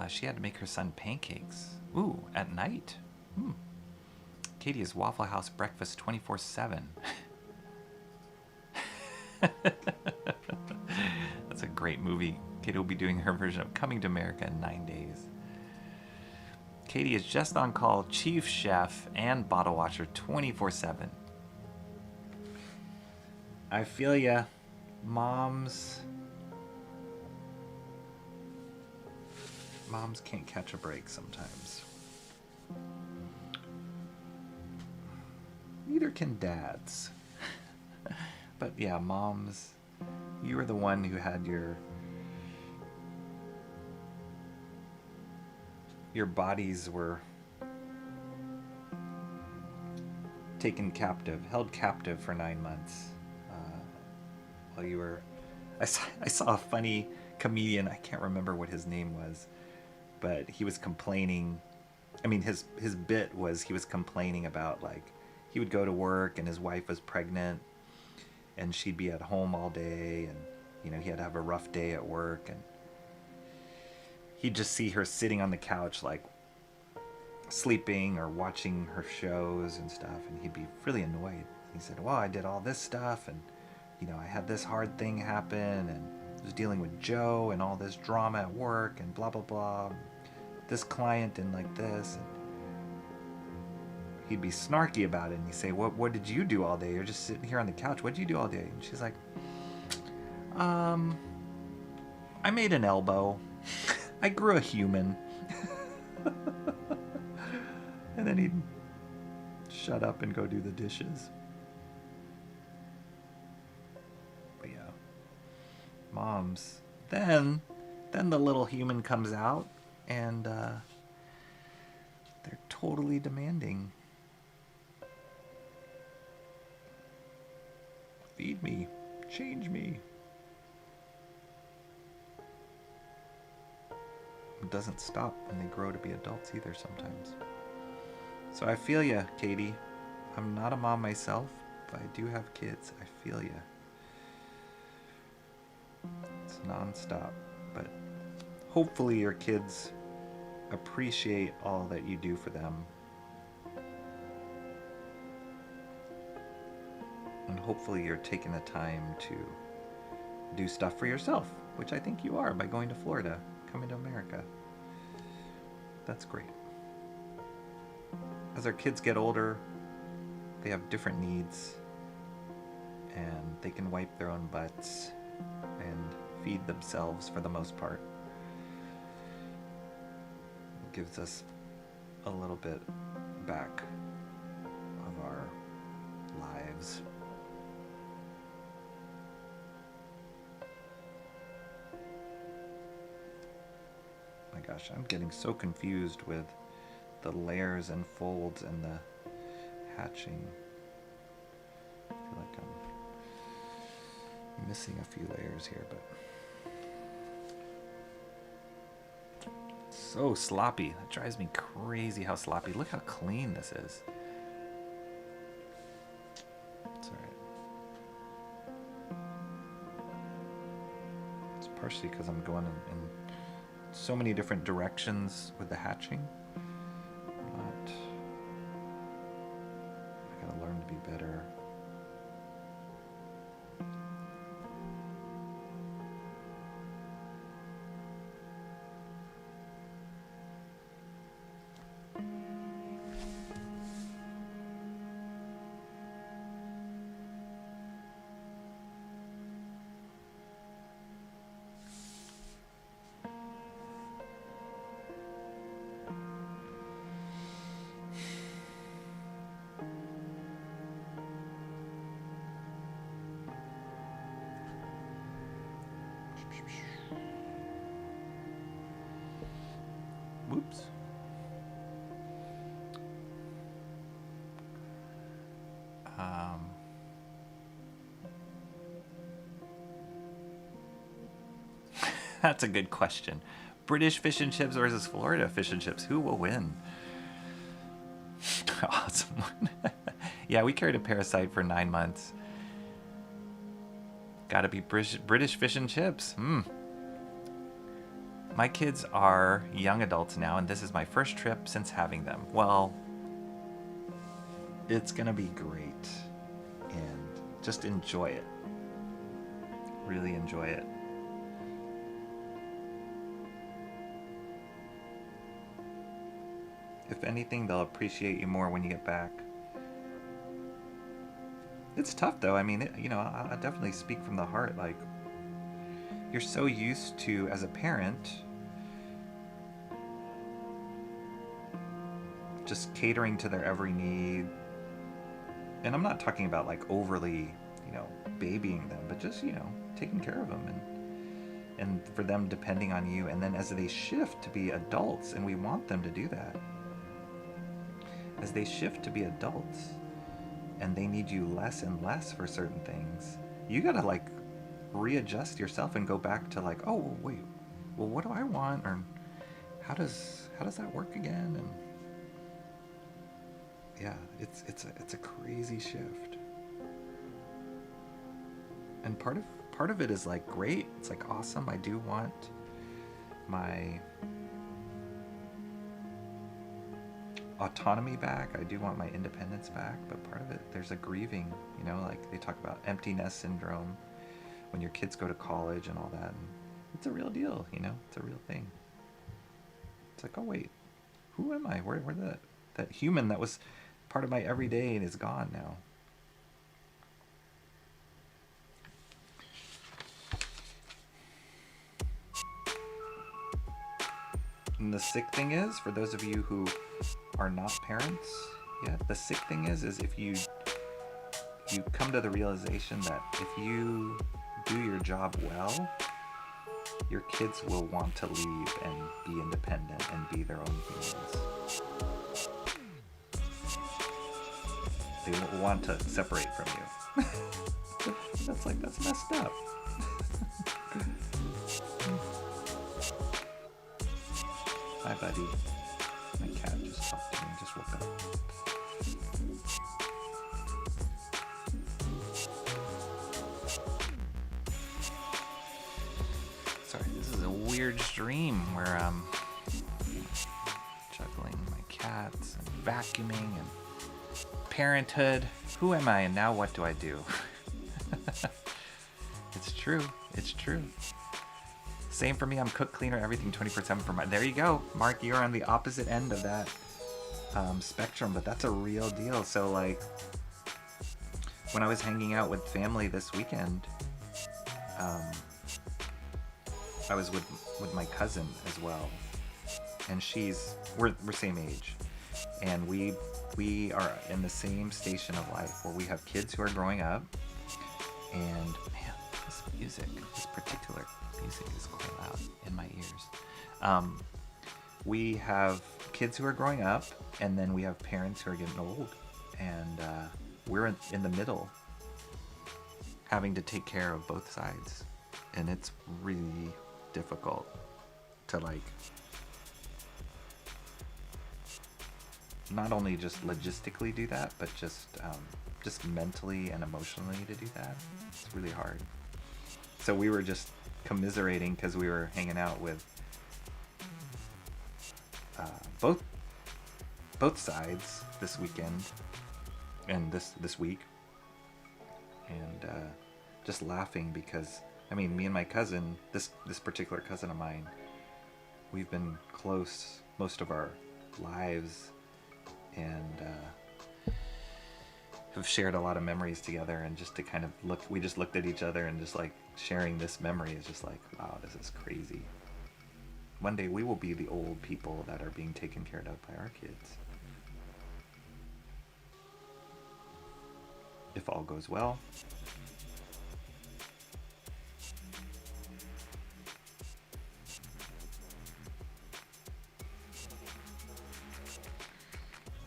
She had to make her son pancakes. Ooh, at night? Katie is Waffle House breakfast 24/7. That's a great movie. Katie will be doing her version of Coming to America in 9 days. Katie is just on call, chief chef, and bottle washer 24/7. I feel ya. Moms can't catch a break sometimes. Neither can dads. But yeah, moms, you were the one who had your bodies were taken captive, held captive for 9 months while you were... I saw a funny comedian, I can't remember what his name was, but he was complaining. I mean, his bit was he was complaining about, like, he would go to work and his wife was pregnant and she'd be at home all day and You know, he had to have a rough day at work, and he'd just see her sitting on the couch, like sleeping or watching her shows and stuff, and he'd be really annoyed. He said, well, I did all this stuff, and you know, I had this hard thing happen, and I was dealing with Joe and all this drama at work and blah blah blah, this client and like this, and he'd be snarky about it, and he'd say, what did you do all day? You're just sitting here on the couch. What did you do all day? And she's like, I made an elbow. I grew a human. And then he'd shut up and go do the dishes. But yeah, moms. Then the little human comes out, and they're totally demanding. Feed me, change me. It doesn't stop when they grow to be adults either sometimes. So I feel ya, Katie. I'm not a mom myself, but I do have kids. I feel ya. It's non-stop, but hopefully your kids appreciate all that you do for them. And hopefully you're taking the time to do stuff for yourself, which I think you are by going to Florida, coming to America. That's great. As our kids get older, they have different needs, and they can wipe their own butts and feed themselves for the most part. It gives us a little bit back of our lives. My gosh, I'm getting so confused with the layers and folds and the hatching. I feel like I'm missing a few layers here, but so sloppy. That drives me crazy how sloppy. Look how clean this is. It's alright. It's partially because I'm going in so many different directions with the hatching. But I gotta learn to be better. Whoops. That's a good question. British fish and chips versus Florida fish and chips. Who will win? Awesome. Yeah, we carried a parasite for 9 months. Gotta be British fish and chips. My kids are young adults now, and this is my first trip since having them. Well, it's gonna be great, and just enjoy it. Really enjoy it. If anything, they'll appreciate you more when you get back. It's tough though. I mean, I definitely speak from the heart. Like, you're so used to, as a parent, just catering to their every need. And I'm not talking about like overly, babying them, but just, taking care of them and for them depending on you. And then as they shift to be adults, and we want them to do that, as they shift to be adults and they need you less and less for certain things, you gotta like readjust yourself and go back to like, oh wait, well, what do I want, or how does that work again? And yeah, it's a crazy shift. And part of it is like great. It's like awesome. I do want my autonomy back. I do want my independence back, but part of it, there's a grieving, you know, like they talk about empty nest syndrome when your kids go to college and all that. And it's a real deal, you know, it's a real thing. It's like, oh wait, who am I? Where that human that was part of my everyday and is gone now. And the sick thing is, for those of you who are not parents yet, the sick thing is if you come to the realization that if you do your job well, your kids will want to leave and be independent and be their own humans. They won't want to separate from you. That's messed up. Hi, buddy. My cat just talked to me and just woke up. Sorry, this is a weird stream where I'm juggling my cats and vacuuming and parenthood. Who am I and now what do I do? It's true. It's true. Same for me. I'm cook, cleaner, everything 24/7 for my. There you go, Mark. You're on the opposite end of that spectrum, but that's a real deal. So like, when I was hanging out with family this weekend, I was with my cousin as well, and we're same age, and we are in the same station of life where we have kids who are growing up, and man, this particular music is quite loud in my ears. We have kids who are growing up, and then we have parents who are getting old, and we're in the middle, having to take care of both sides, and it's really difficult to like not only just logistically do that, but just mentally and emotionally to do that. It's really hard. So we were just commiserating because we were hanging out with both sides this weekend and this week, and just laughing because I mean, me and my cousin, this particular cousin of mine, we've been close most of our lives, and have shared a lot of memories together, and just to kind of we just looked at each other and just like sharing this memory is just like, wow, this is crazy. One day we will be the old people that are being taken care of by our kids. If all goes well.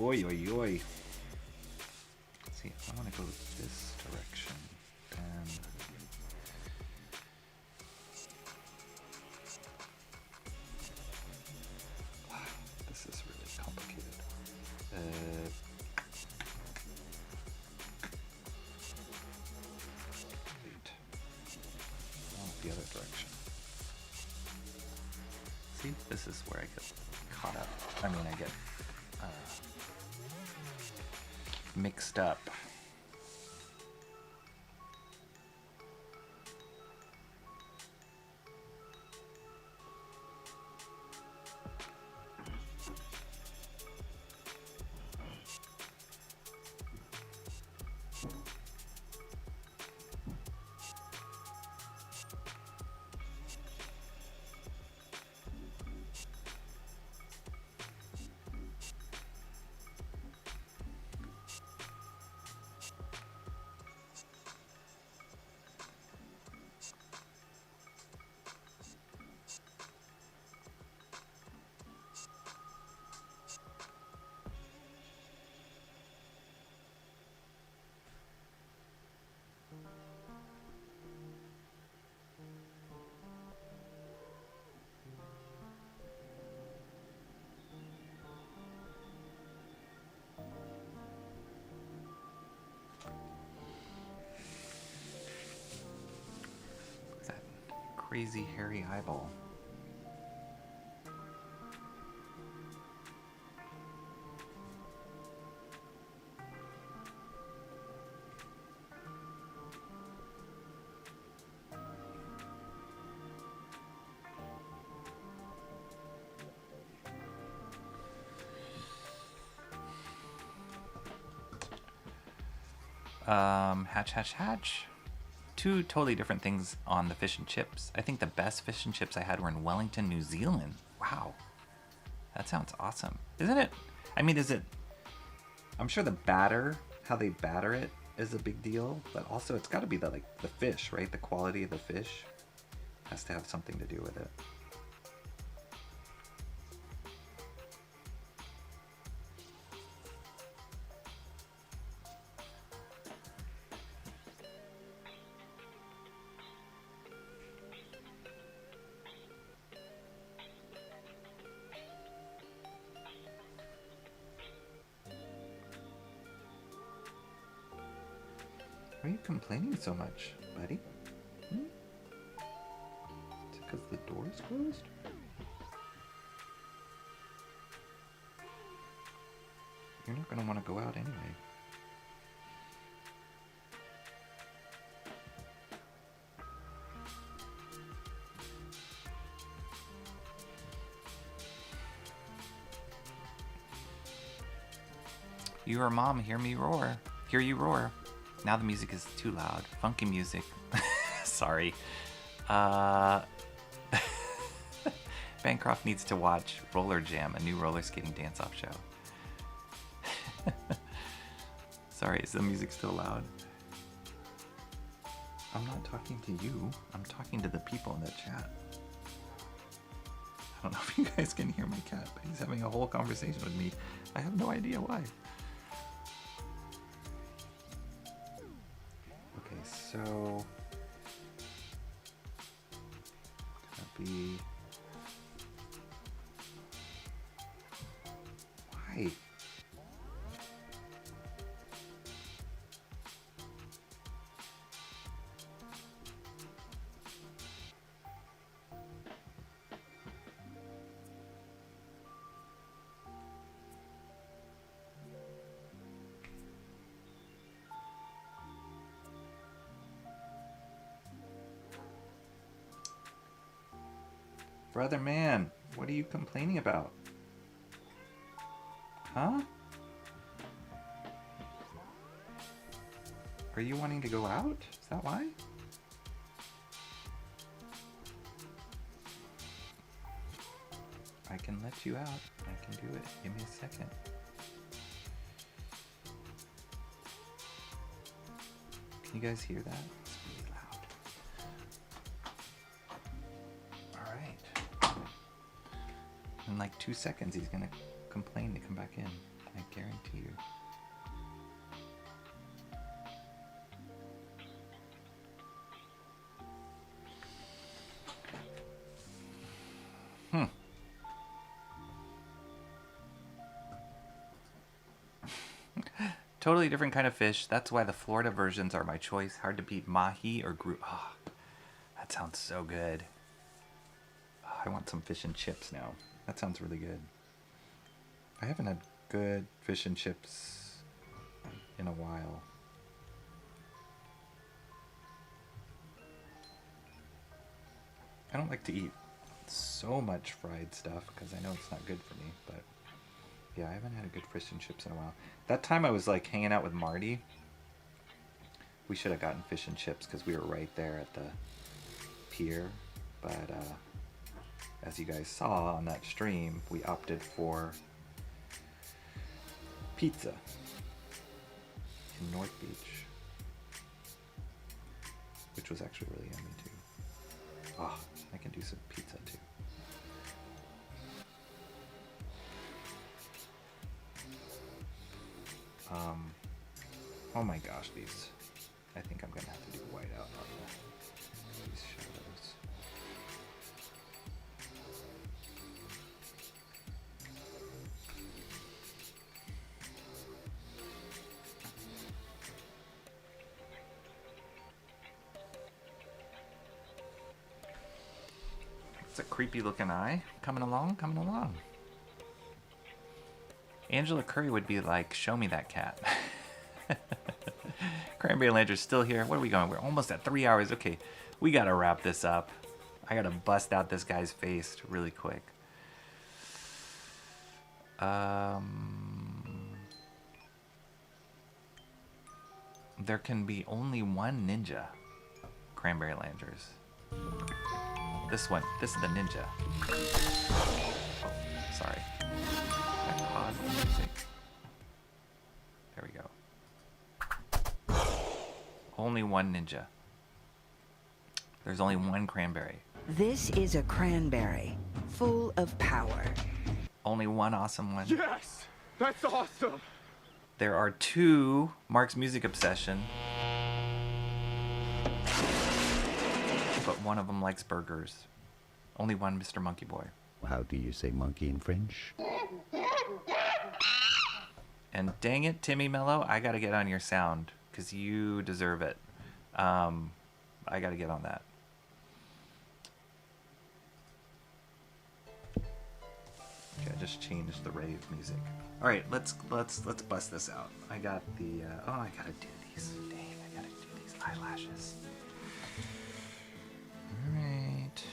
Oi, oi, oi. Let's see, if I want to go this direction, then... Wow, this is really complicated. Wait. I want the other direction. See, this is where I get caught up. I mean, I get... mixed up. crazy hairy eyeball. Hatch. Two totally different things on the fish and chips. I think the best fish and chips I had were in Wellington, New Zealand. Wow. That sounds awesome. Isn't it? I mean, is it... I'm sure the batter, how they batter it is a big deal, but also it's got to be the fish, right? The quality of the fish has to have something to do with it. Why are you complaining so much, buddy? Is it because the door is closed? You're not going to want to go out anyway. You or mom hear me roar. Hear you roar. Now the music is too loud. Funky music. Sorry. Bancroft needs to watch Roller Jam, a new roller skating dance-off show. Sorry, is the music still loud? I'm not talking to you. I'm talking to the people in the chat. I don't know if you guys can hear my cat, but he's having a whole conversation with me. I have no idea why. So, copy. Why? Brother man, what are you complaining about? Huh? Are you wanting to go out? Is that why? I can let you out. I can do it. Give me a second. Can you guys hear that? It's really loud. All right. In like 2 seconds, he's gonna complain to come back in. I guarantee you. Totally different kind of fish. That's why the Florida versions are my choice. Hard to beat mahi or group. Oh, that sounds so good. Oh, I want some fish and chips now. That sounds really good. I haven't had good fish and chips in a while. I don't like to eat so much fried stuff because I know it's not good for me, but yeah, I haven't had a good fish and chips in a while. That time I was like hanging out with Marty. We should have gotten fish and chips because we were right there at the pier. But as you guys saw on that stream, we opted for pizza in North Beach, which was actually really yummy too. Oh, I can do some pizza too. Oh my gosh, these. I think I'm gonna have to do white out on these shadows. It's a creepy looking eye. Coming along, coming along. Angela Curry would be like, show me that cat. Cranberry Lanter's still here. What are we going? We're almost at 3 hours. Okay, we gotta wrap this up. I gotta bust out this guy's face really quick. There can be only one ninja. Cranberry Landers. This one. This is the ninja. Oh, sorry. Can I pause the music? There we go. Only one ninja. There's only one cranberry. This is a cranberry, full of power. Only one awesome one. Yes! That's awesome! There are two Mark's Music Obsession. But one of them likes burgers. Only one Mr. Monkey Boy. How do you say monkey in French? And dang it, Timmy Mello, I gotta get on your sound, because you deserve it. I gotta get on that. Okay, I just changed the rave music. All right, let's bust this out. I got the oh, I gotta do these. Dang, I gotta do these eyelashes. All right.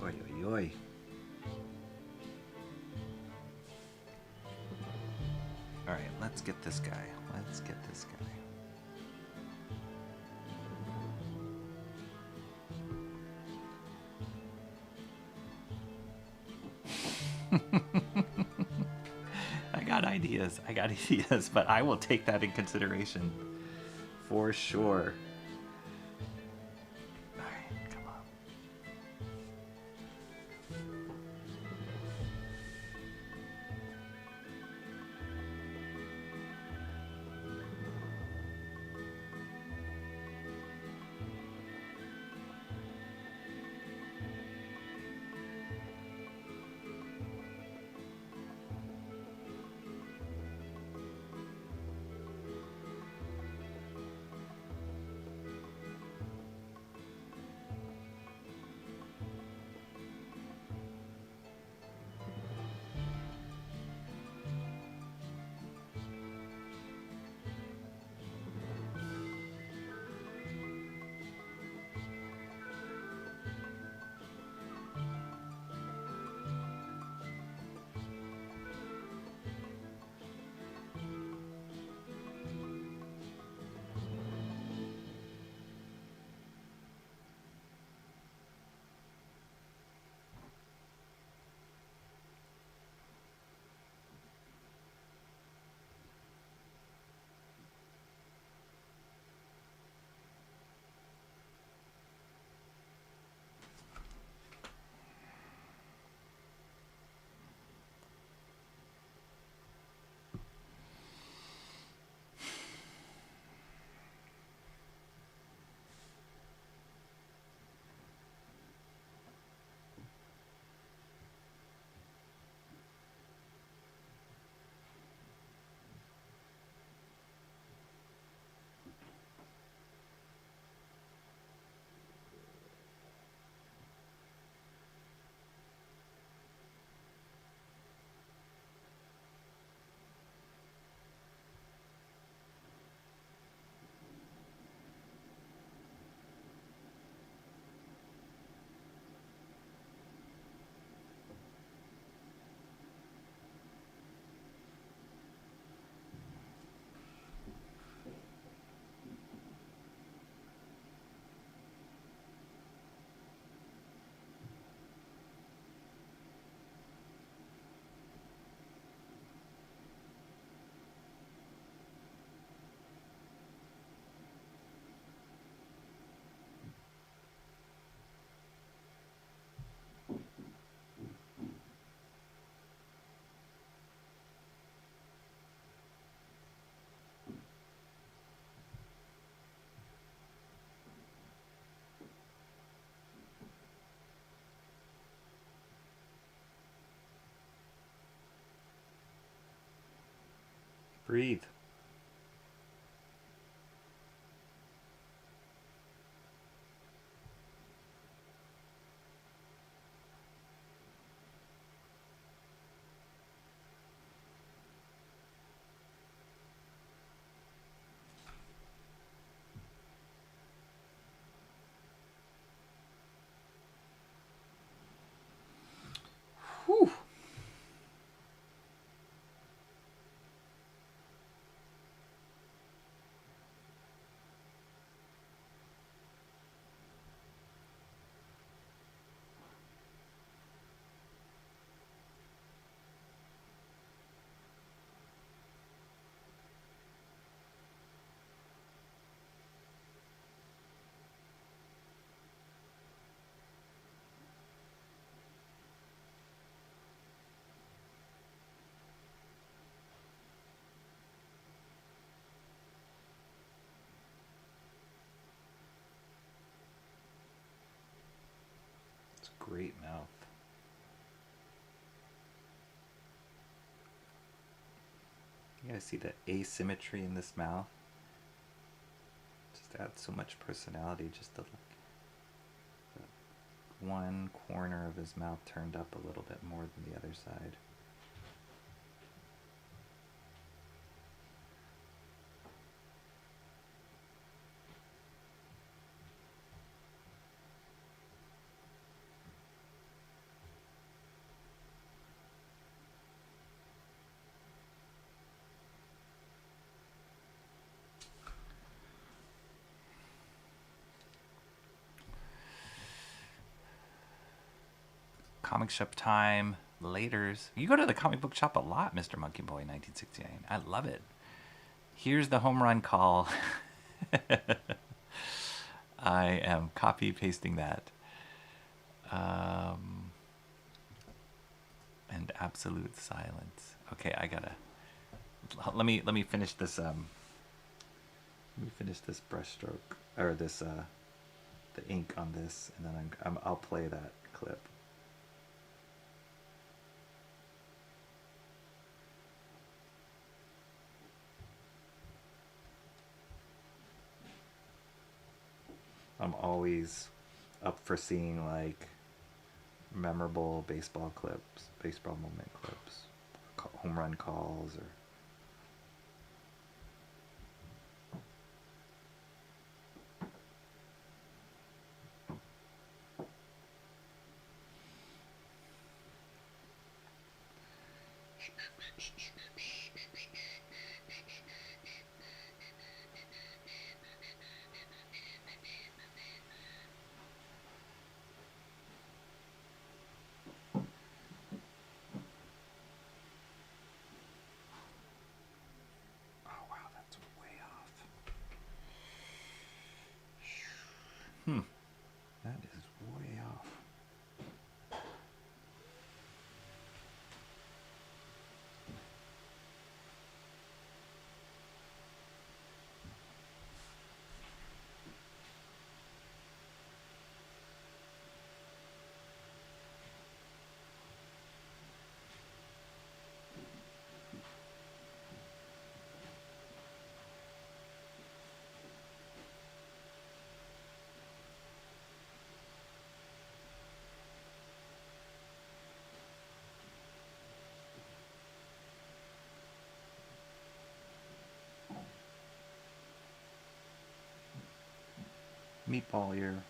Oi, oi, oi. All right, let's get this guy. Let's get this guy. I got ideas. I got ideas, but I will take that in consideration for sure. All right, come on. Breathe. Whew. It's a great mouth. You guys see the asymmetry in this mouth? Just adds so much personality. Just the one corner of his mouth turned up a little bit more than the other side. Comic shop time. Laters. You go to the comic book shop a lot, Mr. Monkey Boy 1969. I love it. Here's the home run call. I am copy pasting that. And absolute silence. Okay, I gotta. Let me finish this. Let me finish this brush stroke or this the ink on this, and then I'll play that clip. I'm always up for seeing like memorable baseball clips, baseball moment clips, home run calls, or that is way off. Meatball ear.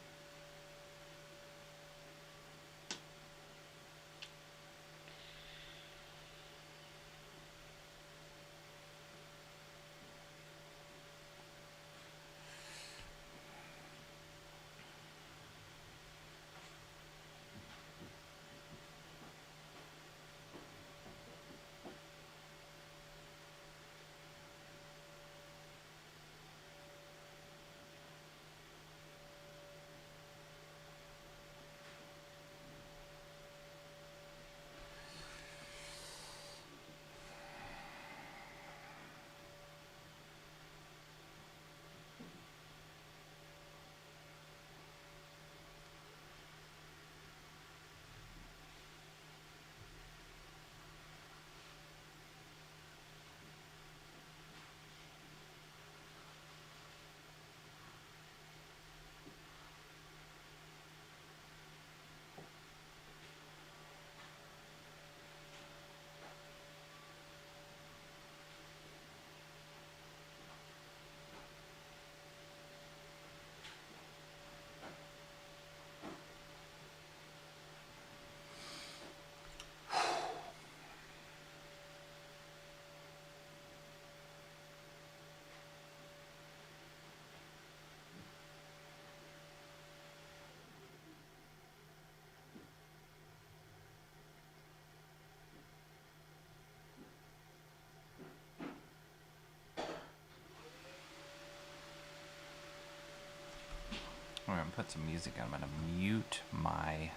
put some music on. I'm gonna mute my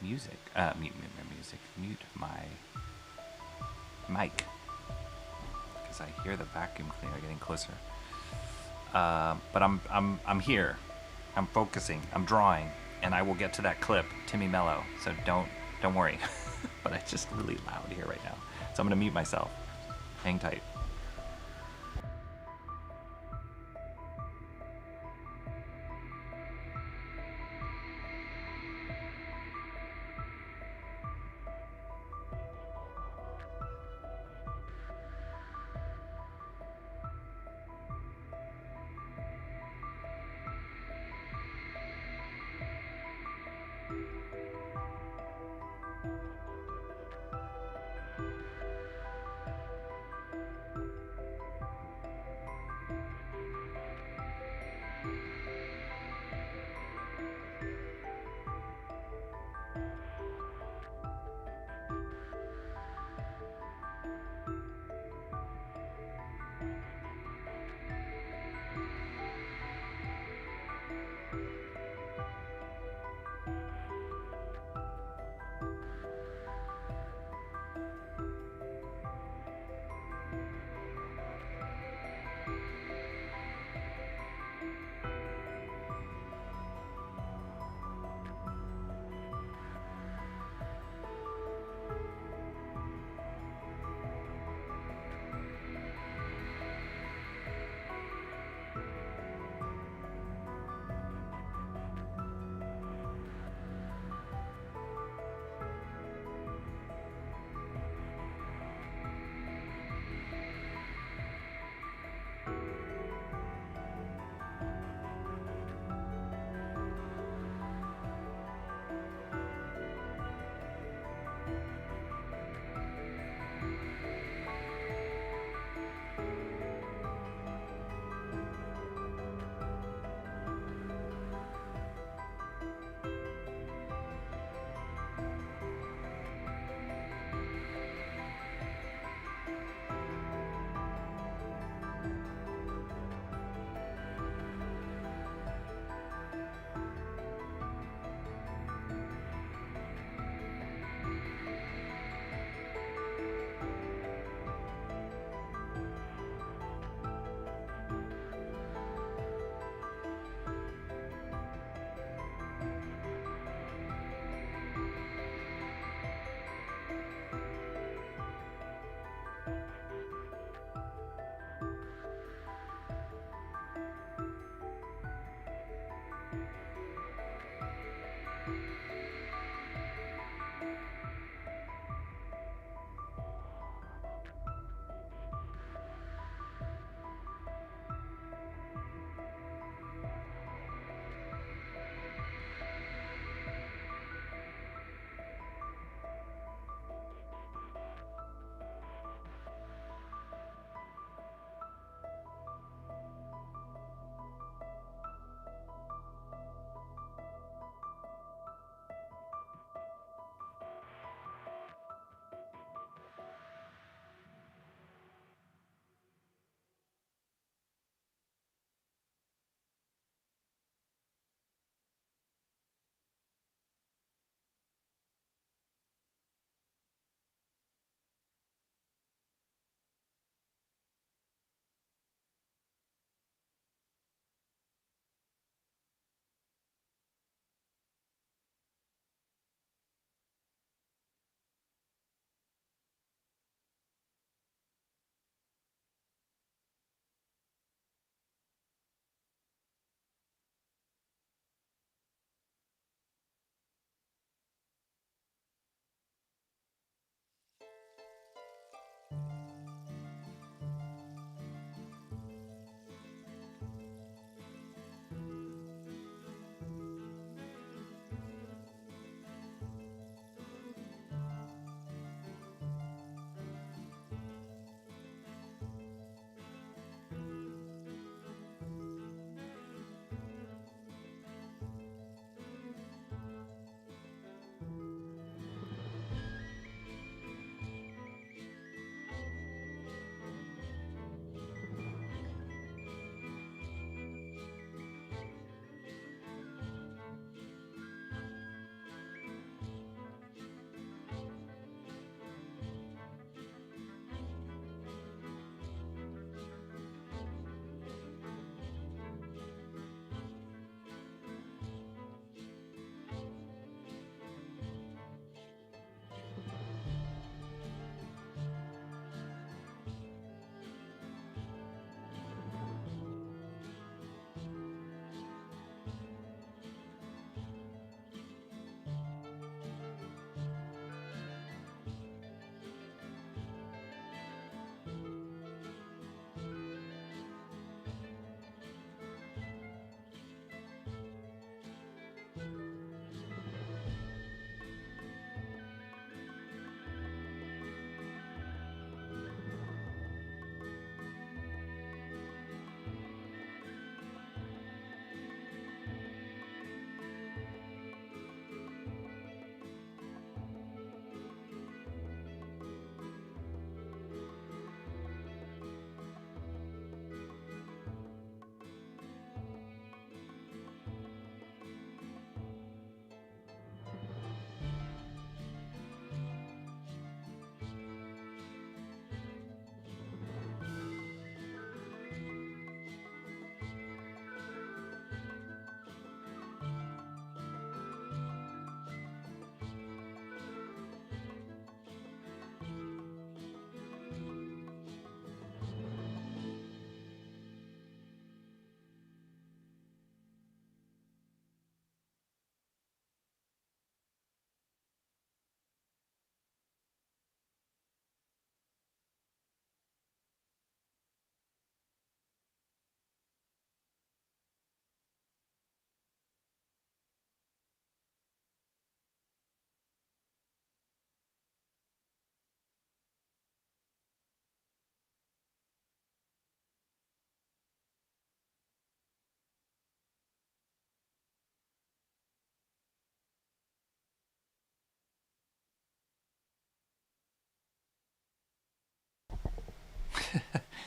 music. Mute my music. Mute my mic because I hear the vacuum cleaner getting closer. But I'm here. I'm focusing. I'm drawing, and I will get to that clip, Timmy Mello. So don't worry. But it's just really loud here right now. So I'm gonna mute myself. Hang tight.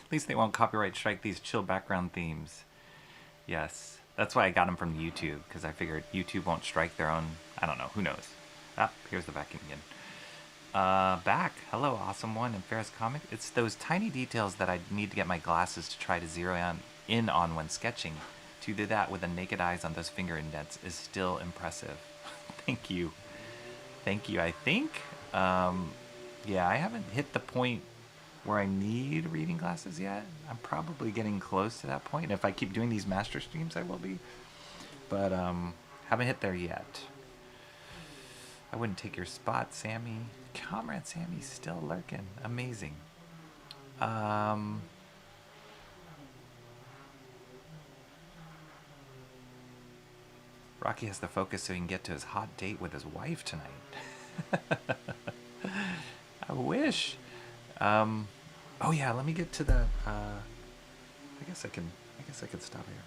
At least they won't copyright strike these chill background themes. Yes, that's why I got them from YouTube, because I figured YouTube won't strike their own. I don't know, who knows. Ah, here's the vacuum again. Back. Hello, Awesome One and Ferris Comic. It's those tiny details that I need to get my glasses to try to zero in on when sketching. To do that with the naked eyes on those finger indents is still impressive. Thank you. Thank you. I think, yeah, I haven't hit the point where I need reading glasses yet. I'm probably getting close to that point. If I keep doing these master streams, I will be. But haven't hit there yet. I wouldn't take your spot, Sammy. Comrade Sammy's still lurking. Amazing. Rocky has to focus so he can get to his hot date with his wife tonight. I wish. Oh yeah, let me get to that. I guess I can stop here.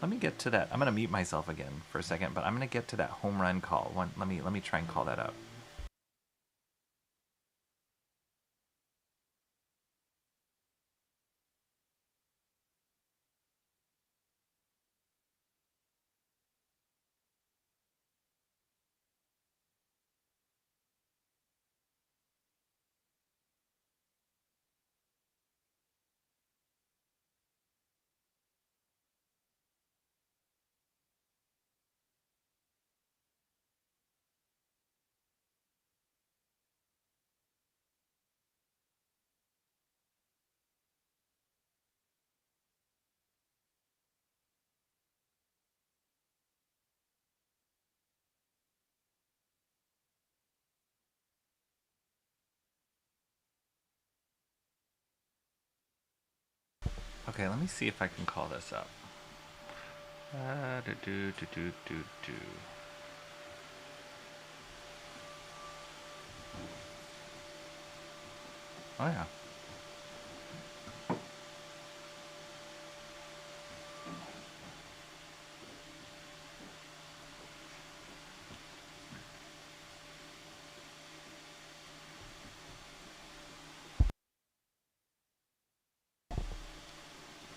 Let me get to that. I'm gonna mute myself again for a second, but I'm gonna get to that home run call. Let me try and call that up. Okay, let me see if I can call this up. Oh yeah.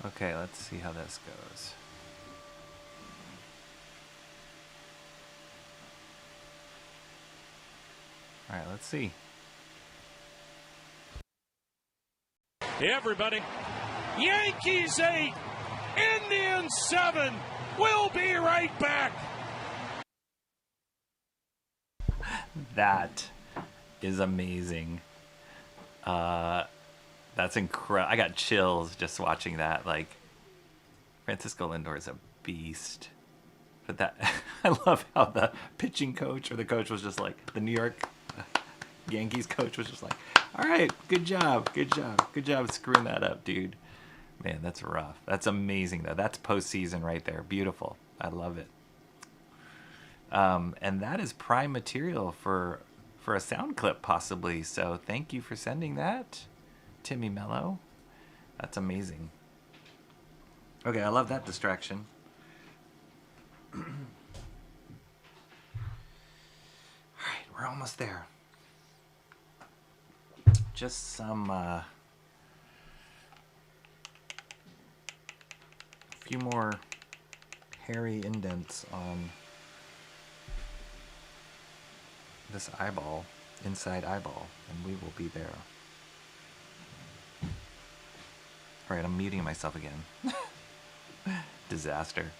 Okay, let's see how this goes. All right, let's see. Hey, everybody. Yankees 8, Indians 7. We'll be right back. That is amazing. That's incredible. I got chills just watching that. Like, Francisco Lindor is a beast. But that, I love how the pitching coach or the coach was just like, the New York Yankees coach was just like, all right, good job screwing that up, dude. Man, that's rough. That's amazing, though. That's postseason right there. Beautiful. I love it. And that is prime material for a sound clip, possibly. So thank you for sending that, Timmy Mello. That's amazing. Okay, I love that distraction. All right, we're almost there. Just some few more hairy indents on this eyeball, inside eyeball, and we will be there. All right, I'm muting myself again. Disaster.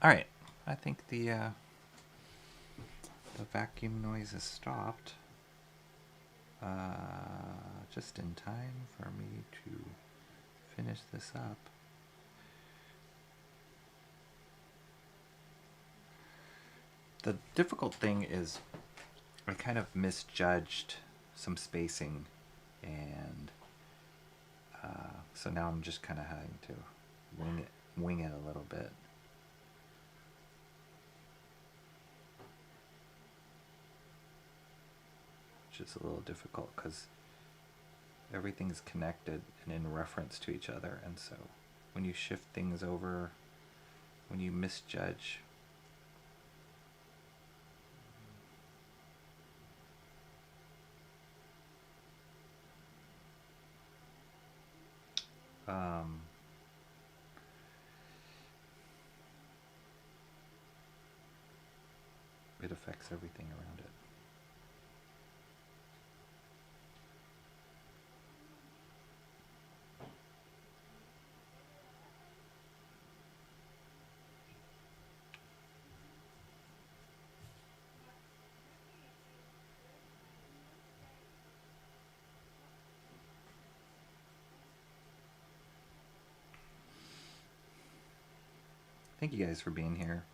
All right, I think the vacuum noise has stopped. Just in time for me to finish this up. The difficult thing is I kind of misjudged some spacing, and so now I'm just kind of having to wing it a little bit. Which is a little difficult because everything's connected and in reference to each other, and so when you shift things over, when you misjudge, it affects everything around it. Thank you guys for being here.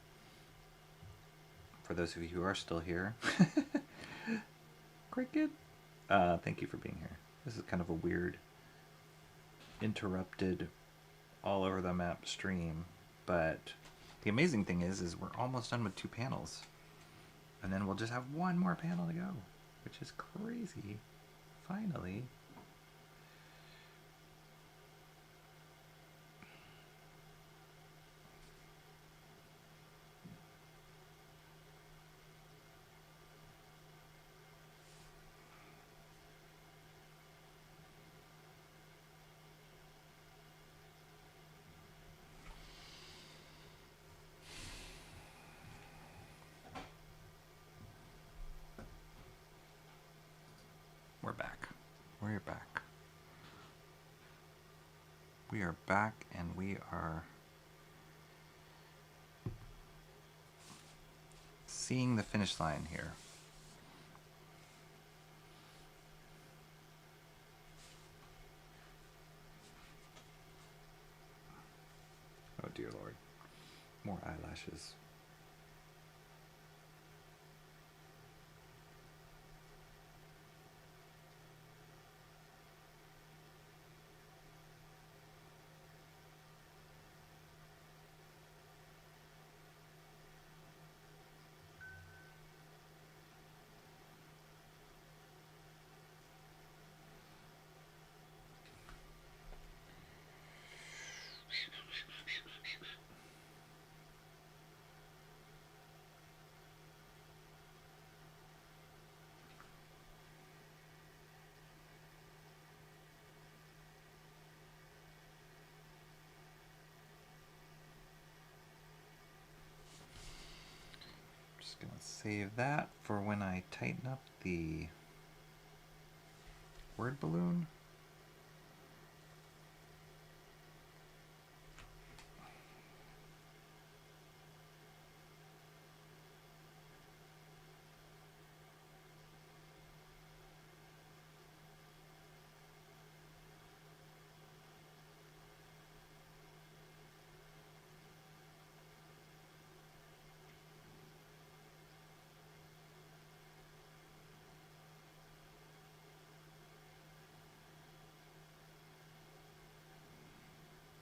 For those of you who are still here, Cricket, thank you for being here. This is kind of a weird, interrupted, all over the map stream, but the amazing thing is we're almost done with 2 panels, and then we'll just have 1 more panel to go, which is crazy. Finally. We're back. We're back. We are back, and we are seeing the finish line here. Oh dear Lord. More eyelashes. Just gonna save that for when I tighten up the word balloon.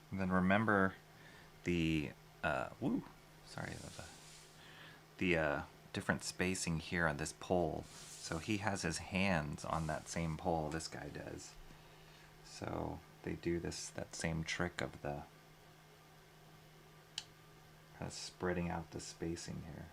And then remember the sorry about the different spacing here on this pole. So he has his hands on that same pole, this guy does. So they do that same trick of the kind of spreading out the spacing here.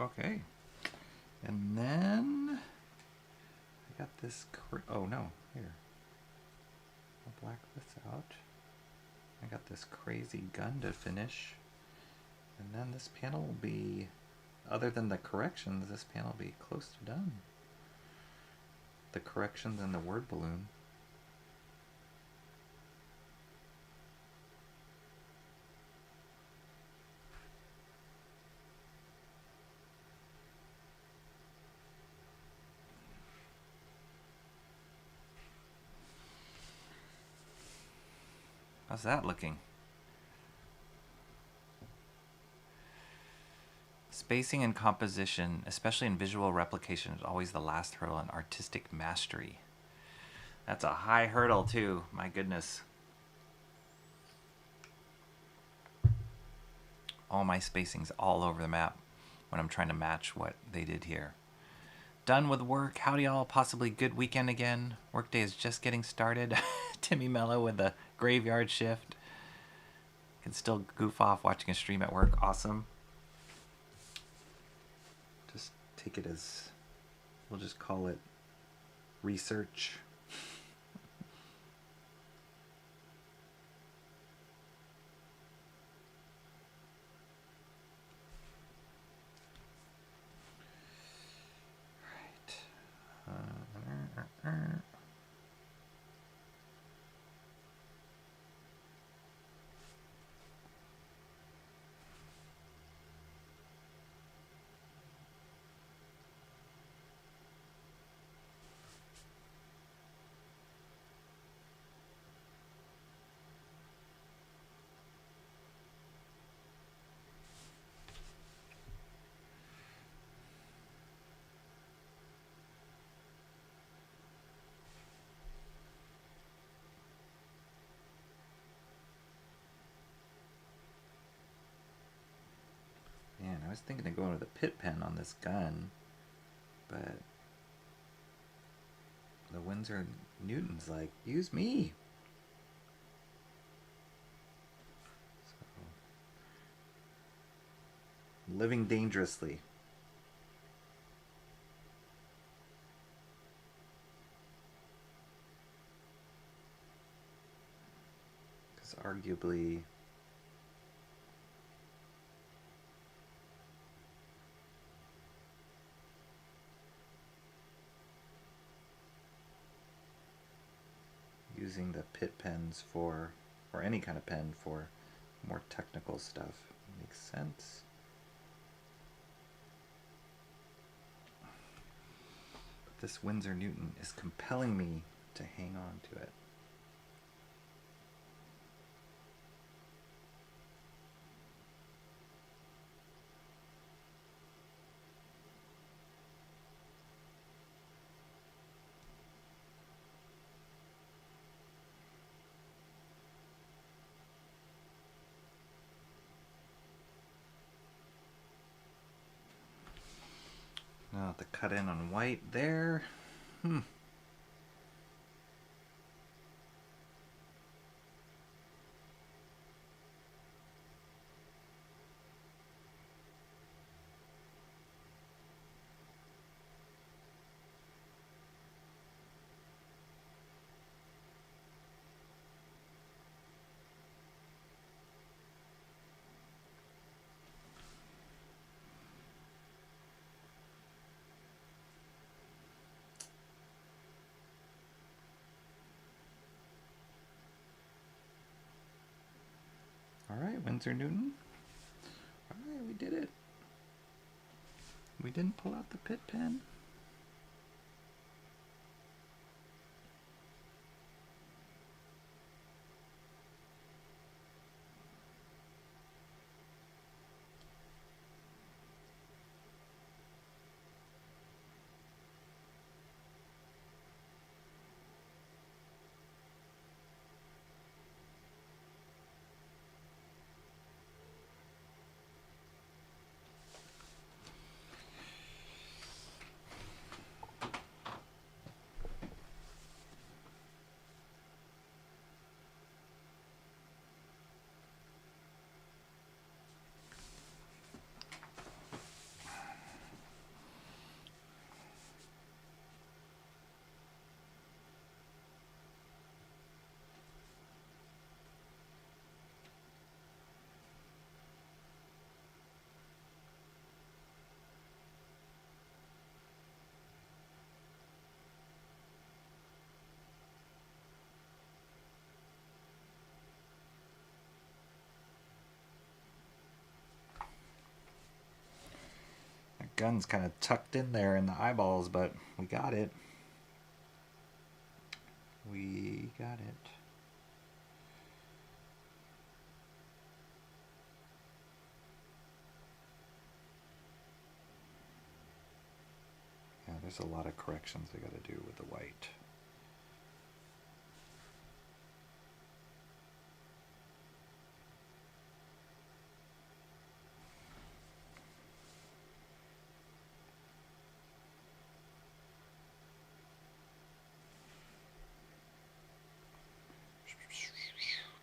Okay. And then I got this. Oh no, here. I'll black this out. I got this crazy gun to finish. And then this panel will be, other than the corrections, this panel will be close to done. The corrections and the word balloon. How's that looking? Spacing and composition, especially in visual replication, is always the last hurdle in artistic mastery. That's a high hurdle too, my goodness. All my spacing's all over the map when I'm trying to match what they did here. Done with work. Howdy y'all, possibly good weekend again. Workday is just getting started. Timmy Mello with the graveyard shift. Can still goof off watching a stream at work. Awesome. Just take it as, we'll just call it research. Man, I was thinking of going with a pit pen on this gun, but the Winsor Newton's like, use me. So, living dangerously. Because arguably, using the pit pens for, or any kind of pen for more technical stuff makes sense. But this Winsor Newton is compelling me to hang on to it. Now the cut in on white there. Alright, Winsor Newton. Alright, we did it. We didn't pull out the pit pen. gun's kind of tucked in there in the eyeballs, but we got it. We got it. Yeah, there's a lot of corrections I got to do with the white.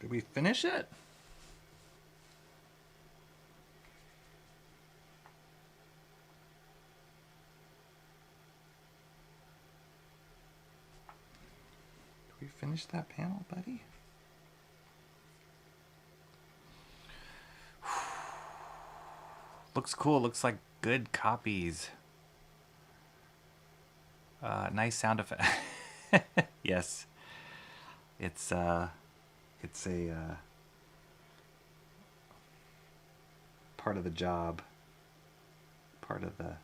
Did we finish it? Did we finish that panel, buddy? Looks cool. Looks like good copies. Nice sound effect. Yes. It's a part of the job. Part of the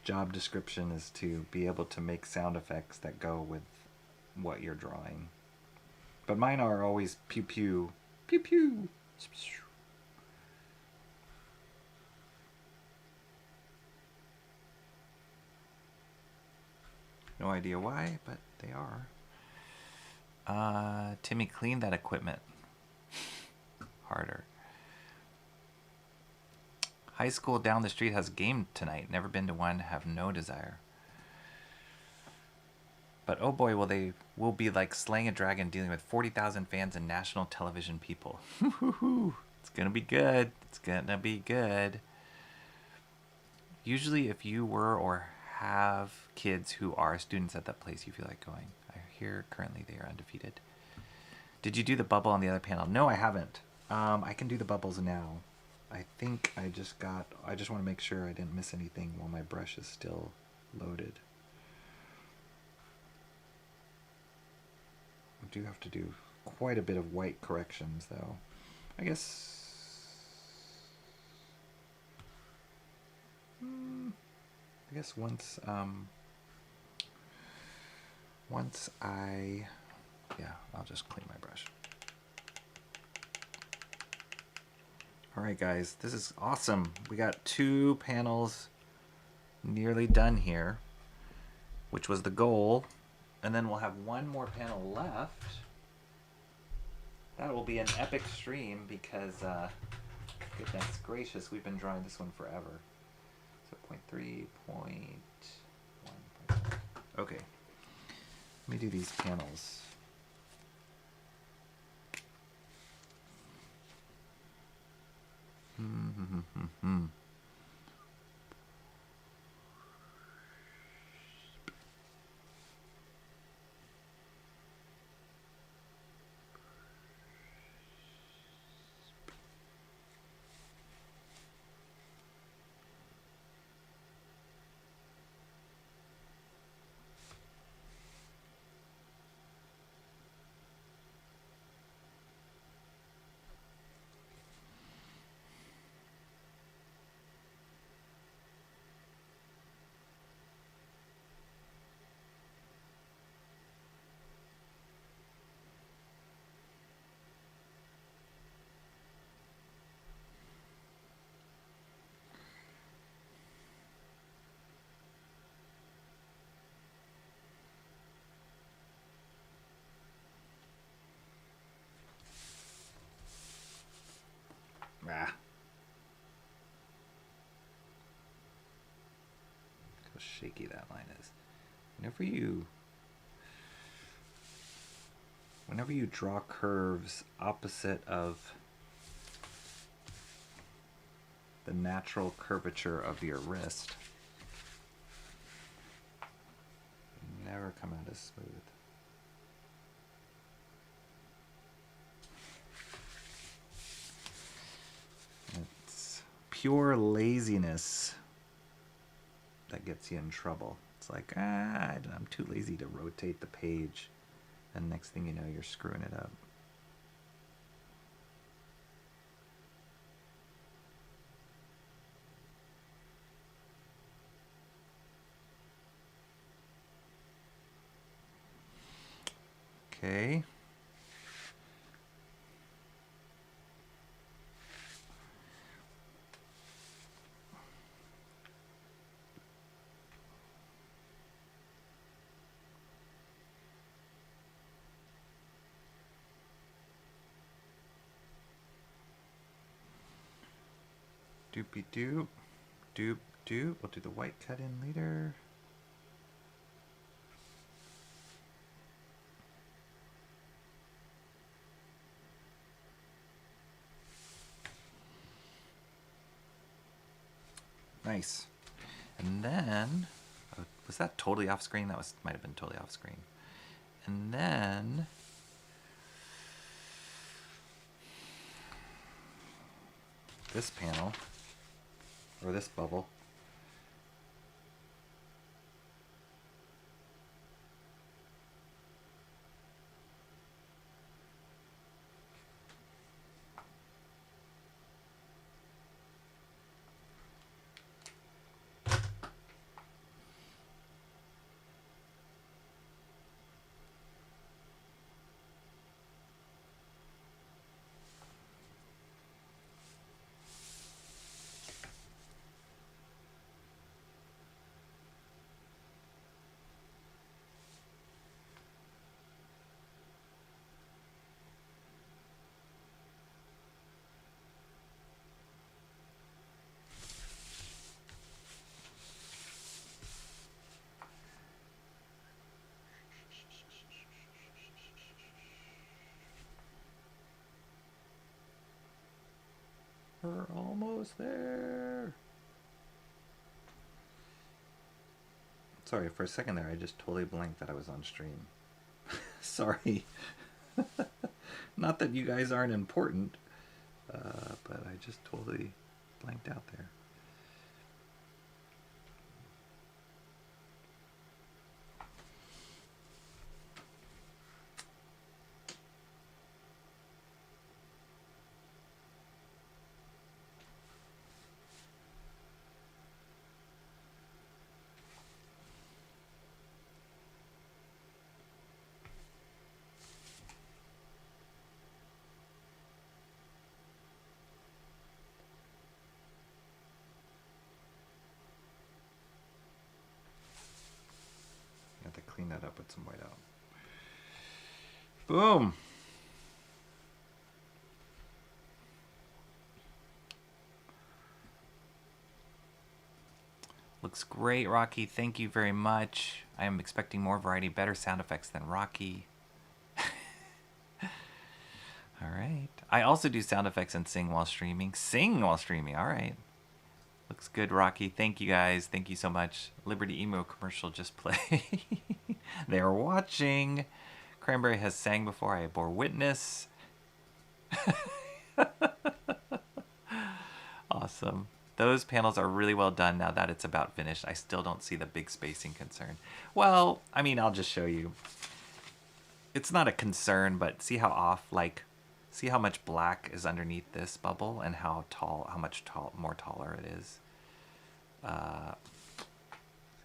job description is to be able to make sound effects that go with what you're drawing. But mine are always pew pew, pew pew. No idea why, but they are. Timmy, clean that equipment. Harder. High school down the street has a game tonight. Never been to one, have no desire. But oh boy, will be like slaying a dragon dealing with 40,000 fans and national television people. It's gonna be good. It's gonna be good. Usually if you were or have kids who are students at that place, you feel like going. I hear currently they are undefeated. Did you do the bubble on the other panel? No, I haven't. I can do the bubbles now. I think I just want to make sure I didn't miss anything while my brush is still loaded. I do have to do quite a bit of white corrections though. I guess I'll just clean my brush. Alright guys, this is awesome. We got 2 panels nearly done here, which was the goal. And then we'll have 1 more panel left. That will be an epic stream because, goodness gracious, we've been drawing this one forever. So 0.3, 0.1. Okay. Let me do these panels. Ah. How shaky that line is. Whenever you draw curves opposite of the natural curvature of your wrist, they never come out as smooth. It's pure laziness that gets you in trouble. It's like, I'm too lazy to rotate the page. And next thing you know, you're screwing it up. Okay. Doopy doop. Doop doop. We'll do the white cut in later. Nice. And then, was that totally off screen? That might have been totally off screen. And then, this panel, or this bubble, we're almost there. Sorry, for a second there, I just totally blanked that I was on stream. Sorry. Not that you guys aren't important, but I just totally blanked out there. Clean that up with some white out. Boom. Looks great, Rocky. Thank you very much. I am expecting more variety, better sound effects than Rocky. All right. I also do sound effects and sing while streaming. Sing while streaming. All right. Looks good, Rocky. Thank you, guys. Thank you so much. Liberty Emo commercial just play. They're watching. Cranberry has sang before. I bore witness. Awesome. Those panels are really well done now that it's about finished. I still don't see the big spacing concern. Well, I mean, I'll just show you. It's not a concern, but see how off, like, see how much black is underneath this bubble and how tall, more taller it is.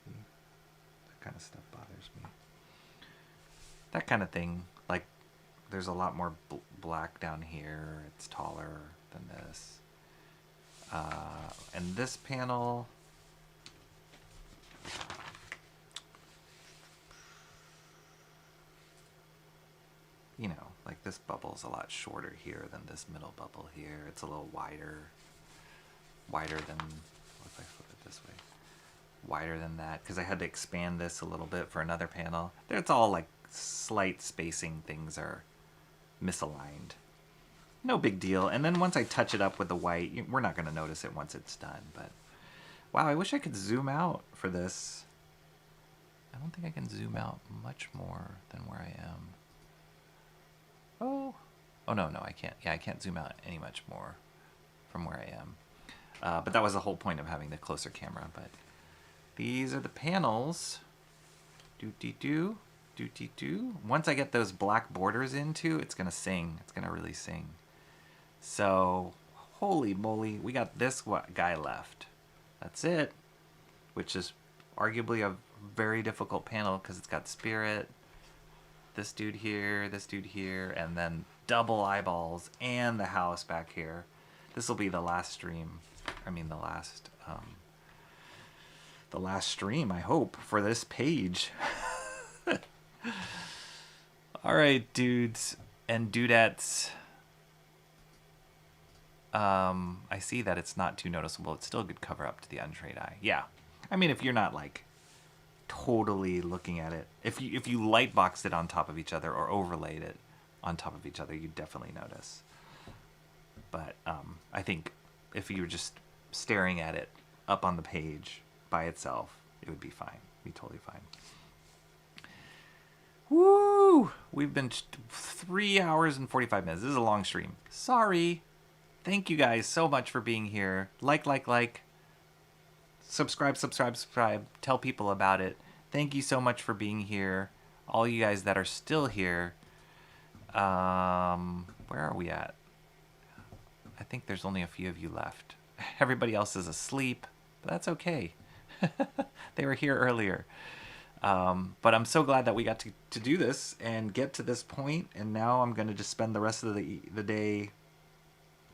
See, that kind of stuff bothers me. That kind of thing, like there's a lot more black down here. It's taller than this. And this panel, you know, like this bubble's a lot shorter here than this middle bubble here. It's a little wider than, what if I flip it this way? Wider than that, because I had to expand this a little bit for another panel. It's all like slight spacing things are misaligned. No big deal. And then once I touch it up with the white, we're not going to notice it once it's done. But wow, I wish I could zoom out for this. I don't think I can zoom out much more than where I am. Oh no, I can't. Yeah, I can't zoom out any much more from where I am. But that was the whole point of having the closer camera. But these are the panels. Doo-dee-doo, doo-dee-doo. Once I get those black borders into, it's gonna sing. It's gonna really sing. So, holy moly, we got this guy left. That's it. Which is arguably a very difficult panel because it's got spirit. this dude here, and then double eyeballs and the house back here. This will be the last stream. I mean, the last stream, I hope, for this page. All right, dudes and dudettes. I see that it's not too noticeable. It's still a good cover up to the untrained eye. Yeah. I mean, if you're not like totally looking at it, if you light boxed it on top of each other or overlaid it on top of each other, you definitely notice. But I think if you were just staring at it up on the page by itself, it would be fine. Be totally fine. Woo! We've been 3 hours and 45 minutes. This is a long stream. Sorry. Thank you guys so much for being here. Like. Subscribe. Tell people about it. Thank you so much for being here. All you guys that are still here. Where are we at? I think there's only a few of you left. Everybody else is asleep, but that's okay. They were here earlier. But I'm so glad that we got to do this and get to this point, and now I'm going to just spend the rest of the day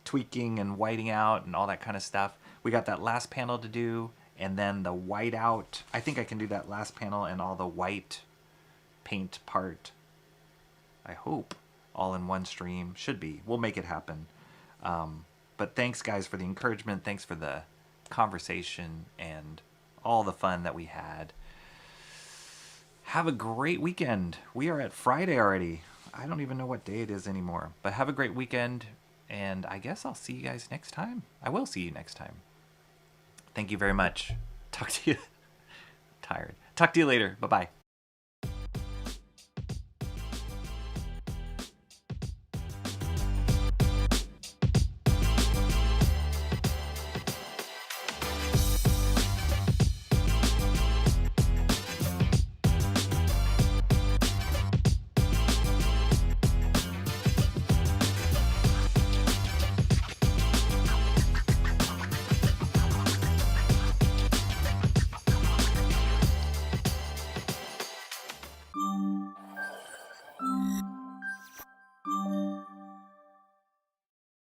tweaking and whiting out and all that kind of stuff. We got that last panel to do, and then the white out. I think I can do that last panel and all the white paint part. I hope all in one stream. Should be. We'll make it happen. But thanks, guys, for the encouragement. Thanks for the conversation and all the fun that we had. Have a great weekend. We are at Friday already. I don't even know what day it is anymore. But have a great weekend, and I guess I'll see you guys next time. I will see you next time. Thank you very much. Talk to you. Tired. Talk to you later. Bye-bye.